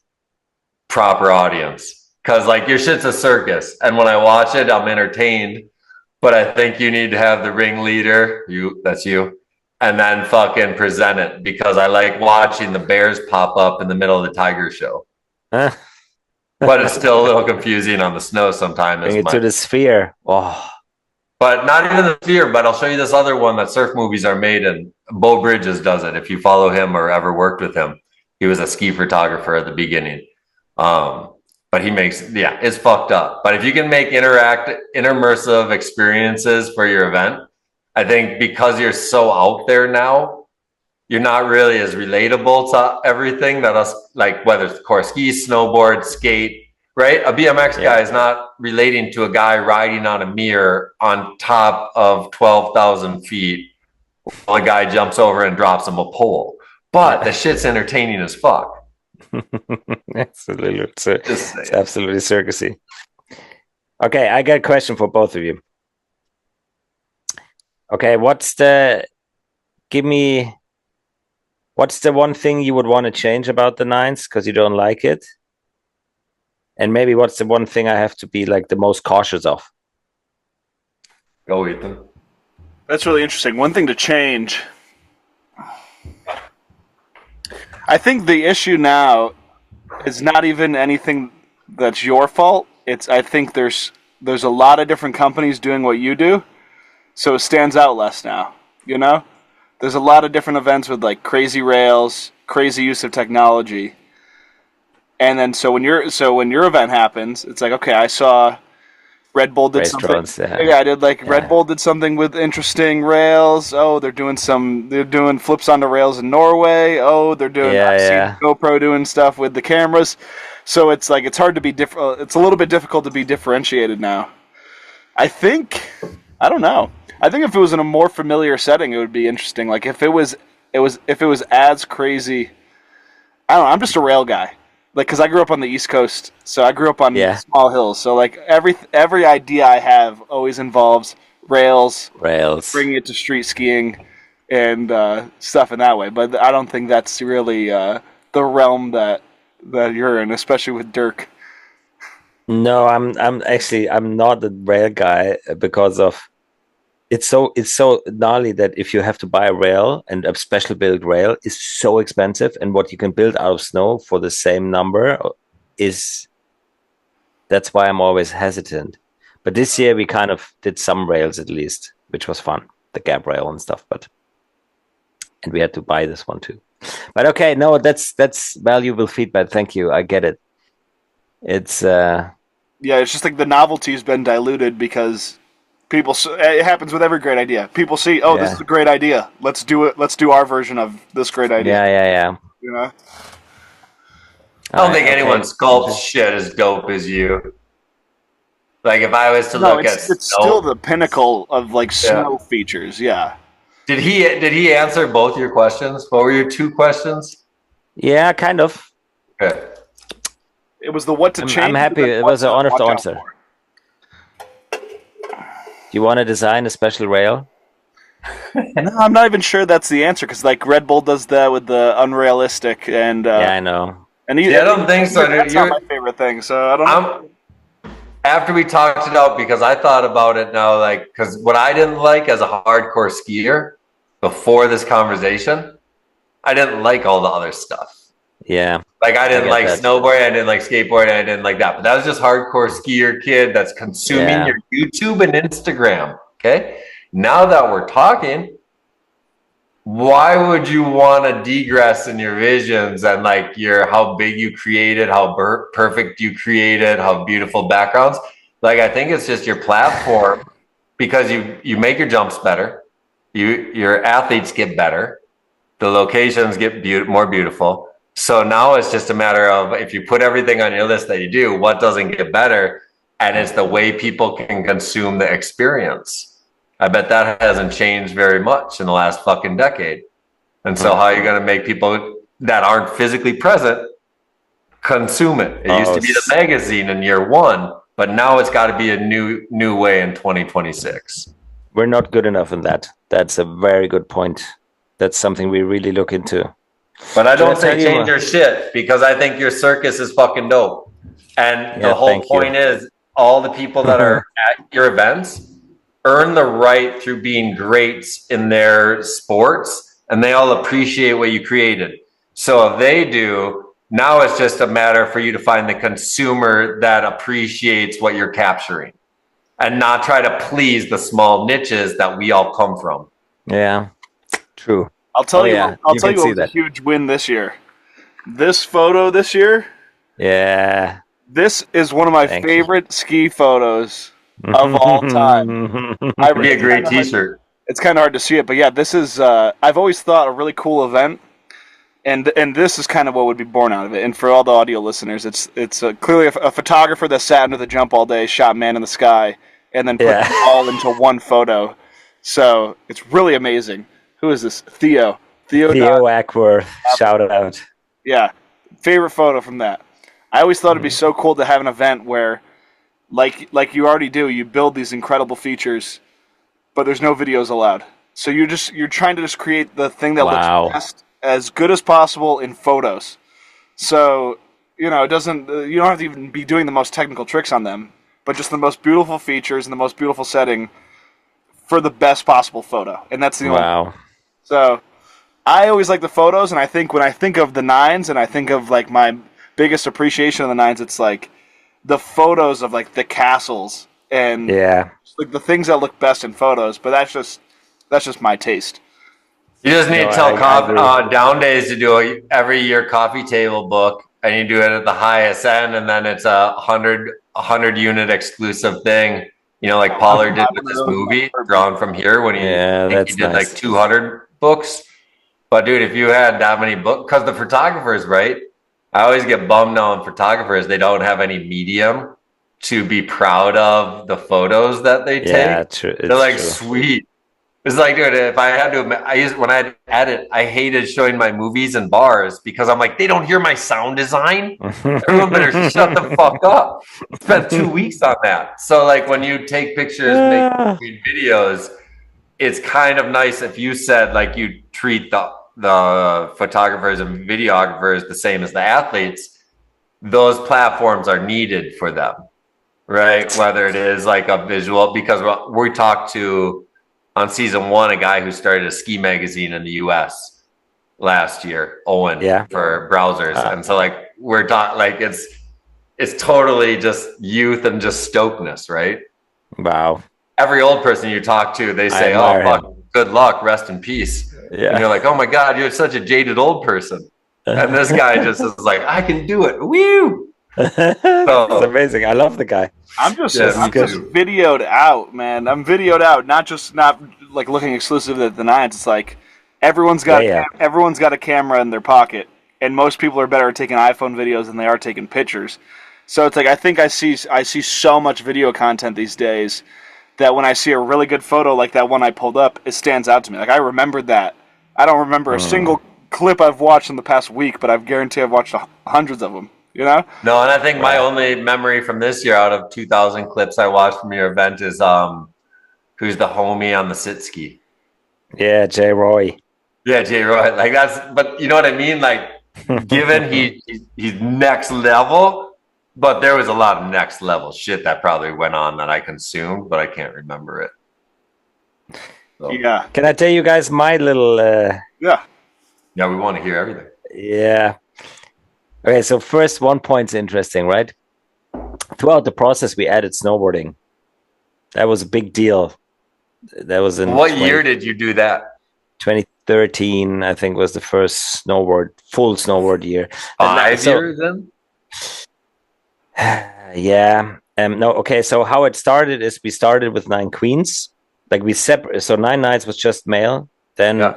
D: proper audience. Because, like, your shit's a circus. And when I watch it, I'm entertained. But I think you need to have the ringleader, that's you, and then fucking present it. Because I like watching the bears pop up in the middle of the tiger show. But it's still a little confusing on the snow sometimes.
F: Bring it to the sphere. Oh.
D: But not even the sphere, but I'll show you this other one that surf movies are made in. Bo Bridges does it. If you follow him or ever worked with him, he was a ski photographer at the beginning. But he makes, it's fucked up. But if you can make immersive experiences for your event, I think because you're so out there now, you're not really as relatable to everything that us, like whether it's course ski, snowboard, skate, right? A BMX guy is not relating to a guy riding on a mirror on top of 12,000 feet while a guy jumps over and drops him a pole. But the shit's entertaining as fuck.
F: Absolutely, it's absolutely circusy. Okay, I got a question for both of you. Okay, what's the one thing you would want to change about the Nines because you don't like it? And maybe what's the one thing I have to be like the most cautious of?
D: Go, Ethan.
E: That's really interesting. One thing to change. I think the issue now is not even anything that's your fault. I think there's a lot of different companies doing what you do, so it stands out less now. You know, there's a lot of different events with like crazy rails, crazy use of technology, and then so when your event happens, it's like, okay, I saw Red Bull did
F: Race
E: something.
F: drones,
E: Yeah, I did Red Bull did something with interesting rails. Oh, they're doing flips onto rails in Norway. Oh, they're doing. I've seen GoPro doing stuff with the cameras. So it's like it's hard to be it's a little bit difficult to be differentiated now. I don't know. I think if it was in a more familiar setting, it would be interesting. Like if it was as crazy. I don't know. I'm just a rail guy. Like, because I grew up on the East Coast, so I grew up on small hills. So, like, every idea I have always involves rails, bringing it to street skiing, and stuff in that way. But I don't think that's really the realm that you're in, especially with Dirk.
F: No, I'm not a rail guy because of it's so gnarly that if you have to buy a rail, and a special build rail is so expensive, and what you can build out of snow for the same number that's why I'm always hesitant. But this year we kind of did some rails at least, which was fun, the gap rail and stuff, and we had to buy this one too. But okay, no, that's valuable feedback. Thank you. I get it. It's
E: it's just like the novelty's been diluted because people. It happens with every great idea. People see, this is a great idea. Let's do it. Let's do our version of this great idea.
F: Yeah.
E: You know.
D: I don't think anyone sculpts shit as dope as you. Like if I was to look at,
E: it's still the pinnacle of like snow features. Yeah.
D: Did he answer both your questions? What were your two questions?
F: Yeah, kind of.
D: Okay.
E: It was the what to change.
F: I'm happy. It was an honest answer. Do you want to design a special rail?
E: No, I'm not even sure that's the answer because like Red Bull does that with the unrealistic and.
F: I know.
E: And
D: I don't think so.
E: That's not my favorite thing. So I don't know.
D: After we talked it out, because I thought about it now, like, because what I didn't like as a hardcore skier before this conversation, I didn't like all the other stuff.
F: Yeah.
D: Like, I didn't like snowboarding, I didn't like skateboarding, I didn't like that. But that was just hardcore skier kid that's consuming your YouTube and Instagram. Okay. Now that we're talking, why would you want to digress in your visions and like how big you created, how perfect you created, how beautiful backgrounds? Like, I think it's just your platform because you make your jumps better, your athletes get better, the locations get more beautiful. So now it's just a matter of if you put everything on your list that you do, what doesn't get better? And it's the way people can consume the experience. I bet that hasn't changed very much in the last fucking decade. And so how are you going to make people that aren't physically present consume it? It used to be the magazine in year one, but now it's got to be a new way in 2026.
F: We're not good enough in that. That's a very good point. That's something we really look into.
D: But I don't say change your shit because I think your circus is fucking dope. And the whole point is all the people that are at your events earn the right through being greats in their sports, and they all appreciate what you created. So if they do, now it's just a matter for you to find the consumer that appreciates what you're capturing and not try to please the small niches that we all come from.
F: Yeah, true.
E: I'll tell you what was a huge win this year. This photo this year.
F: Yeah.
E: This is one of my favorite ski photos of all time.
D: It'd be a great t-shirt.
E: It's kind of hard to see it, but yeah, this is. I've always thought a really cool event, and this is kind of what would be born out of it. And for all the audio listeners, it's clearly a photographer that sat under the jump all day, shot man in the sky, and then put it all into one photo. So it's really amazing. Who is this? Theo
F: Ackworth. Shout out.
E: Yeah, favorite photo from that. I always thought it'd be so cool to have an event where, like you already do, you build these incredible features, but there's no videos allowed. So you're trying to just create the thing that looks best, as good as possible in photos. So it doesn't. You don't have to even be doing the most technical tricks on them, but just the most beautiful features and the most beautiful setting for the best possible photo, and that's the only.
F: Wow.
E: So I always like the photos, and I think when I think of the nines, and I think of like my biggest appreciation of the nines, it's like the photos of like the castles and like the things that look best in photos. But that's just my taste.
D: You just need to tell Downdays to do a every year coffee table book, and you do it at the highest end, and then it's a 100 unit exclusive thing. You know, like Pollard did with this movie, Drawn from Here, when he did like 200 books. But dude, if you had that many books, because the photographers, right? I always get bummed on photographers. They don't have any medium to be proud of the photos that they take.
F: Yeah, true.
D: They're like, sweet. It's like, dude, if I had to, when I edit, I hated showing my movies in bars because I'm like, they don't hear my sound design. Everyone better shut the fuck up. Spent 2 weeks on that. So like when you take pictures, make videos, it's kind of nice if you said like you treat the photographers and videographers the same as the athletes. Those platforms are needed for them, right? Whether it is like a visual, because we talked to on season 1 a guy who started a ski magazine in the US last year, Owen, for browsers. And so like we're talking like it's totally just youth and just stokeness, right?
F: Wow.
D: Every old person you talk to, they say, "Oh fuck, good luck, rest in peace." Yeah. And you're like, "Oh my god, you're such a jaded old person." And this guy just is like, "I can do it." Woo!
F: It's amazing. I love the guy.
E: I'm just videoed out, man. I'm videoed out, not like looking exclusively at the nines. It's like everyone's got a camera in their pocket, and most people are better at taking iPhone videos than they are taking pictures. So it's like I think I see so much video content these days that when I see a really good photo like that one I pulled up, it stands out to me. Like I remembered that. I don't remember a single clip I've watched in the past week, but I guarantee I've watched hundreds of them. You know?
D: No, and I think my only memory from this year out of 2,000 clips I watched from your event is who's the homie on the sit ski?
F: Yeah, Jay Roy.
D: Yeah, Jay Roy. Like but you know what I mean? Like, given he's next level, but there was a lot of next level shit that probably went on that I consumed, but I can't remember it. So.
E: Yeah.
F: Can I tell you guys my little?
E: Yeah,
D: we want to hear everything.
F: Yeah. Okay, so first 1 point's interesting, right? Throughout the process, we added snowboarding. That was a big deal. That was in
D: what year did you do that?
F: 2013, I think, was the first full snowboard year.
D: 5 years then?
F: Yeah. No. Okay. So how it started is we started with 9 queens. Like we separate. So 9 nights was just male. Then.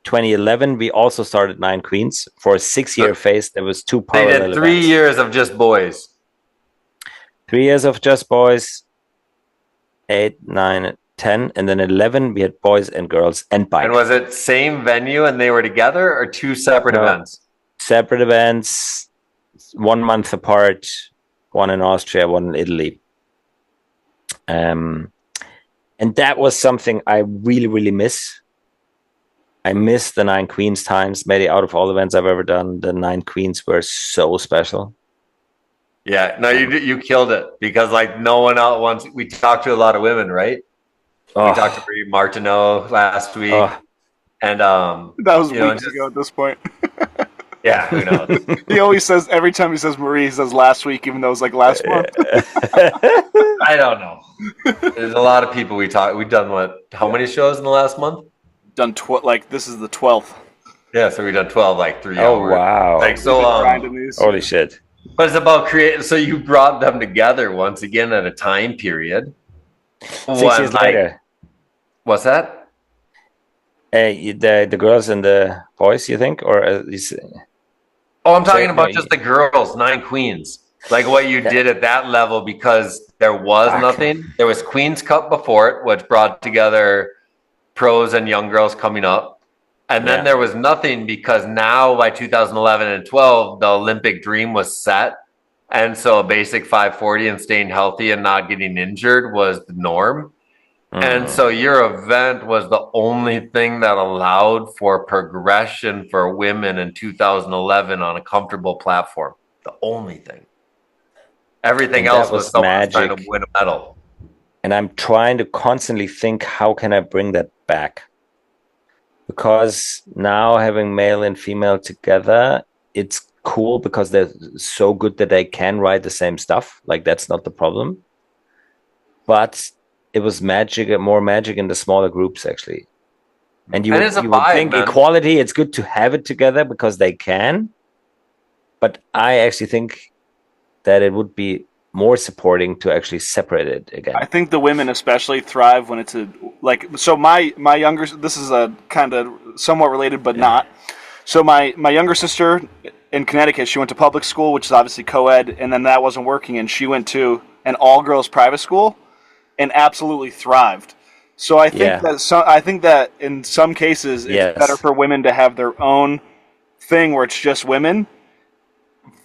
F: 2011, we also started 9 queens for a 6-year phase. There was 2 parallel.
D: They did 3 years of just boys.
F: 3 years of just boys. 8, 9, 10, and then 11 we had boys and girls and bike.
D: And was it same venue and they were together, or 2 separate events?
F: Separate events, 1 month apart. 1 in Austria, 1 in Italy. And that was something I really, really miss. I miss the 9 queens times. Maybe out of all the events I've ever done, the 9 queens were so special.
D: Yeah, no, you killed it, because like no one else wants. We talked to a lot of women, right? We talked to Marie Martineau last week, and
E: that was weeks ago at this point.
D: Yeah, who knows?
E: He always says, every time he says Marie, he says last week, even though it was like last month.
D: I don't know. There's a lot of people we've done how many shows in the last month?
E: Done this is the 12th.
D: Yeah, so we've done 12 like 3 hours.
F: Oh wow!
D: Like so,
F: holy shit!
D: But it's about creating. So you brought them together once again at a time period.
F: 6 years later.
D: What's that?
F: The girls and the boys, you think, or
D: I'm talking about just the girls, 9 queens. Like what you did at that level, because there was nothing. There was Queen's Cup before it, which brought together pros and young girls coming up. And then there was nothing, because now by 2011 and 12, the Olympic dream was set. And so a basic 540 and staying healthy and not getting injured was the norm. And so your event was the only thing that allowed for progression for women in 2011 on a comfortable platform. The only thing. Everything else was someone trying to win a medal.
F: And I'm trying to constantly think, how can I bring that back? Because now having male and female together, it's cool because they're so good that they can write the same stuff. Like, that's not the problem. But it was more magic in the smaller groups, actually. And you would think man. Equality, it's good to have it together because they can. But I actually think that it would be more supporting to actually separate it again.
E: I think the women especially thrive when it's so my younger, this is a kind of somewhat related but not. So my younger sister in Connecticut, she went to public school, which is obviously co-ed, and then that wasn't working, and she went to an all-girls private school and absolutely thrived. So I think that in some cases it's better for women to have their own thing where it's just women.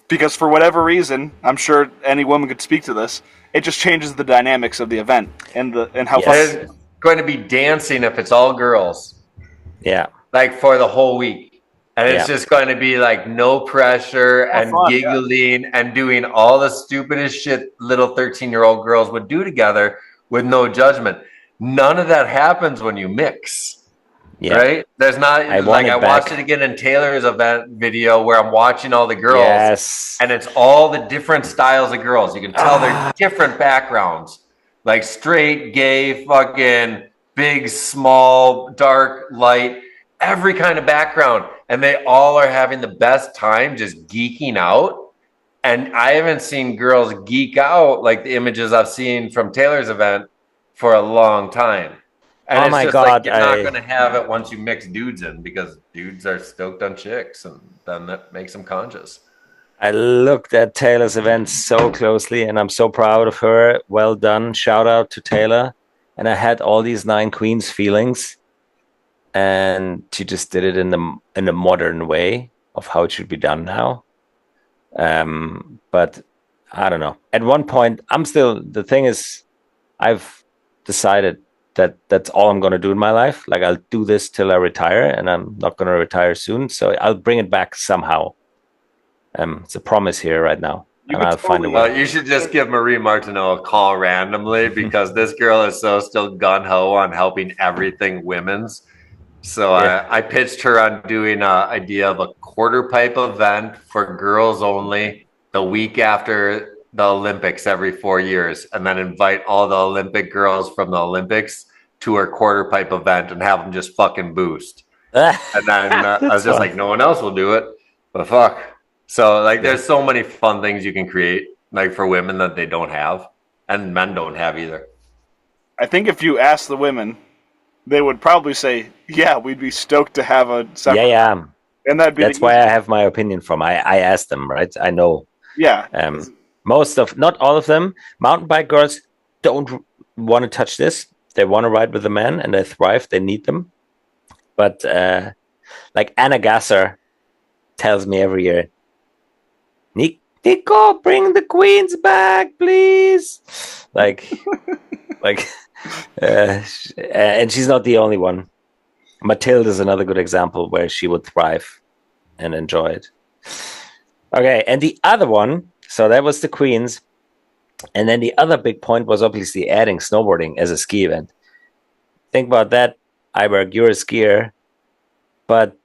E: Because for whatever reason, I'm sure any woman could speak to this, it just changes the dynamics of the event and how fun.
D: It's going to be dancing if it's all girls.
F: Yeah.
D: Like for the whole week. And it's just going to be like no pressure and giggling and doing all the stupidest shit little 13-year-old girls would do together with no judgment. None of that happens when you mix. Yeah. Right? There's not I watched it again in Taylor's event video where I'm watching all the girls and it's all the different styles of girls. You can tell they're different backgrounds. Like straight, gay, fucking big, small, dark, light, every kind of background. And they all are having the best time just geeking out. And I haven't seen girls geek out like the images I've seen from Taylor's event for a long time. And it's just like you're not going to have it once you mix dudes in because dudes are stoked on chicks and then that makes them conscious.
F: I looked at Taylor's event so closely and I'm so proud of her. Well done. Shout out to Taylor. And I had all these 9 queens feelings and she just did it in the modern way of how it should be done now. But I don't know. At one point, the thing is, I've decided that's all I'm going to do in my life. Like I'll do this till I retire and I'm not going to retire soon. So I'll bring it back somehow. It's a promise here right now. And I'll find a way.
D: You should just give Marie Martineau a call randomly because this girl is so still gung-ho on helping everything women's. So I pitched her on doing an idea of a quarter pipe event for girls only the week after the Olympics every 4 years and then invite all the Olympic girls from the Olympics to her quarter pipe event and have them just fucking boost. And then I was just like, no one else will do it, but fuck. So like, there's so many fun things you can create like for women that they don't have and men don't have either.
E: I think if you ask the women, they would probably say, yeah, we'd be stoked to have a separate.
F: Yeah.
E: And
F: that's why I have my opinion from. I asked them, right? I know.
E: Yeah.
F: Not all of them, mountain bike girls don't want to touch this. They want to ride with the men and they thrive. They need them. But like Anna Gasser tells me every year, Nico, bring the queens back, please. And she's not the only one. Mathilde is another good example where she would thrive and enjoy it. Okay, and the other one, so that was the queens. And then the other big point was obviously adding snowboarding as a ski event. Think about that, Iberg, you're a skier, but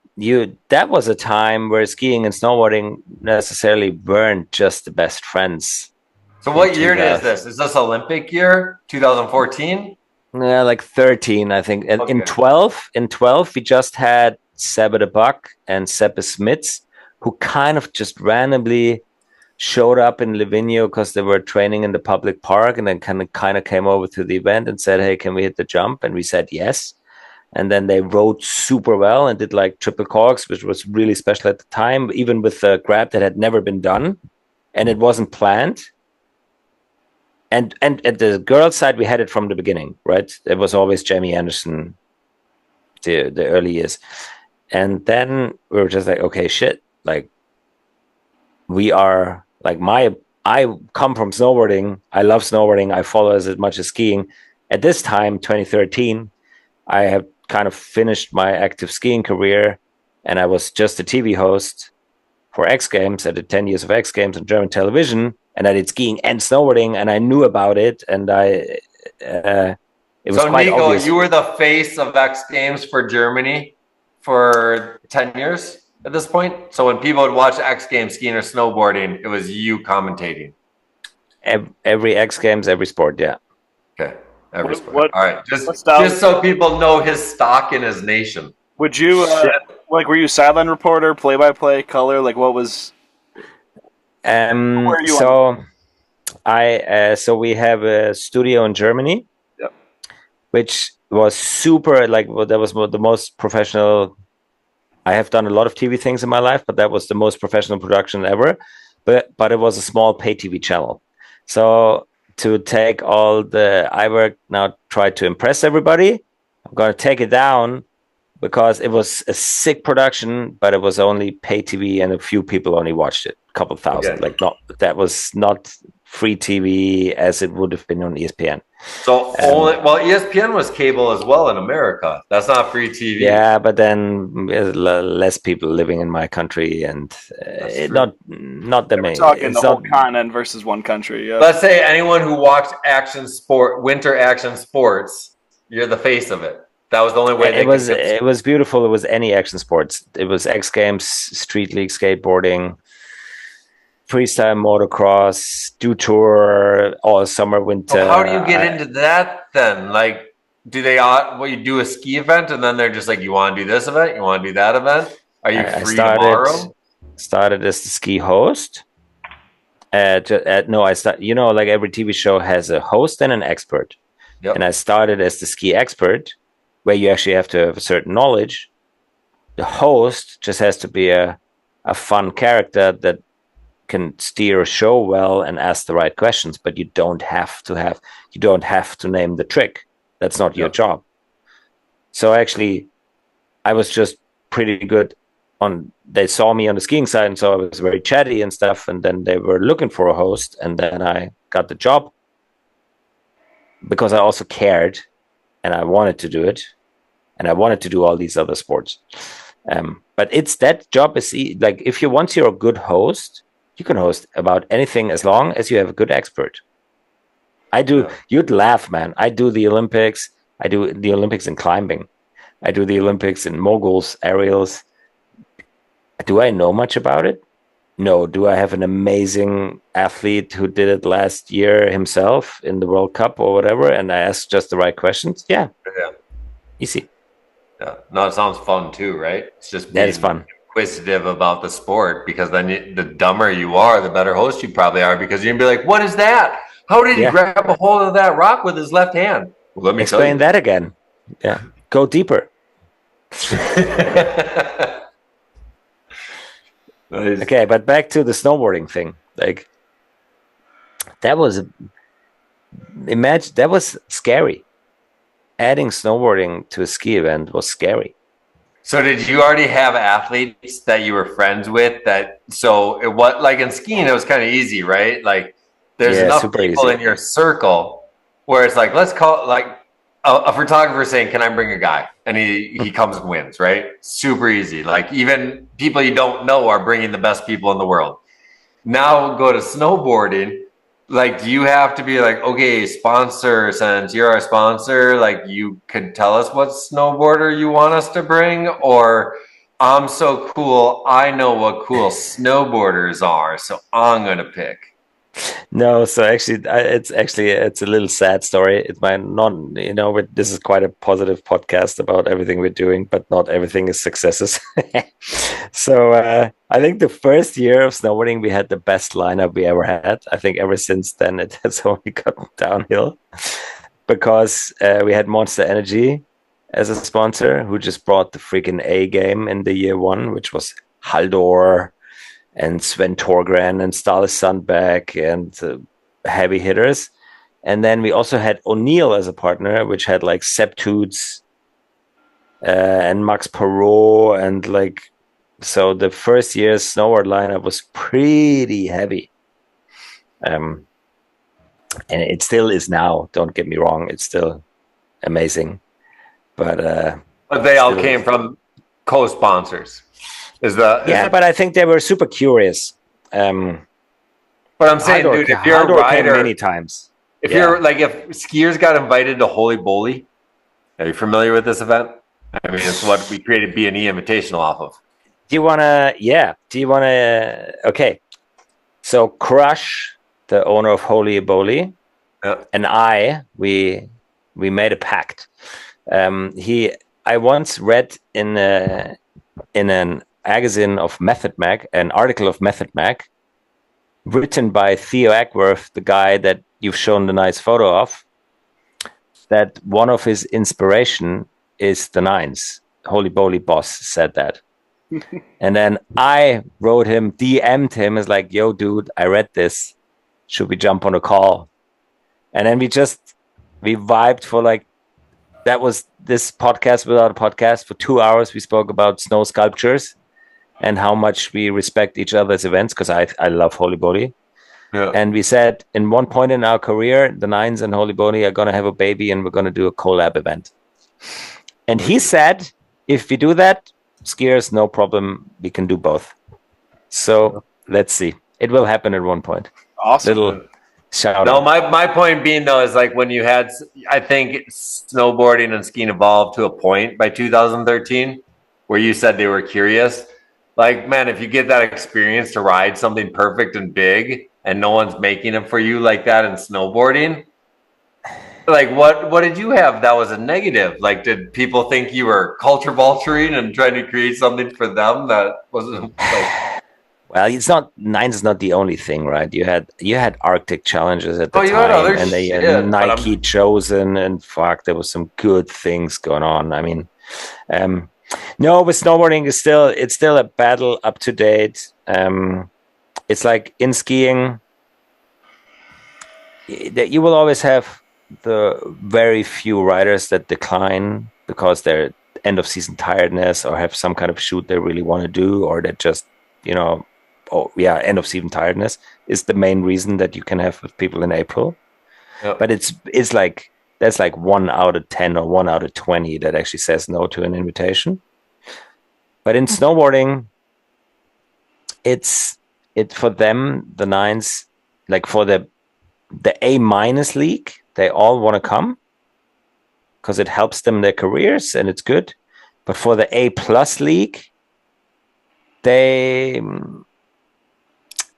F: that was a time where skiing and snowboarding necessarily weren't just the best friends.
D: So what year is this? Is this Olympic year, 2014?
F: Yeah, like 13, I think. And in 12, we just had Sebbe de Buck and Seppe Smits, who kind of just randomly showed up in Livigno because they were training in the public park and then kind of came over to the event and said, hey, can we hit the jump? And we said yes. And then they rode super well and did like triple corks, which was really special at the time, even with a grab that had never been done and it wasn't planned. And at the girls' side, we had it from the beginning, right? It was always Jamie Anderson, the early years. And then we were just like, okay, shit. Like, we are, like, I come from snowboarding. I love snowboarding. I follow as much as skiing. At this time, 2013, I have kind of finished my active skiing career. And I was just a TV host for X Games. I did 10 years of X Games on German television. And I did skiing and snowboarding, and I knew about it, and I it was
D: So
F: quite
D: Nico,
F: obvious.
D: you were the face of X Games for Germany for 10 years at this point. So when people would watch X Games skiing or snowboarding, it was you commentating.
F: Every X Games, every sport, yeah.
D: Okay. Every sport.
E: What-
D: All right.
E: what style-
D: Just so people know his stock in his nation.
E: Would you like? Were you sideline reporter, play-by-play, color? Like, what was? Where are you
F: So we have a studio in Germany,
E: Yep.
F: which was super. Like, well, that was the most professional. I have done a lot of TV things in my life, but that was the most professional production ever. But it was a small pay TV channel. So to take all the I work now, try to impress everybody. I'm gonna take it down because it was a sick production, but it was only pay TV and a few people only watched it, a couple thousand.
D: Okay.
F: Like that was not free TV as it would have been on ESPN.
D: So ESPN was cable as well in America. That's not free TV.
F: Yeah, but then less people living in my country, and not the main.
E: We're talking
F: It's
E: the whole
F: not-
E: continent versus one country. Yeah.
D: Let's say anyone who watched winter action sports, you're the face of it. That was the only way
F: it was beautiful. It was any action sports. It was X Games, Street League skateboarding, freestyle motocross, do tour, all summer, winter.
D: So how do you get into that then? Like, do they you do a ski event and then they're just like, you want to do this event, you want to do that event? Are you free tomorrow?
F: Started as the ski host. Like every TV show has a host and an expert.
D: Yep.
F: And I started as the ski expert, where you actually have to have a certain knowledge. The host just has to be a fun character that can steer a show well and ask the right questions, but you don't have to name the trick. That's not your job. So actually, I was just pretty good they saw me on the skiing side, and so I was very chatty and stuff, and then they were looking for a host, and then I got the job because I also cared and I wanted to do it, and I wanted to do all these other sports. But that job is like, once you're a good host, you can host about anything as long as you have a good expert. You'd laugh, man. I do the Olympics. I do the Olympics in climbing. I do the Olympics in moguls, aerials. Do I know much about it? No. Do I have an amazing athlete who did it last year himself in the World Cup or whatever, and I asked just the right questions? Yeah. Easy.
D: Yeah. No, it sounds fun too, right? It's just
F: that is fun.
D: Inquisitive about the sport, because then the dumber you are, the better host you probably are, because you're gonna be like, what is that? How did he grab a hold of that rock with his left hand? Well, let me
F: explain that again. Yeah. Go deeper. Okay, but back to the snowboarding thing. Like, that was scary. Adding snowboarding to a ski event was scary.
D: So did you already have athletes that you were friends with so it was like in skiing, it was kind of easy, right? Like there's enough people in your circle where it's like, let's call like a photographer saying, can I bring a guy? And he comes and wins, right? Super easy. Like even people you don't know are bringing the best people in the world. Now we'll go to snowboarding. Like, do you have to be like, okay, sponsor, since you're our sponsor, like you could tell us what snowboarder you want us to bring? Or I'm so cool, I know what cool snowboarders are, so I'm going to pick.
F: No, so actually, it's a little sad story. It might not, this is quite a positive podcast about everything we're doing, but not everything is successes. So I think the first year of snowboarding, we had the best lineup we ever had. I think ever since then, it has only gotten downhill because we had Monster Energy as a sponsor, who just brought the freaking A game in the year one, which was Haldor and Sven Torgren and Stale Sandberg and heavy hitters. And then we also had O'Neill as a partner, which had like Sepp Toots and Max Perot. And like, so the first year's snowboard lineup was pretty heavy. And it still is now, don't get me wrong. It's still amazing. But
D: they all came from co-sponsors.
F: But I think they were super curious.
D: But I'm saying, dude, if you're a
F: Haldor came
D: rider,
F: many times.
D: If you're like, if skiers got invited to Holy Bowly, are you familiar with this event? I mean, it's what we created B&E Invitational off of.
F: Do you wanna? Yeah. Do you wanna? Okay. So Crush, the owner of Holy Bowly, and we made a pact. I once read in an magazine of Method Mag, an article of Method Mag, written by Theo Ackworth, the guy that you've shown the nice photo of, that one of his inspiration is the Nines. Holy Bowly boss said that. And then I wrote him, DM'd him, as like, yo, dude, I read this. Should we jump on a call? And then we vibed for like, that was this podcast without a podcast. For 2 hours, we spoke about snow sculptures and how much we respect each other's events, because I love Holy Bowly. Yeah. And we said, in one point in our career, the Nines and Holy Bowly are going to have a baby and we're going to do a collab event. And he said, if we do that, skiers, no problem. We can do both. So let's see. It will happen at one point.
E: Awesome.
F: Little shout
D: No,
F: out.
D: my point being, though, is like when you had, I think snowboarding and skiing evolved to a point by 2013 where you said they were curious. Like, man, if you get that experience to ride something perfect and big and no one's making it for you like that in snowboarding, like what did you have that was a negative? Like, did people think you were culture vulturing and trying to create something for them that wasn't like...
F: Well, it's not, Nines is not the only thing, right? You had Arctic challenges at the time,
D: had other
F: and they had Nike Chosen, and fuck, there was some good things going on. I mean, no, but snowboarding is still a battle up to date. It's like in skiing that you will always have the very few riders that decline because they're end of season tiredness or have some kind of shoot they really want to do, or that just, end of season tiredness is the main reason that you can have with people in April. Yep. But it's like, that's like 1 out of 10 or 1 out of 20 that actually says no to an invitation. But in snowboarding, it for them, the Nines, like for the A- league, they all want to come because it helps them their careers and it's good. But for the A+ league,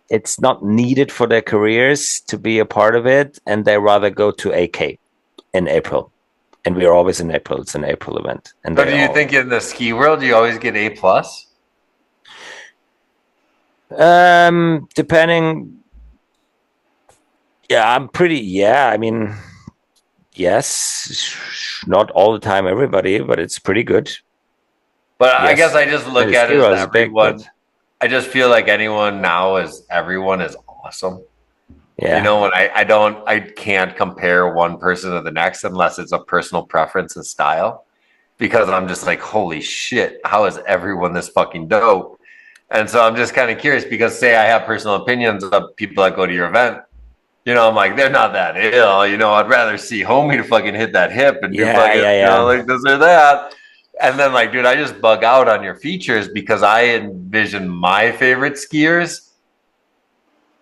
F: it's not needed for their careers to be a part of it, and they rather go to AK in April. And we are always in April. It's an April event. And
D: but do you think in the ski world you always get A+?
F: Depending. Yeah, I mean, yes, not all the time, everybody, but it's pretty good.
D: But yes. I guess I just look at it as everyone.
F: Big,
D: I just feel like everyone is awesome.
F: Yeah.
D: You know, when I can't compare one person to the next unless it's a personal preference and style, because I'm just like, holy shit, how is everyone this fucking dope? And so I'm just kind of curious because say I have personal opinions of people that go to your event. You know, I'm like, they're not that ill. You know, I'd rather see homie to fucking hit that hip and do fucking, you know, like this or that. And then like, dude, I just bug out on your features because I envision my favorite skiers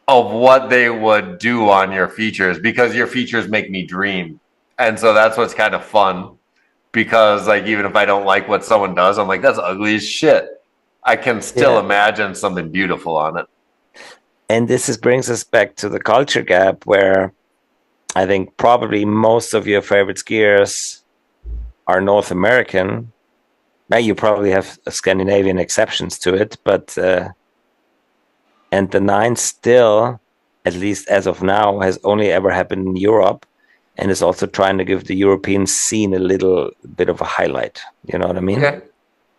D: of what they would do on your features because your features make me dream. And so that's what's kind of fun because like, even if I don't like what someone does, I'm like, that's ugly as shit. I can still imagine something beautiful on it.
F: And this brings us back to the culture gap where I think probably most of your favorite skiers are North American. Now you probably have Scandinavian exceptions to it, but and the Nine still, at least as of now, has only ever happened in Europe and is also trying to give the European scene a little bit of a highlight. You know what I mean?
D: Okay.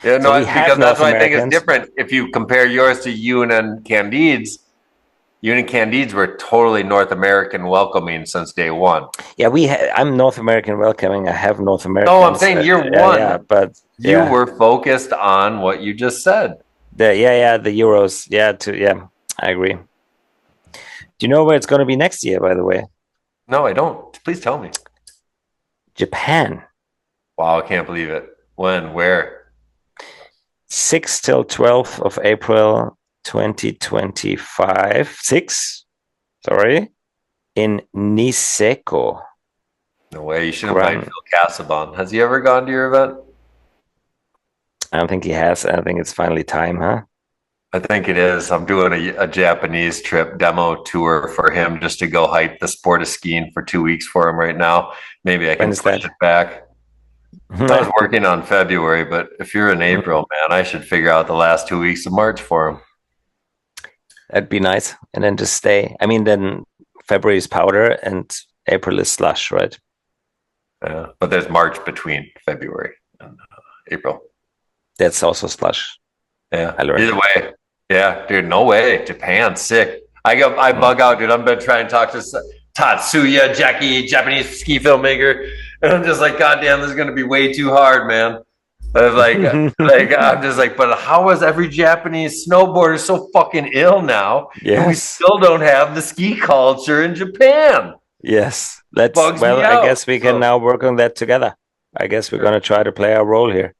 D: Yeah, no, because that's what I think is different. If you compare yours to Ewan and Candide's, Ewan and Candide's were totally North American welcoming since day one.
F: Yeah, I'm North American welcoming. I have North American.
D: No, I'm saying year one.
F: But
D: you were focused on what you just said.
F: The Euros. I agree. Do you know where it's going to be next year, by the way?
D: No, I don't. Please tell me.
F: Japan.
D: Wow, I can't believe it. When? Where?
F: 6th till 12th of April 2025. 6? Sorry. in Niseko.
D: No way. You should invite Phil Casaubon. Has he ever gone to your event?
F: I don't think he has. I think it's finally time, huh?
D: I think it is. I'm doing a Japanese trip demo tour for him just to go hype the sport of skiing for 2 weeks for him right now. Maybe I
F: When
D: can
F: is
D: push
F: that?
D: it back. I was working on February, but if you're in April, man, I should figure out the last 2 weeks of March for him.
F: That'd be nice. And then just stay. I mean, then February is powder and April is slush, right?
D: Yeah, but there's March between February and April.
F: That's also slush.
D: Yeah.
F: I learned.
D: Either way. Yeah, dude, no way. Japan, sick. I bug out, dude. I'm been trying to talk to Tatsuya, Japanese ski filmmaker, and I'm just like, God damn, this is gonna be way too hard, man. I was like I'm just like, but how is every Japanese snowboarder so fucking ill now?
F: Yes.
D: And we still don't have the ski culture in Japan.
F: Yes.
D: Bugs me
F: I
D: out.
F: guess we can now work on that together. I guess we're gonna try to play our role here.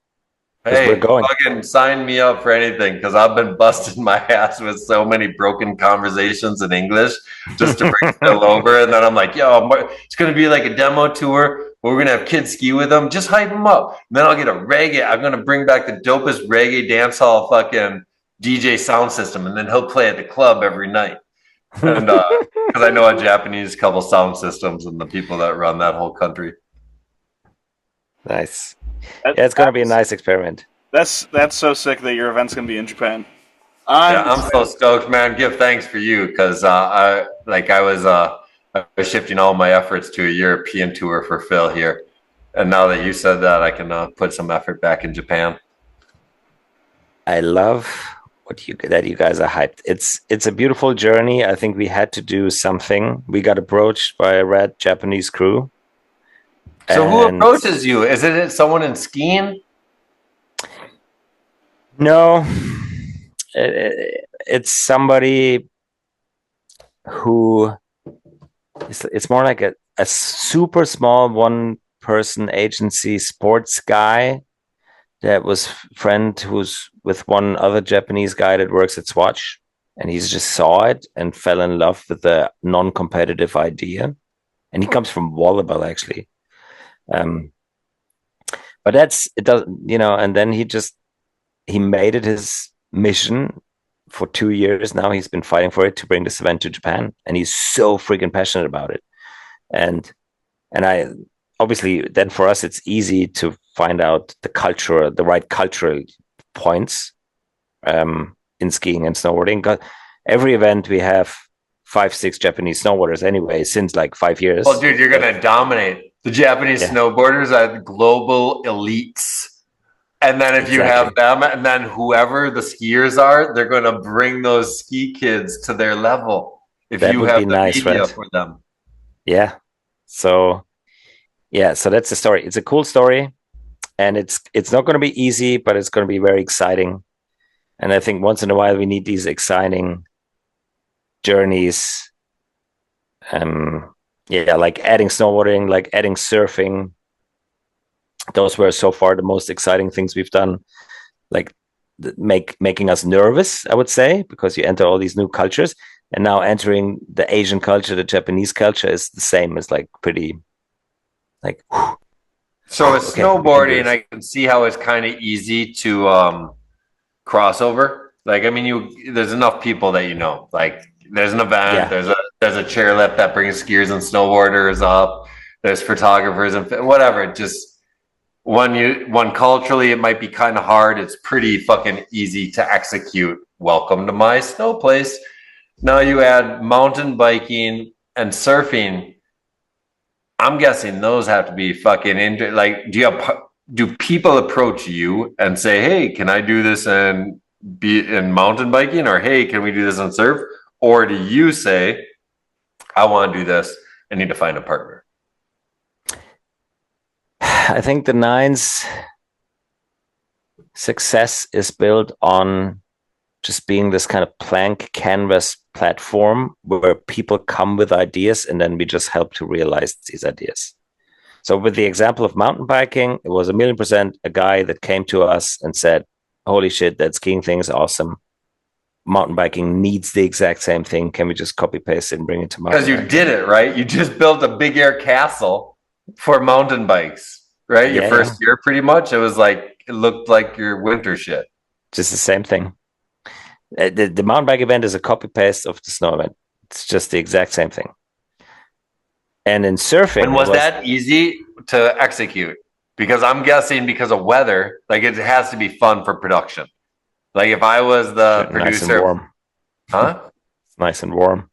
D: Hey,
F: we're going.
D: fucking sign me up for anything because I've been busting my ass with so many broken conversations in English just to bring Phil over. And then I'm like, yo, it's going to be like a demo tour where we're going to have kids ski with them. Just hype them up. And then I'll get a reggae. I'm going to bring back the dopest reggae dance hall fucking DJ sound system. And then he'll play at the club every night. And because I know a Japanese couple sound systems and the people that run that whole country.
F: Nice. Yeah, it's going to be a nice experiment.
E: That's so sick that your event's going to be in Japan.
D: I'm so stoked, man. Give thanks for you because I was shifting all my efforts to a European tour for Phil here, and now that you said that, I can put some effort back in Japan.
F: I love that you guys are hyped. It's a beautiful journey. I think we had to do something. We got approached by a rad Japanese crew.
D: So who approaches you? Is it someone in skiing?
F: No, it's somebody who it's more like a super small one-person agency sports guy that was friend who's with one other Japanese guy that works at Swatch, and he's just saw it and fell in love with the non-competitive idea. And he comes from volleyball, actually. But it doesn't, and then he made it his mission for 2 years now. He's been fighting for it to bring this event to Japan, and he's so freaking passionate about it. And I obviously then for us it's easy to find out the right cultural points in skiing and snowboarding. Because every event we have 5-6 Japanese snowboarders anyway since like 5 years.
D: Well, dude, you're gonna dominate. The Japanese snowboarders are global elites. And then if you have them, and then whoever the skiers are, they're going to bring those ski kids to their level. If
F: that
D: you have the
F: nice,
D: media
F: right?
D: for them.
F: Yeah. So that's the story. It's a cool story, and it's not going to be easy, but it's going to be very exciting. And I think once in a while we need these exciting journeys. Like adding snowboarding, like adding surfing. Those were so far the most exciting things we've done, like making us nervous, I would say, because you enter all these new cultures, and now entering the Asian culture, the Japanese culture is the same. It's like pretty, like. Whew.
D: So with snowboarding, I can see how it's kind of easy to crossover. Like, I mean, there's enough people that like there's an event, there's a chairlift that brings skiers and snowboarders up, there's photographers and whatever. Just one culturally, it might be kind of hard. It's pretty fucking easy to execute. Welcome to my snow place. Now you add mountain biking and surfing. I'm guessing those have to be fucking like, do people approach you and say, hey, can I do this and be in mountain biking? Or, hey, can we do this on surf? Or do you say, I want to do this. I need to find a partner.
F: I think the Nine's success is built on just being this kind of blank canvas platform where people come with ideas and then we just help to realize these ideas. So with the example of mountain biking, it was 1,000,000% a guy that came to us and said, holy shit, that skiing thing is awesome. mountain biking needs the exact same thing. Can we just copy paste it and bring it to mountain
D: Because you
F: biking?
D: did it, right? You just built a big air castle for mountain bikes, right? Your first year, pretty much. It looked like your winter shit.
F: Just the same thing. The mountain bike event is a copy paste of the snow event. It's just the exact same thing. And in surfing,
D: and was that easy to execute? Because I'm guessing because of weather, like it has to be fun for production. Like if I was the producer,
F: nice and warm.
D: Huh?
F: It's nice and warm.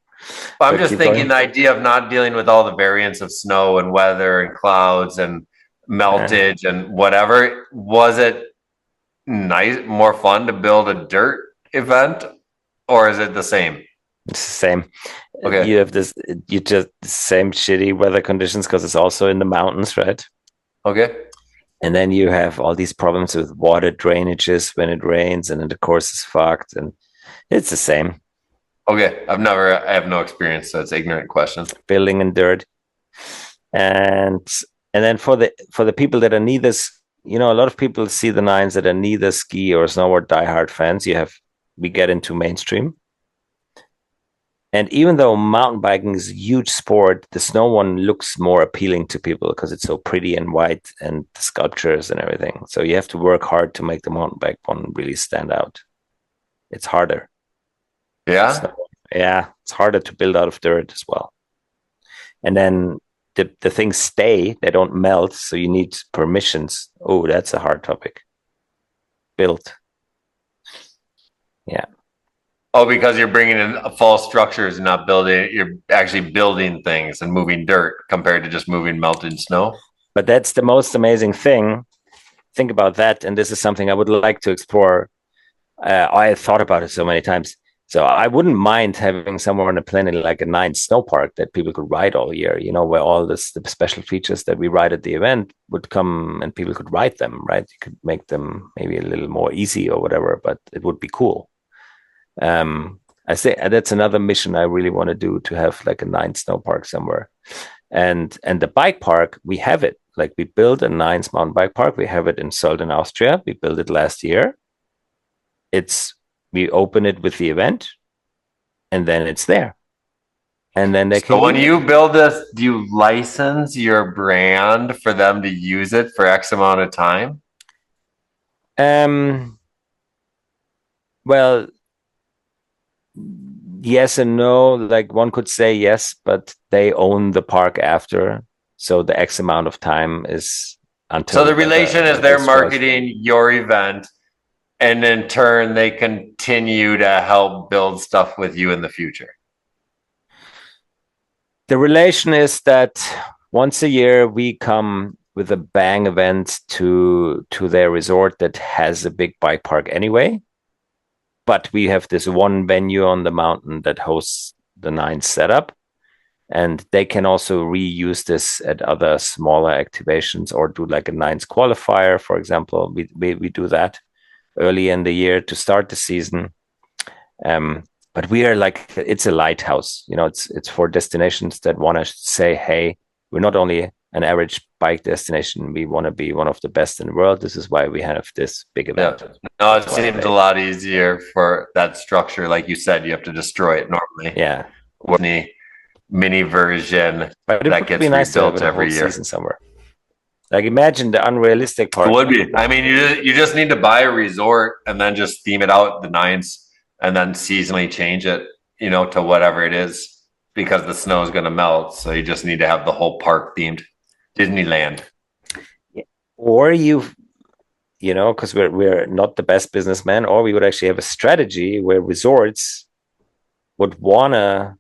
D: I'm just thinking the idea of not dealing with all the variants of snow and weather and clouds and meltage and whatever. Was it more fun to build a dirt event, or is it the same?
F: It's the same.
D: Okay.
F: You have you just the same shitty weather conditions because it's also in the mountains, right?
D: Okay.
F: And then you have all these problems with water drainages when it rains, and then the course is fucked, and it's the same.
D: Okay, I have no experience, so it's ignorant questions.
F: Building in dirt, and then for the people that are neither, a lot of people see the nines that are neither ski or snowboard diehard fans. We get into mainstream. And even though mountain biking is a huge sport, the snow one looks more appealing to people because it's so pretty and white and the sculptures and everything. So you have to work hard to make the mountain bike one really stand out. It's harder.
D: Yeah?
F: It's harder to build out of dirt as well. And then the things stay, they don't melt, so you need permissions. Oh, that's a hard topic. Built. Yeah.
D: Oh, because you're bringing in false structures and not building. You're actually building things and moving dirt compared to just moving melted snow.
F: But that's the most amazing thing. Think about that. And this is something I would like to explore. I thought about it so many times. So I wouldn't mind having somewhere on the planet like a 9 snow park that people could ride all year, where all the special features that we ride at the event would come and people could ride them, right? You could make them maybe a little more easy or whatever, but it would be cool. I say that's another mission I really want to do, to have like a 9 snow park somewhere. And the bike park, we have it. Like we built a 9's mountain bike park. We have it in Sölden, Austria. We built it last year. We open it with the event, and then it's there. And then they can.
D: So when you build this, do you license your brand for them to use it for X amount of time?
F: Well, yes and no. Like one could say yes, but they own the park after, so the X amount of time is until.
D: So the relation is they're marketing your event, and in turn they continue to help build stuff with you in the future.
F: The relation is that once a year we come with a bang event to their resort that has a big bike park anyway. But we have this one venue on the mountain that hosts the 9 setup, and they can also reuse this at other smaller activations or do like a 9's qualifier, for example. We do that early in the year to start the season. But we are like, it's a lighthouse, it's for destinations that want to say, hey, we're not only an average bike destination, we want to be one of the best in the world. This is why we have this big event.
D: Yeah. No, it seems a lot easier for that structure. Like you said, you have to destroy it normally.
F: Yeah.
D: With the mini version
F: but
D: that gets rebuilt every year.
F: Season somewhere. Like imagine the unrealistic part.
D: It would be. I mean, you just need to buy a resort and then just theme it out the 9's and then seasonally change it, to whatever it is, because the snow is going to melt. So you just need to have the whole park themed. Disneyland.
F: Or because we're not the best businessmen, or we would actually have a strategy where resorts would wanna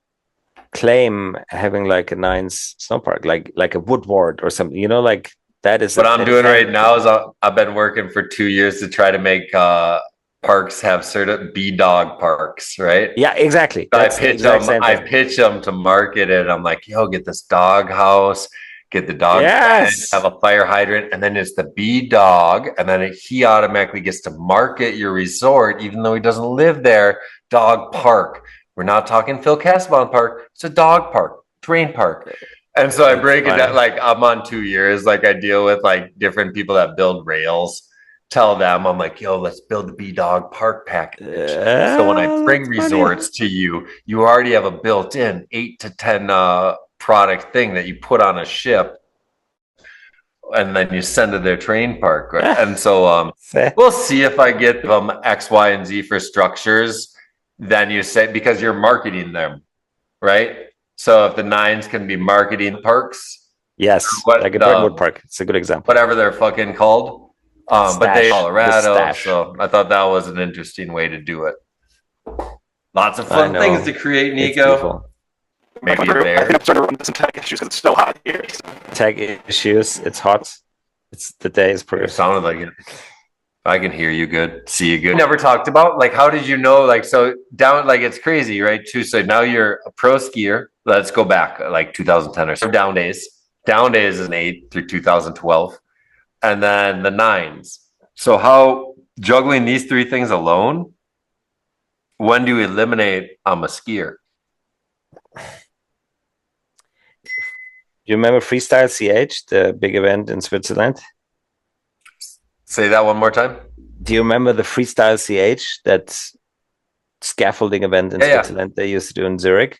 F: claim having like a 9's snow park, like a Woodward or something, like that is
D: what I'm doing right now is I've been working for 2 years to try to make parks have certain B-Dog parks, right?
F: Yeah, exactly.
D: I pitch them to market it. I'm like, yo, get this dog house. Get the dog, have a fire hydrant, and then it's the B-Dog, and then he automatically gets to market your resort, even though he doesn't live there. Dog park. We're not talking Phil Casabon Park. It's a dog park, terrain park. And so I break it down, like I'm on 2 years. Like I deal with like different people that build rails tell them, I'm like, yo, let's build the B-Dog Park package. So when I bring resorts to you, you already have a built-in 8 to 10 product thing that you put on a ship, and then you send to their train park, right? And so we'll see if I get them X, Y, and Z for structures. Then you say, because you're marketing them, right? So if the nines can be marketing parks,
F: yes, like a Brentwood Park, it's a good example.
D: Whatever they're fucking called, but they Colorado. So I thought that was an interesting way to do it. Lots of fun things to create, Nico. Maybe you're there.
E: I'm starting to run into some tech issues because it's so hot here. So.
F: Tech issues. It's hot. The day is pretty.
D: It sounded like it. I can hear you good, see you good. Never talked about, like, how did you know, like, so down, like, it's crazy, right? Too. So now you're a pro skier. Let's go back, like 2010 or so. Downdays. Downdays is an 8 through 2012, and then the nines. So how juggling these three things alone? When do you eliminate I'm a skier?
F: Do you remember Freestyle CH, the big event in Switzerland?
D: Say that one more time.
F: Do you remember the Freestyle CH, that scaffolding event in Switzerland they used to do in Zurich?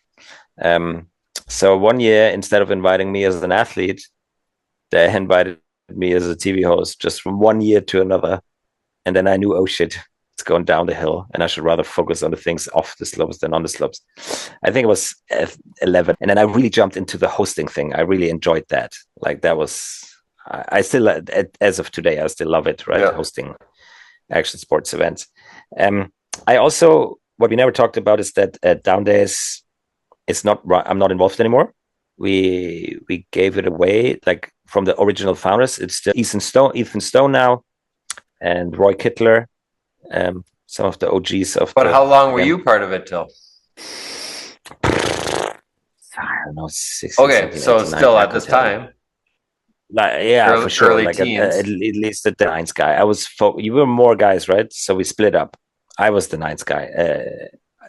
F: So one year, instead of inviting me as an athlete, they invited me as a TV host, just from one year to another. And then I knew, oh shit, it's going down the hill, and I should rather focus on the things off the slopes than on the slopes. I think it was 11. And then I really jumped into the hosting thing. I really enjoyed that. Like, that was... I still, as of today, I still love it, right? Yeah. Hosting action sports events. I also, what we never talked about is that Downdays, it's not, I'm not involved anymore. We gave it away, like, from the original founders. It's still Ethan Stone now, and Roy Kittler, some of the OGs of.
D: But how long were you part of it till?
F: I don't know, 6.
D: Okay, so still at this time.
F: Like, yeah, for sure. Like at least the nines guy. I was. You were more guys, right? So we split up. I was the nines guy.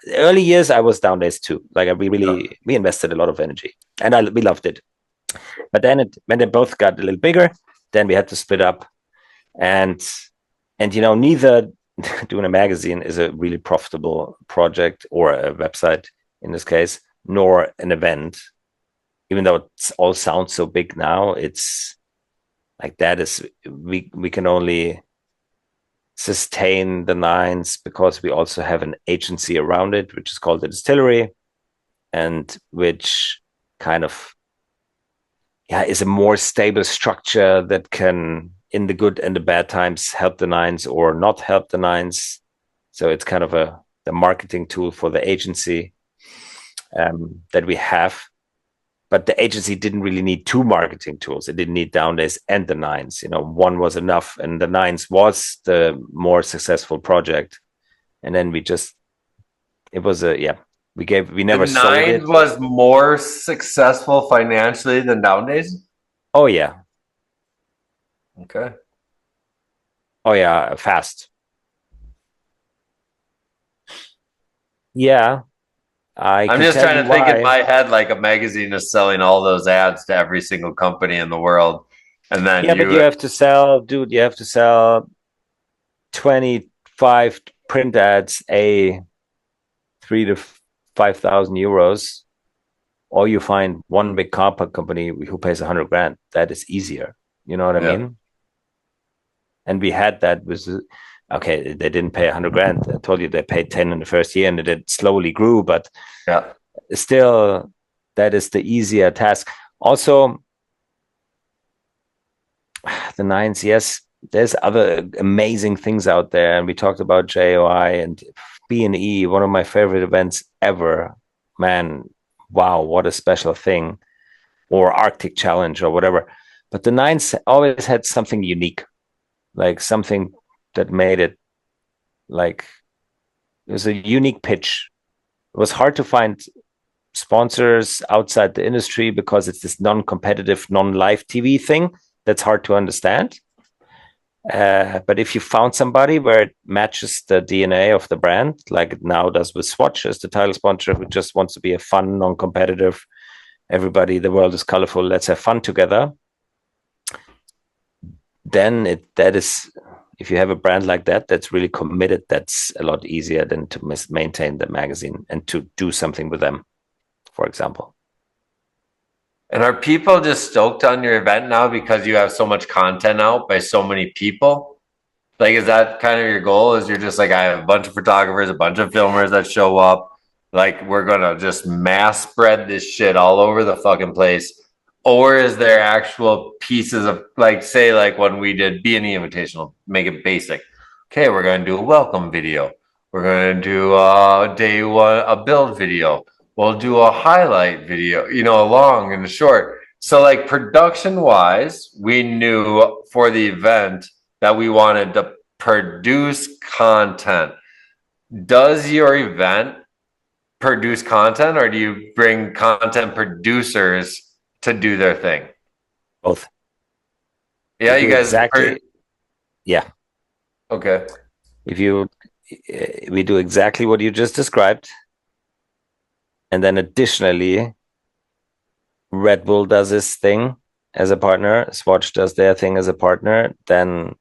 F: Early years, I was Downdays too. Like, we invested a lot of energy, and we loved it. But then when they both got a little bigger, then we had to split up, and neither doing a magazine is a really profitable project, or a website in this case, nor an event. Even though it all sounds so big now, it's like that is we can only sustain the nines because we also have an agency around it, which is called the Distillery, and which kind of is a more stable structure that can, in the good and the bad times, help the nines or not help the nines. So it's kind of the marketing tool for the agency that we have. But the agency didn't really need two marketing tools. It didn't need Downdays and the nines. One was enough, and the nines was the more successful project. And then we never sold it.
D: The nines was more successful financially than Downdays?
F: Oh yeah.
D: Okay.
F: Oh yeah, fast. Yeah. I'm
D: just trying to think in my head, like, a magazine is selling all those ads to every single company in the world, and then
F: but you have to sell, dude. You have to sell 25 print ads, 3,000 to 5,000 euros, or you find one big car company who pays 100 grand. That is easier. You know what I mean? And we had that with. Okay, they didn't pay 100 grand. I told you they paid 10 in the first year, and it slowly grew. But still, that is the easier task. Also, the nines, yes, there's other amazing things out there. And we talked about JOI and B&E, one of my favorite events ever. Man, wow, what a special thing. Or Arctic Challenge or whatever. But the nines always had something unique, like something that made it, like, it was a unique pitch. It was hard to find sponsors outside the industry because it's this non-competitive, non-live TV thing that's hard to understand. But if you found somebody where it matches the DNA of the brand, like it now does with Swatch as the title sponsor, who just wants to be a fun, non-competitive, everybody, the world is colorful, let's have fun together, then If you have a brand like that that's really committed, that's a lot easier than to maintain the magazine and to do something with them, for example.
D: And are people just stoked on your event now because you have so much content out by so many people? Like, is that kind of your goal? Is you're just like, I have a bunch of photographers, a bunch of filmers that show up. Like, we're going to just mass spread this shit all over the fucking place. Or is there actual pieces of, like, say, like when we did B&E Invitational, make it basic. Okay, we're going to do a welcome video. We're going to do day one, a build video. We'll do a highlight video, you know, a long and a short. So, like, production wise, we knew for the event that we wanted to produce content. Does your event produce content, or do you bring content producers to do their thing?
F: Both.
D: Yeah, you guys
F: exactly. Yeah.
D: Okay.
F: We do exactly what you just described. And then additionally, Red Bull does his thing as a partner. Swatch does their thing as a partner. Then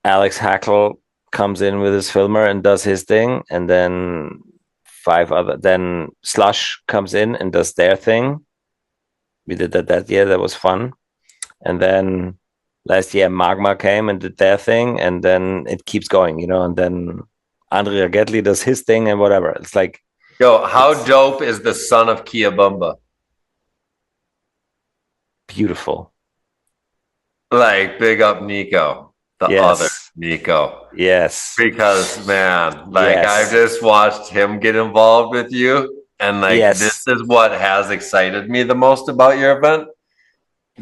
F: Alex Hackle comes in with his filmer and does his thing. And then then Slush comes in and does their thing. We did that year. That was fun. And then last year, Magma came and did their thing. And then it keeps going, you know, and then Andrea Getli does his thing and whatever. It's like,
D: yo, how dope is the son of Kia Bumba?
F: Beautiful.
D: Like, big up Nico, the other Nico.
F: Yes.
D: Because, man, like, I've just watched him get involved with you. And, like, this is what has excited me the most about your event.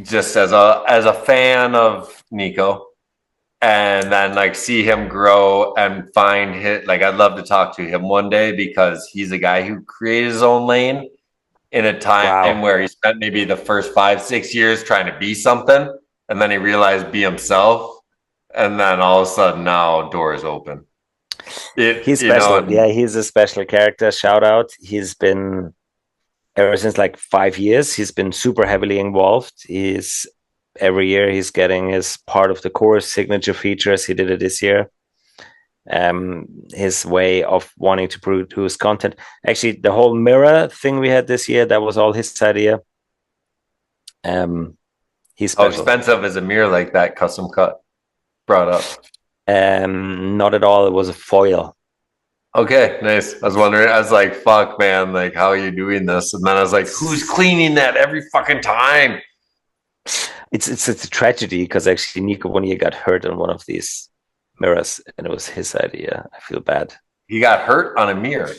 D: Just as a fan of Nico. And then, like, see him grow and find his, like, I'd love to talk to him one day because he's a guy who created his own lane in a time where he spent maybe the first 5-6 years trying to be something, and then he realized be himself, and then all of a sudden now doors open.
F: He's special. He's a special character. Shout out. He's been, ever since like 5 years, he's been super heavily involved. Every year he's getting his part of the course signature features. He did it this year. His way of wanting to produce content. Actually, the whole mirror thing we had this year, that was all his idea. He's special.
D: How expensive is a mirror like that custom cut brought up?
F: Not at all. It was a foil.
D: Okay, nice. I was wondering, I was like, fuck, man, like, how are you doing this? And then I was like, who's cleaning that every fucking time?
F: It's a tragedy because actually Nico one year got hurt on one of these mirrors and it was his idea. I feel bad.
D: He got hurt on a mirror?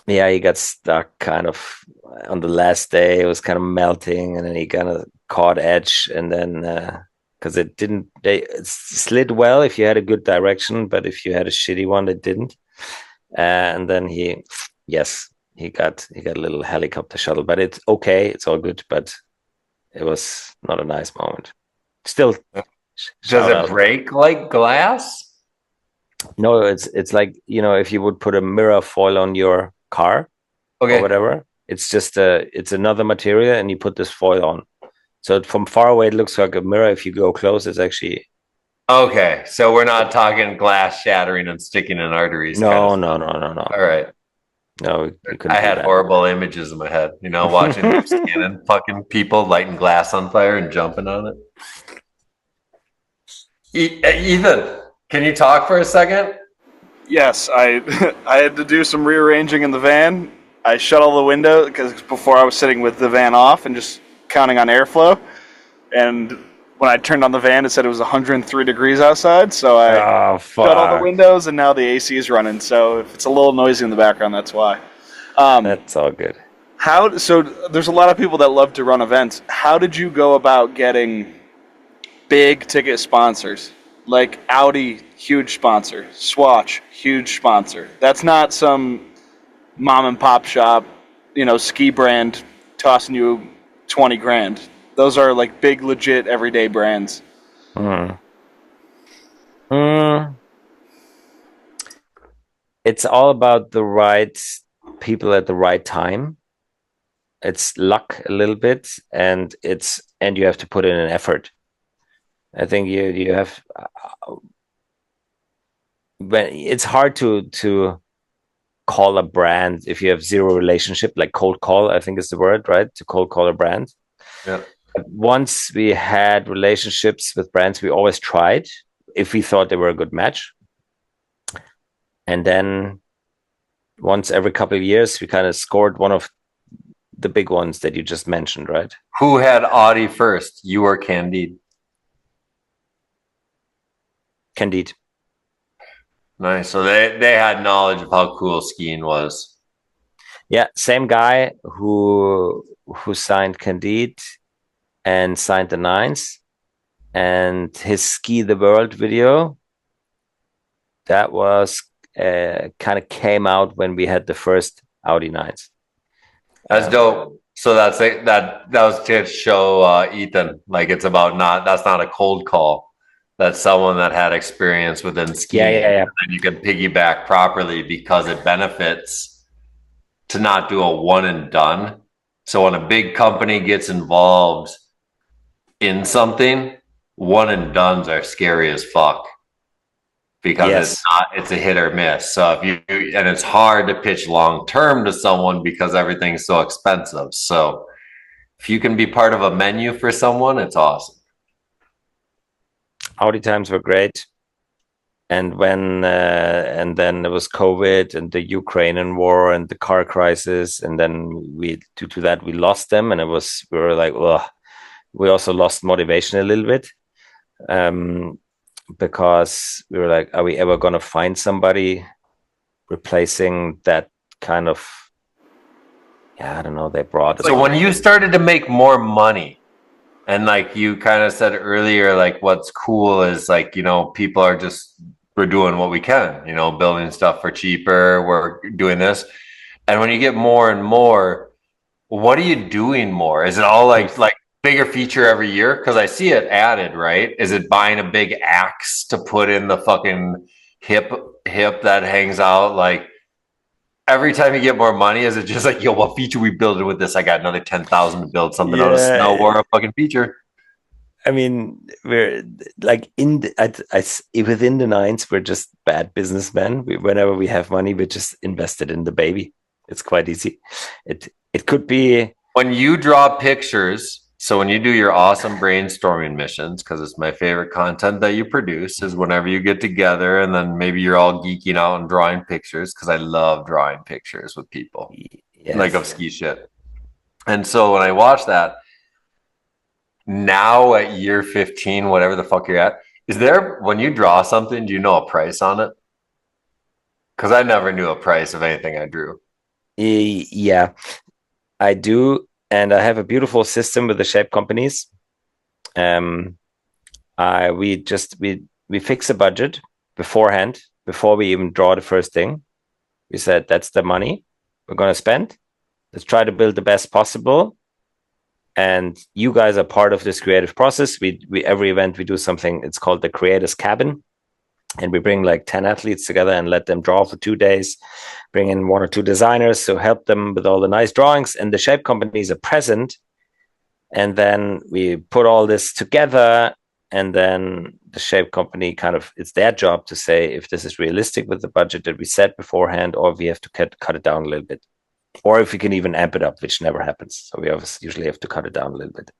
F: Yeah, he got stuck kind of on the last day. It was kind of melting and then he kind of caught edge and then because it slid well if you had a good direction, but if you had a shitty one, it didn't. And then he got a little helicopter shuttle, but it's okay. It's all good, but it was not a nice moment. Still,
D: does it break like glass?
F: No, it's like, you know, if you would put a mirror foil on your car or whatever, it's just it's another material and you put this foil on. So from far away, it looks like a mirror. If you go close, it's actually.
D: Okay, so we're not talking glass shattering and sticking in arteries.
F: No.
D: All right.
F: No,
D: I had horrible images in my head, you know, watching scanning fucking people lighting glass on fire and jumping on it. Ethan, can you talk for a second?
E: Yes, I had to do some rearranging in the van. I shut all the windows because before I was sitting with the van off and just counting on airflow. And when I turned on the van, it said it was 103 degrees outside. So I shut all the windows, and now the AC is running. So if it's a little noisy in the background, that's why.
F: That's all good.
E: So there's a lot of people that love to run events. How did you go about getting big ticket sponsors? Like Audi, huge sponsor. Swatch, huge sponsor. That's not some mom and pop shop, you know, ski brand tossing you 20 grand. Those are like big, legit, everyday brands.
F: It's all about the right people at the right time. It's luck a little bit, and you have to put in an effort. I think you have, but it's hard to call a brand if you have zero relationship, like cold call, I think is the word, right? To cold call a brand.
D: Yeah.
F: But once we had relationships with brands, we always tried if we thought they were a good match. And then once every couple of years, we kind of scored one of the big ones that you just mentioned, right?
D: Who had Audi first, you or Candide?
F: Candide.
D: Nice. So they had knowledge of how cool skiing was.
F: Yeah, same guy who signed Candide and signed the Nines, and his Ski the World video that was kind of came out when we had the first Audi Nines.
D: That's dope. So that's it. That was to show Ethan like it's about that's not a cold call. That's someone that had experience within skiing.
F: Yeah.
D: And you can piggyback properly because it benefits to not do a one and done. So when a big company gets involved in something, one and dones are scary as fuck because it's a hit or miss. So and it's hard to pitch long term to someone because everything's so expensive. So if you can be part of a menu for someone, it's awesome.
F: Audi times were great. And when and then there was COVID and the Ukrainian war and the car crisis, and then due to that we lost them, and we were like, well, we also lost motivation a little bit, because we were like, are we ever going to find somebody replacing that kind of, I don't know, they brought.
D: So when you started to make more money, and like you kind of said earlier, like what's cool is like, people are we're doing what we can, building stuff for cheaper, we're doing this. And when you get more and more, what are you doing more? Is it all like bigger feature every year? Because I see it added, right? Is it buying a big axe to put in the fucking hip that hangs out? Like every time you get more money, is it just like, yo, what feature we building with this? I got another 10,000 to build something out of snow or a fucking feature.
F: I mean, we're like within the Nines, we're just bad businessmen. Whenever we have money, we just invested in the baby. It's quite easy. It could be
D: when you draw pictures. So when you do your awesome brainstorming missions, because it's my favorite content that you produce, is whenever you get together and then maybe you're all geeking out and drawing pictures, because I love drawing pictures with people, like of ski shit. And so when I watch that, now at year 15, whatever the fuck you're at, is there, when you draw something, do you know a price on it? Because I never knew a price of anything I drew.
F: Yeah, I do. And I have a beautiful system with the shape companies. We fix a budget beforehand, before we even draw the first thing. We said, that's the money we're going to spend. Let's try to build the best possible. And you guys are part of this creative process. We every event we do something. It's called the Creators Cabin, and we bring like 10 athletes together and let them draw for 2 days. Bring in 1 or 2 designers to help them with all the nice drawings, and the shape companies are present. And then we put all this together, and then the shape company it's their job to say if this is realistic with the budget that we set beforehand, or if we have to cut it down a little bit. Or if we can even amp it up, which never happens. So we usually have to cut it down a little bit.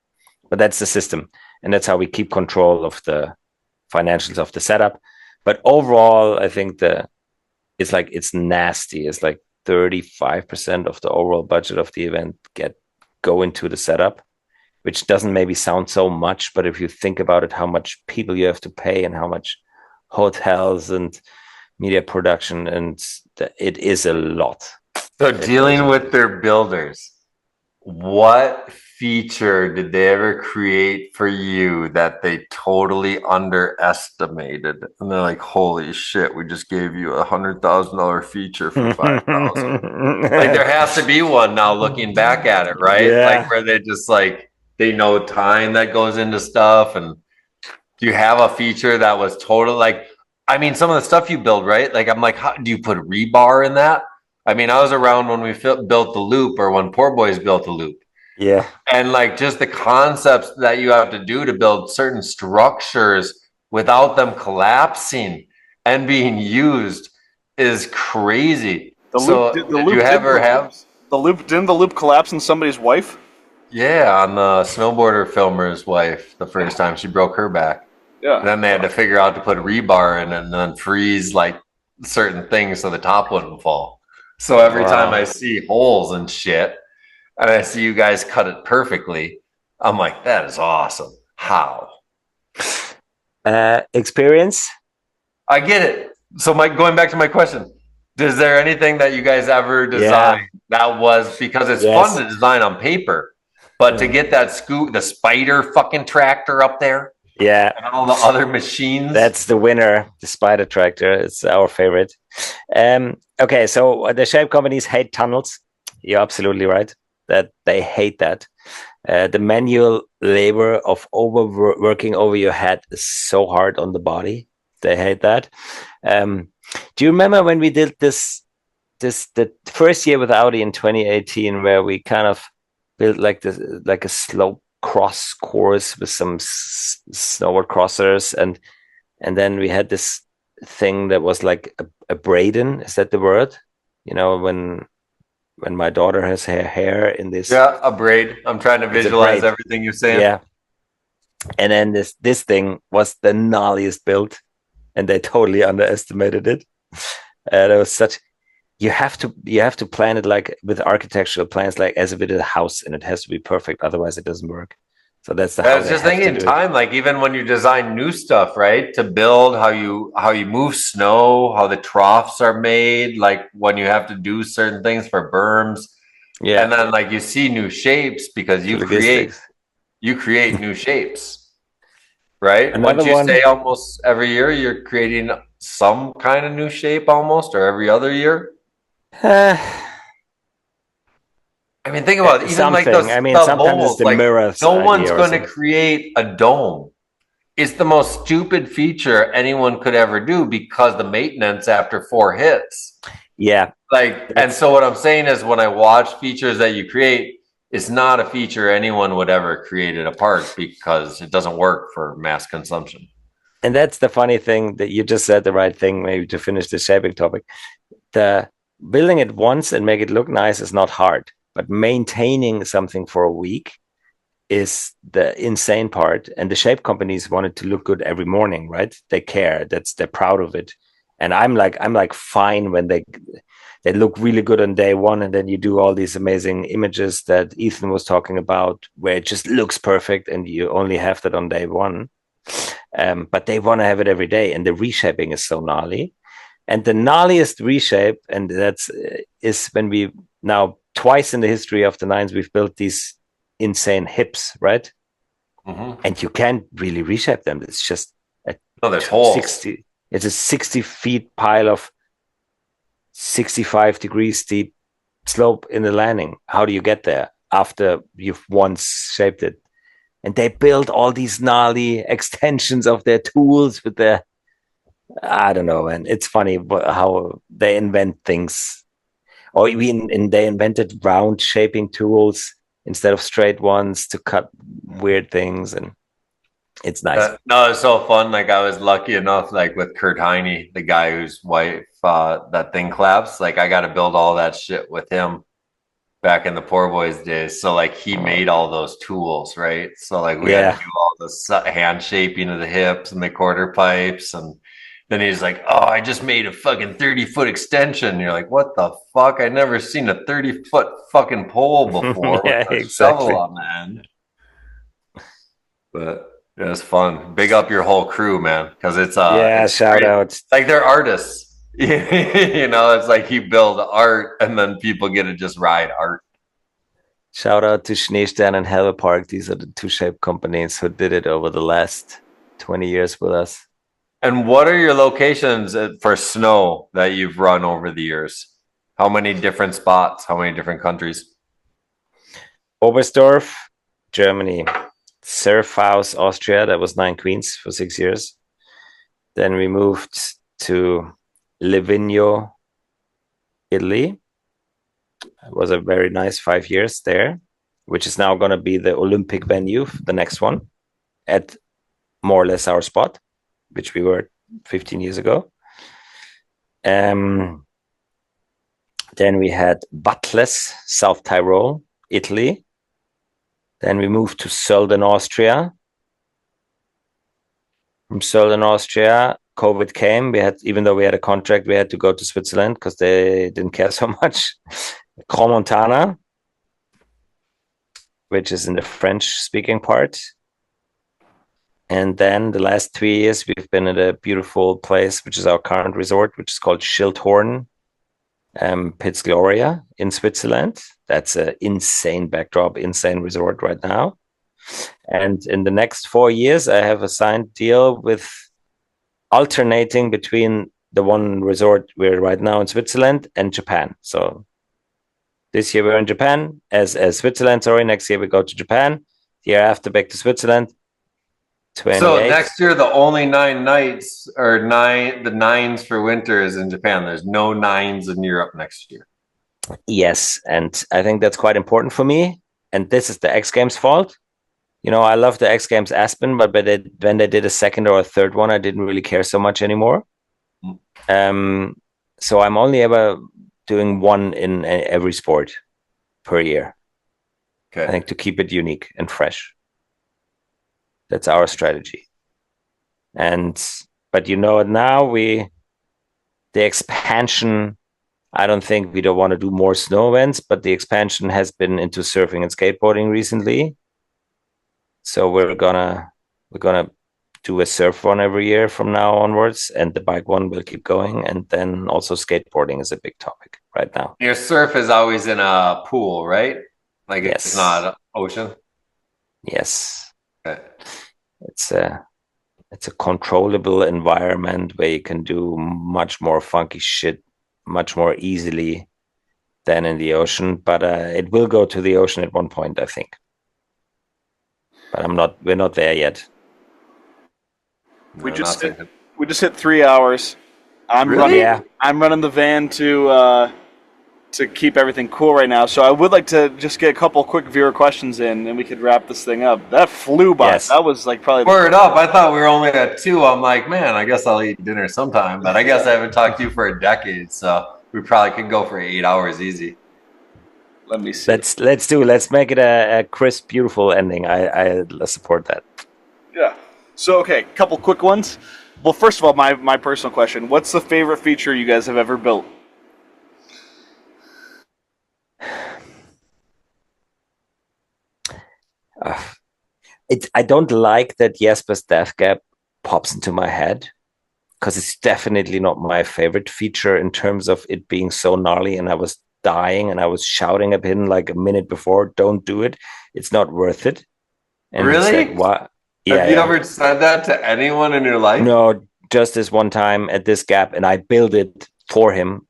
F: But that's the system. And that's how we keep control of the financials of the setup. But overall, I think it's nasty. It's like 35% of the overall budget of the event go into the setup, which doesn't maybe sound so much. But if you think about it, how much people you have to pay and how much hotels and media production, and it is a lot.
D: So dealing with their builders, what feature did they ever create for you that they totally underestimated? And they're like, holy shit, we just gave you $100,000 feature for $5,000. Like there has to be one now looking back at it, right?
F: Yeah.
D: Like where they just like, they know time that goes into stuff. And do you have a feature that was total, like, I mean, some of the stuff you build, right? Like, I'm like, how do you put rebar in that? I mean, I was around when we built the loop, or when Poor Boys built the loop.
F: Yeah.
D: And like just the concepts that you have to do to build certain structures without them collapsing and being used is crazy.
E: The loop
D: So
E: did the
D: did you
E: loop did
D: ever have?
E: collapse. The loop didn't the loop collapse in somebody's wife?
D: Yeah, on the snowboarder filmer's wife, the first time she broke her back. And
E: Yeah.
D: then they had to figure out to put rebar in and then freeze like certain things so the top wouldn't fall. So every time
F: Wow.
D: I see holes and shit, and I see you guys cut it perfectly, I'm like, that is awesome. How?
F: Experience?
D: I get it. So, Mike, going back to my question, is there anything that you guys ever
F: Yeah.
D: designed that was because it's
F: Yes.
D: fun to design on paper, but to get that the spider fucking tractor up there
F: Yeah.
D: and all the other machines?
F: That's the winner, the spider tractor. It's our favorite. Okay, so the shape companies hate tunnels. You're absolutely right that they hate that. The manual labor of working over your head is so hard on the body. They hate that. Do you remember when we did the first year with Audi in 2018, where we kind of built like a slope cross course with some snowboard crossers, and then we had this thing that was like a braiden. Is that the word? You know, when my daughter has her hair in this.
D: Yeah, a braid. I'm trying to
F: It's a
D: visualize
F: braid.
D: everything you're saying.
F: Yeah. And then this thing was the gnarliest build, and they totally underestimated it. There was such you have to plan it like with architectural plans, like as if it is a house, and it has to be perfect, otherwise it doesn't work. So that's the
D: I
F: how
D: was
F: they
D: just
F: have to
D: thinking
F: do it.
D: time, like even when you design new stuff, right? To build how you move snow, how the troughs are made, like when you have to do certain things for berms,
F: Yeah,
D: and then like you see new shapes because
F: logistics.
D: you create new shapes, right?
F: Another
D: Wouldn't you
F: one.
D: say almost every year you're creating some kind of new shape almost, or every other year?
F: Uh,
D: I mean, think about it. Even like
F: something. I mean,
D: the
F: sometimes it's
D: moles,
F: the
D: like
F: mirrors
D: no one's
F: idea or
D: going to
F: something.
D: create a dome. It's the most stupid feature anyone could ever do because the maintenance after 4 hits.
F: Yeah,
D: Like, and
F: that's
D: so what I'm saying is when I watch features that you create, it's not a feature anyone would ever create at a park because it doesn't work for mass consumption.
F: and that's the funny thing that you just said the right thing. Maybe to finish the shaping topic, the building it once and make it look nice is not hard, but maintaining something for a week is the insane part. And the shape companies want it to look good every morning, right? They care. They're proud of it. And I'm like fine when they look really good on day one, and then you do all these amazing images that Ethan was talking about, where it just looks perfect, and you only have that on day one. But they want to have it every day, and the reshaping is so gnarly. And the gnarliest reshape, and that's is when we now twice in the history of the nines we've built these insane hips, right?
D: Mm-hmm.
F: And you can't really reshape them. It's just a
D: No, there's holes.
F: 60. It's a 60-foot pile of 65 degrees steep slope in the landing. How do you get there after you've once shaped it? And they built all these gnarly extensions of their tools with their, I don't know, and it's funny how they invent things. Or even they invented round shaping tools instead of straight ones to cut weird things, and it's nice.
D: No, it's so fun. Like I was lucky enough, like with Kurt Heine, the guy whose wife that thing collapsed. Like I got to build all that shit with him back in the poor boys days. So like he made all those tools, right? So like we had to do all the hand shaping of the hips and the quarter pipes, and then he's like, "Oh, I just made a fucking 30-foot extension." And you're like, "What the fuck? I never seen a 30-foot fucking pole before
F: Yeah,
D: with a
F: exactly.
D: shovel on the end." But it was fun. Big up your whole crew, man, because it's
F: Shout
D: great.
F: out.
D: Like they're artists. You know, it's like you build art and then people get to just ride art.
F: Shout out to Schneestern and Helve Park. These are the two shape companies who did it over the last 20 years with us.
D: And what are your locations for snow that you've run over the years? How many different spots? How many different countries?
F: Oberstdorf, Germany. Surfhaus, Austria. That was Nine Queens for 6 years. Then we moved to Livigno, Italy. It was a very nice 5 years there. which is now going to be the Olympic venue, the next one, at more or less our spot, which we were 15 years ago. Then we had Butles, South Tyrol, Italy. Then we moved to Sölden, Austria. From Sölden, Austria, COVID came. Even though we had a contract, we had to go to Switzerland because they didn't care so much. Crans-Montana, which is in the French-speaking part. And then the last 3 years, we've been at a beautiful place, which is our current resort, which is called Schildhorn, Piz Gloria in Switzerland. That's an insane backdrop, insane resort right now. And in the next 4 years, I have a signed deal with alternating between the one resort we're right now in Switzerland and Japan. So this year we're in Japan as Switzerland. Sorry, next year we go to Japan. The year after back to Switzerland. 28.
D: So next year, the only 9 nights or the 9s for winter is in Japan. There's no 9s in Europe next year.
F: Yes, and I think that's quite important for me. And this is the X Games fault. You know, I love the X Games Aspen, but when they did a second or a third one, I didn't really care so much anymore. So I'm only ever doing one in every sport per year.
D: Okay.
F: I think to keep it unique and fresh. That's our strategy. But you know, now the expansion, I don't think we don't want to do more snow events, but the expansion has been into surfing and skateboarding recently. So we're gonna do a surf one every year from now onwards, and the bike one will keep going. And then also skateboarding is a big topic right now.
D: Your surf is always in a pool, right? Like
F: Yes.
D: It's not an ocean.
F: Yes.
D: Okay.
F: It's a controllable environment where you can do much more funky shit much more easily than in the ocean. But it will go to the ocean at one point, I think. But we're not there yet.
E: We
D: No,
E: just
D: nothing.
E: we just hit 3 hours. I'm
D: Really?
E: I'm running the van to keep everything cool right now. So I would like to just get a couple quick viewer questions in, and we could wrap this thing up. That flew by.
F: Yes.
E: That was like probably.
D: Word up. I thought we were only at 2. I'm like, man, I guess I'll eat dinner sometime. But I guess I haven't talked to you for a decade. So we probably could go for 8 hours easy.
E: Let me see.
F: Let's make it a crisp, beautiful ending. I support that.
E: Yeah. So okay, couple quick ones. Well, first of all, my personal question: what's the favorite feature you guys have ever built?
F: I don't like that Jesper's Death Gap pops into my head because it's definitely not my favorite feature in terms of it being so gnarly, and I was dying and I was shouting at him like a minute before, don't do it. It's not worth it. And he
D: Really?
F: said, what?
D: Have you ever said that to anyone in your life?
F: No, just this one time at this gap, and I built it for him,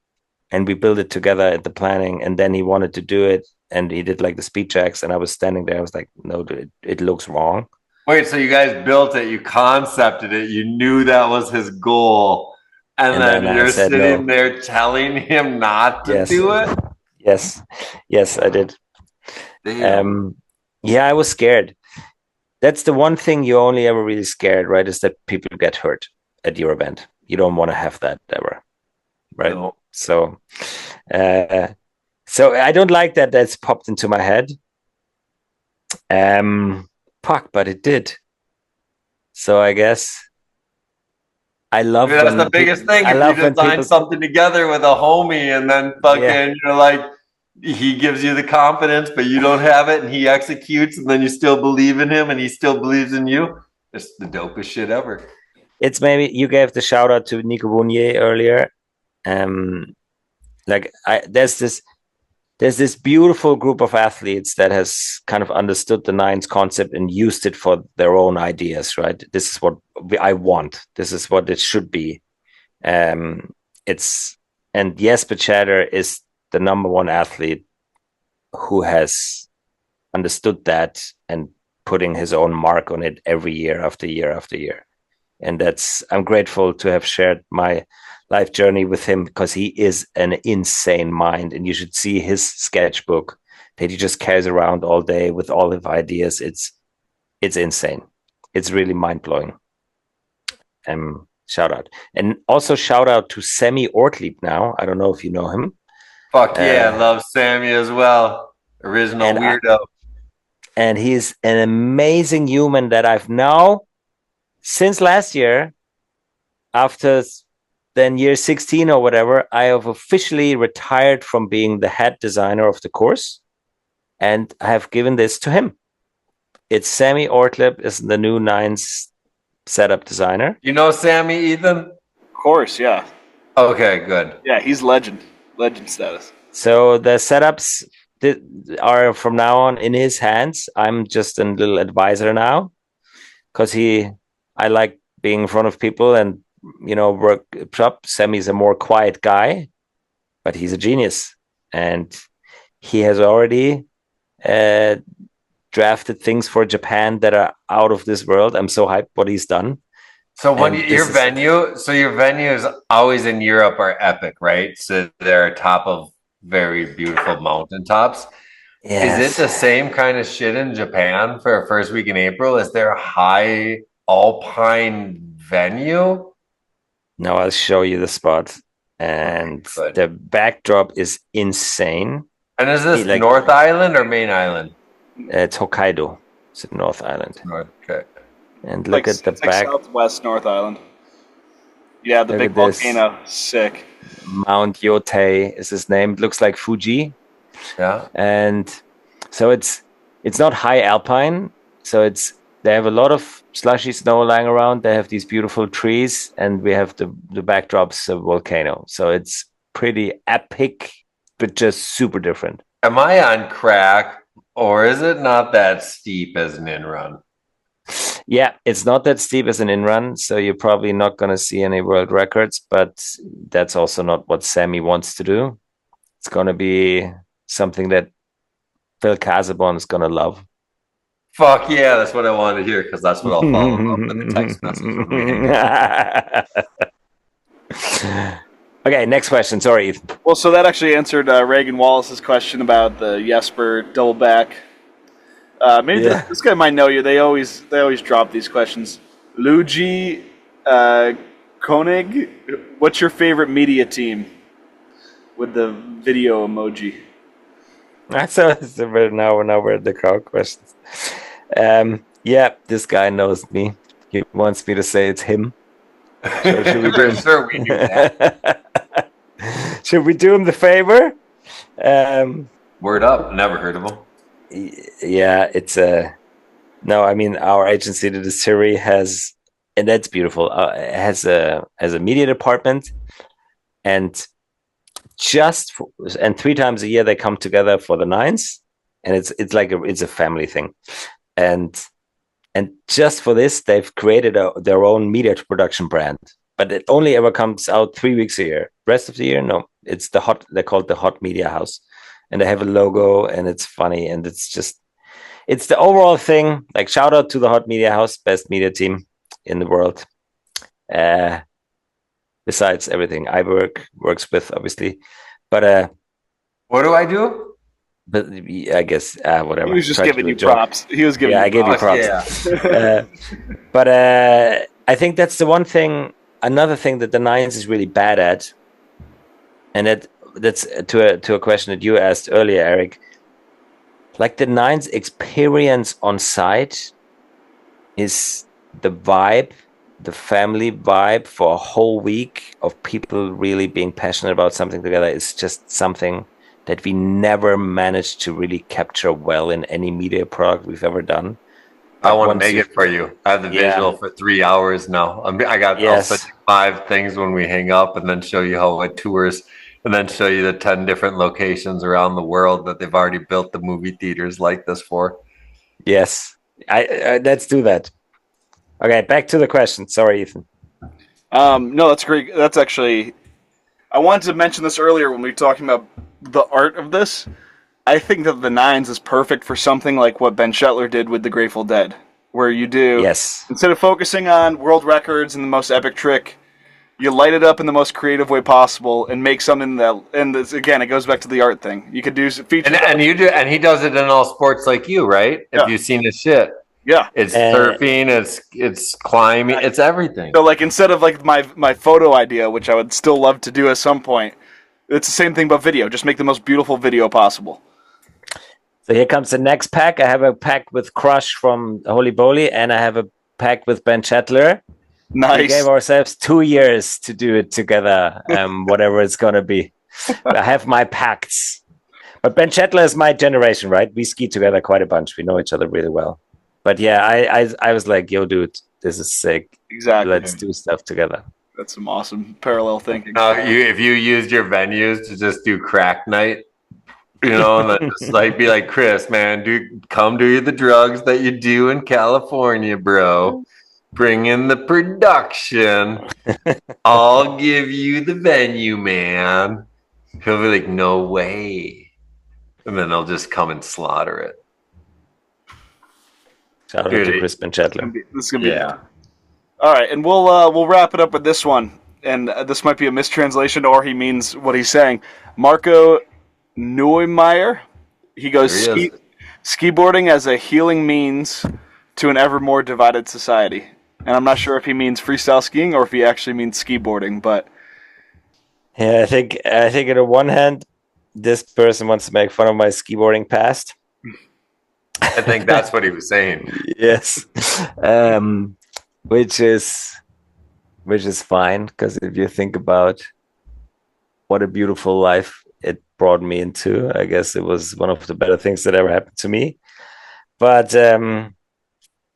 F: and we built it together at the planning, and then he wanted to do it, and he did like the speed checks, and I was standing there. I was like, no, dude, it looks wrong.
D: Wait, so you guys built it, you concepted it, you knew that was his goal, and then
F: I
D: you're
F: said
D: sitting
F: no.
D: there telling him not to
F: Yes.
D: do it?
F: Yes, I did.
D: Damn.
F: Yeah, I was scared. That's the one thing you're only ever really scared, right? Is that people get hurt at your event. You don't want to have that ever, right?
D: No.
F: So I don't like that. That's popped into my head. But it did. So I guess I love.
D: Maybe that's the biggest thing. If you design something together with a homie, and then fucking you're like, he gives you the confidence, but you don't have it, and he executes, and then you still believe in him, and he still believes in you. It's the dopest shit ever.
F: It's maybe you gave the shout out to Nico Zacek earlier. There's this beautiful group of athletes that has kind of understood the nines concept and used it for their own ideas, right? This is what I want. This is what it should be. Jesper Chatter is the number one athlete who has understood that and putting his own mark on it every year after year after year. And I'm grateful to have shared my life journey with him because he is an insane mind, and you should see his sketchbook that he just carries around all day with all of ideas. It's insane. It's really mind blowing. Shout out. And also shout out to Sammy Ortlieb now. I don't know if you know him.
D: Fuck yeah, I love Sammy as well. Original weirdo.
F: And he's an amazing human that I've known since last year. After then year 16 or whatever, I have officially retired from being the head designer of the course. And I have given this to him. It's Sammy Ortlieb is the new Nines setup designer.
D: You know Sammy, Ethan?
E: Of course, yeah.
D: Okay, good.
E: Yeah, he's legend status.
F: So the setups are from now on in his hands. I'm just a little advisor now because I like being in front of people and, work up. Sammy's a more quiet guy, but he's a genius. And he has already drafted things for Japan that are out of this world. I'm so hyped what he's done.
D: So your venue is always in Europe are epic, right? So they're atop of very beautiful mountaintops. Yes. Is it the same kind of shit in Japan for a first week in April? Is there a high alpine venue?
F: No, I'll show you the spot. And the backdrop is insane.
D: And is this North Island or Main Island?
F: It's Hokkaido. It's North Island.
D: Okay.
F: And look at the back.
E: Southwest North Island. Yeah, the big volcano. Sick.
F: Mount Yotei is his name. It looks like Fuji.
D: Yeah.
F: And so it's not high alpine. So they have a lot of slushy snow lying around. They have these beautiful trees, and we have the backdrops of volcano. So it's pretty epic, but just super different.
D: Am I on crack, or is it not that steep as an in-run?
F: Yeah, it's not that steep as an in-run, so you're probably not going to see any world records, but that's also not what Sammy wants to do. It's going to be something that Phil Casabon is going to love.
D: Fuck yeah, that's what I wanted to hear, because that's what I'll follow up in the text message.
F: Okay, next question. Sorry, Ethan.
E: Well, so that actually answered Reagan Wallace's question about the Jesper double back. This guy might know you. They always drop these questions. Luigi Koenig, what's your favorite media team? With the video emoji.
F: So now we're at the crowd questions. This guy knows me. He wants me to say it's him. So should we do
D: sure we knew that.
F: Should we do him the favor?
D: Word up. Never heard of him.
F: Yeah, it's no. I mean, our agency, the Distillery, has, and that's beautiful. Has a media department, and 3 times a year they come together for the Nines, and it's like it's a family thing, and just for this they've created their own media production brand, but it only ever comes out 3 weeks a year. Rest of the year, no. It's they're called the Hot Media House. And they have a logo, and it's funny, and it's the overall thing. Like, shout out to the Hot Media House, best media team in the world. Besides everything I works with, obviously, but
D: what do I do?
F: But I guess whatever.
E: He was just giving you props. He was giving.
F: Yeah, I gave you props.
D: Yeah.
F: But I think that's the one thing. Another thing that the Nines is really bad at, and that's to a question that you asked earlier, Eric. Like, the Nines experience on site is the vibe, the family vibe for a whole week of people really being passionate about something together. Is just something that we never managed to really capture well in any media product we've ever done.
D: I want to make it for you. I have the visual for 3 hours now. I'll send you 5 things when we hang up, and then show you how it tours. And then show you the 10 different locations around the world that they've already built the movie theaters like this for.
F: Yes. Let's do that. Okay, back to the question. Sorry, Ethan.
E: No, that's great. That's actually... I wanted to mention this earlier when we were talking about the art of this. I think that the Nines is perfect for something like what Ben Shetler did with the Grateful Dead, where you do...
F: Yes.
E: Instead of focusing on world records and the most epic trick... You light it up in the most creative way possible and make something that, and this, again, it goes back to the art thing. You could do features.
D: And you do, and he does it in all sports like you, right?
E: Yeah.
D: If you've seen his shit,
E: Yeah.
D: it's surfing, it's climbing, it's everything.
E: So like instead of like my photo idea, which I would still love to do at some point, it's the same thing about video. Just make the most beautiful video possible.
F: So here comes the next pack. I have a pack with Crush from Holy Bowly, and I have a pack with Ben Chatler.
E: Nice.
F: We gave ourselves 2 years to do it together, whatever it's going to be. I have my pacts. But Ben Chatler is my generation, right? We ski together quite a bunch. We know each other really well. But yeah, I was like, yo, dude, this is sick.
E: Exactly.
F: Let's do stuff together.
E: That's some awesome parallel thinking.
D: If you used your venues to just do crack night, and then just like be like, Chris, man, come do the drugs that you do in California, bro. Bring in the production. I'll give you the venue, man. He'll be like, no way. And then they'll just come and slaughter it.
F: Shout out to Chris Ben Chatler.
E: This is gonna be all right, and we'll wrap it up with this one. And this might be a mistranslation, or he means what he's saying. Marco Neumeier. He goes skiboarding as a healing means to an ever more divided society. And I'm not sure if he means freestyle skiing or if he actually means skiboarding, but
F: yeah, I think on the one hand, this person wants to make fun of my skiboarding past.
D: I think that's what he was saying.
F: Yes, which is fine, because if you think about what a beautiful life it brought me into, I guess it was one of the better things that ever happened to me. But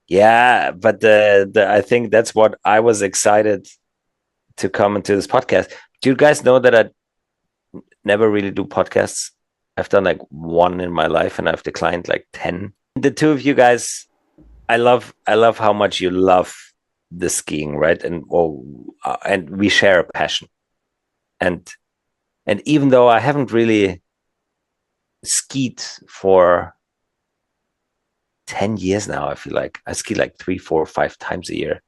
F: yeah, but I think that's what I was excited to come into this podcast. Do you guys know that I never really do podcasts? I've done like one in my life, and I've declined like 10. The two of you guys, I love how much you love the skiing, right? And we share a passion. And even though I haven't really skied for 10 years now, I feel like I ski like 3, 4, 5 times a year.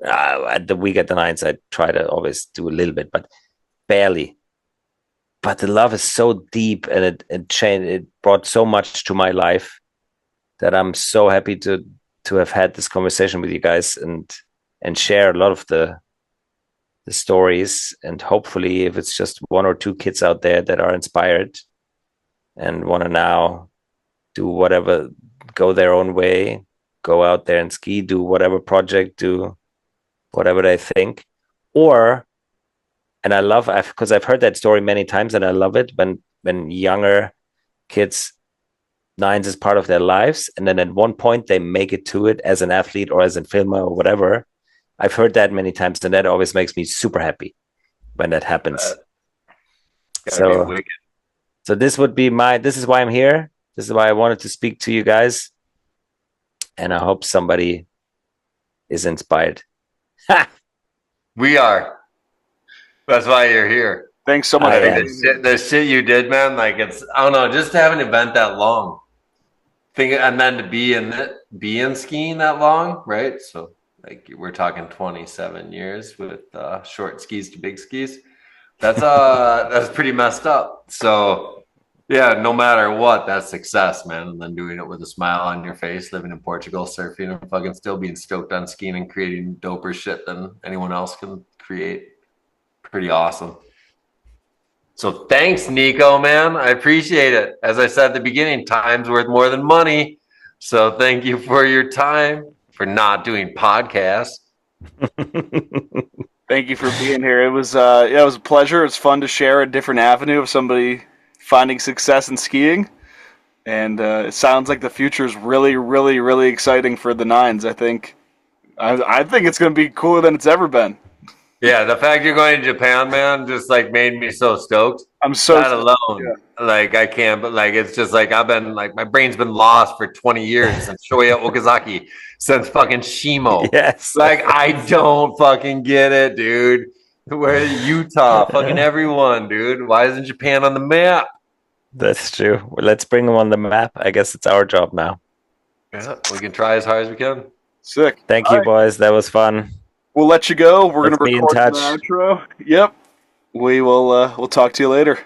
F: At the week at the Nines, I try to always do a little bit, but barely. But the love is so deep, and it brought so much to my life that I'm so happy to have had this conversation with you guys and share a lot of the stories. And hopefully, if it's just 1 or 2 kids out there that are inspired and want to now do whatever, go their own way, go out there and ski, do whatever project, do whatever they think. And I love, because I've heard that story many times, and I love it when younger kids, Nines is part of their lives, and then at one point they make it to it as an athlete or as a filmer or whatever. I've heard that many times, and that always makes me super happy when that happens. So this would be this is why I'm here. This is why I wanted to speak to you guys. And I hope somebody is inspired.
D: We are. That's why you're here.
E: Thanks so much.
D: The shit you did, man. Like, it's, I don't know, just to have an event that long, and then to be in skiing that long, right? So like we're talking 27 years with short skis to big skis. That's pretty messed up. So yeah, no matter what, that's success, man. And then doing it with a smile on your face, living in Portugal, surfing, and fucking still being stoked on skiing and creating doper shit than anyone else can create. Pretty awesome. So thanks, Nico, man. I appreciate it. As I said at the beginning, time's worth more than money. So thank you for your time, for not doing podcasts.
E: Thank you for being here. It was a pleasure. It's fun to share a different avenue of somebody finding success in skiing. And it sounds like the future is really, really, really exciting for the Nines. I think it's going to be cooler than it's ever been.
D: Yeah, the fact you're going to Japan, man, just like made me so stoked.
E: I'm so
D: that alone. Yeah. Like I can't, but like it's just like I've been like my brain's been lost for 20 years since Shoya Okazaki, since fucking Shimo.
F: Yes.
D: Like I don't fucking get it, dude. Where Utah, fucking everyone, dude. Why isn't Japan on the map?
F: That's true. Well, let's bring them on the map. I guess it's our job now.
D: Yeah, we can try as hard as we can.
E: Sick.
F: Thank you, boys. That was fun.
E: we'll let you go. We're
F: Let's
E: going
F: be
E: to
F: in
E: record
F: touch.
E: the outro. Yep. We will. We'll talk to you later.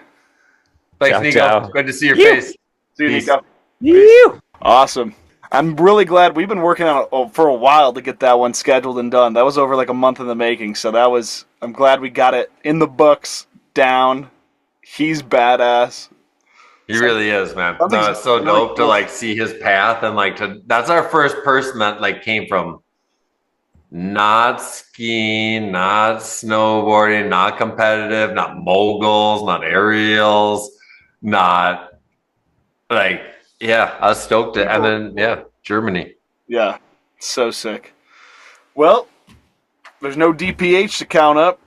D: Thanks,
F: Ciao,
D: Nico.
F: ciao.
D: Good to see your
F: You.
D: face.
E: See you,
D: Peace.
E: Nico.
F: You.
E: Awesome. I'm really glad we've been working on it for a while to get that one scheduled and done. That was over like a month in the making, so I'm glad we got it in the books, down. He's badass.
D: He really is, man. No,
E: Something's
D: it's so
E: really
D: dope to
E: cool.
D: like see his path and like that's our first person that like came from not skiing, not snowboarding, not competitive, not moguls, not aerials, not like yeah, I was stoked. And then yeah, Germany.
E: Yeah, so sick. Well, there's no DPH to count up.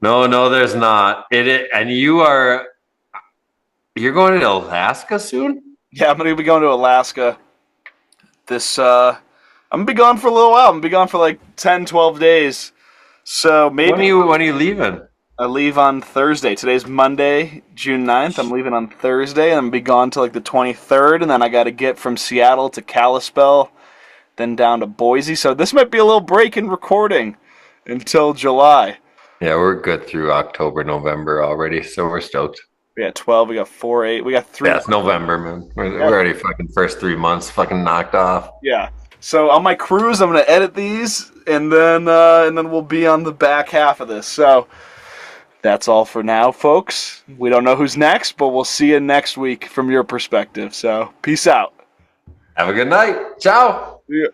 D: No, there's not. And you're going to Alaska soon?
E: Yeah, I'm gonna be going to Alaska. I'm gonna be gone for a little while. I'm gonna be gone for like 10, 12 days. So maybe
D: When are you leaving?
E: I leave on Thursday. Today's Monday, June 9th. I'm leaving on Thursday, and I'm gonna be gone till like the 23rd, and then I gotta get from Seattle to Kalispell, then down to Boise. So this might be a little break in recording until July.
D: Yeah, we're good through October, November already, so we're stoked.
E: We got 12, we got 4, 8, we got 3.
D: Yeah, it's November, man. We're already fucking first 3 months fucking knocked off.
E: Yeah. So on my cruise, I'm gonna edit these, and then we'll be on the back half of this. So that's all for now, folks. We don't know who's next, but we'll see you next week from your perspective. So peace out.
D: Have a good night. Ciao.
E: Yeah.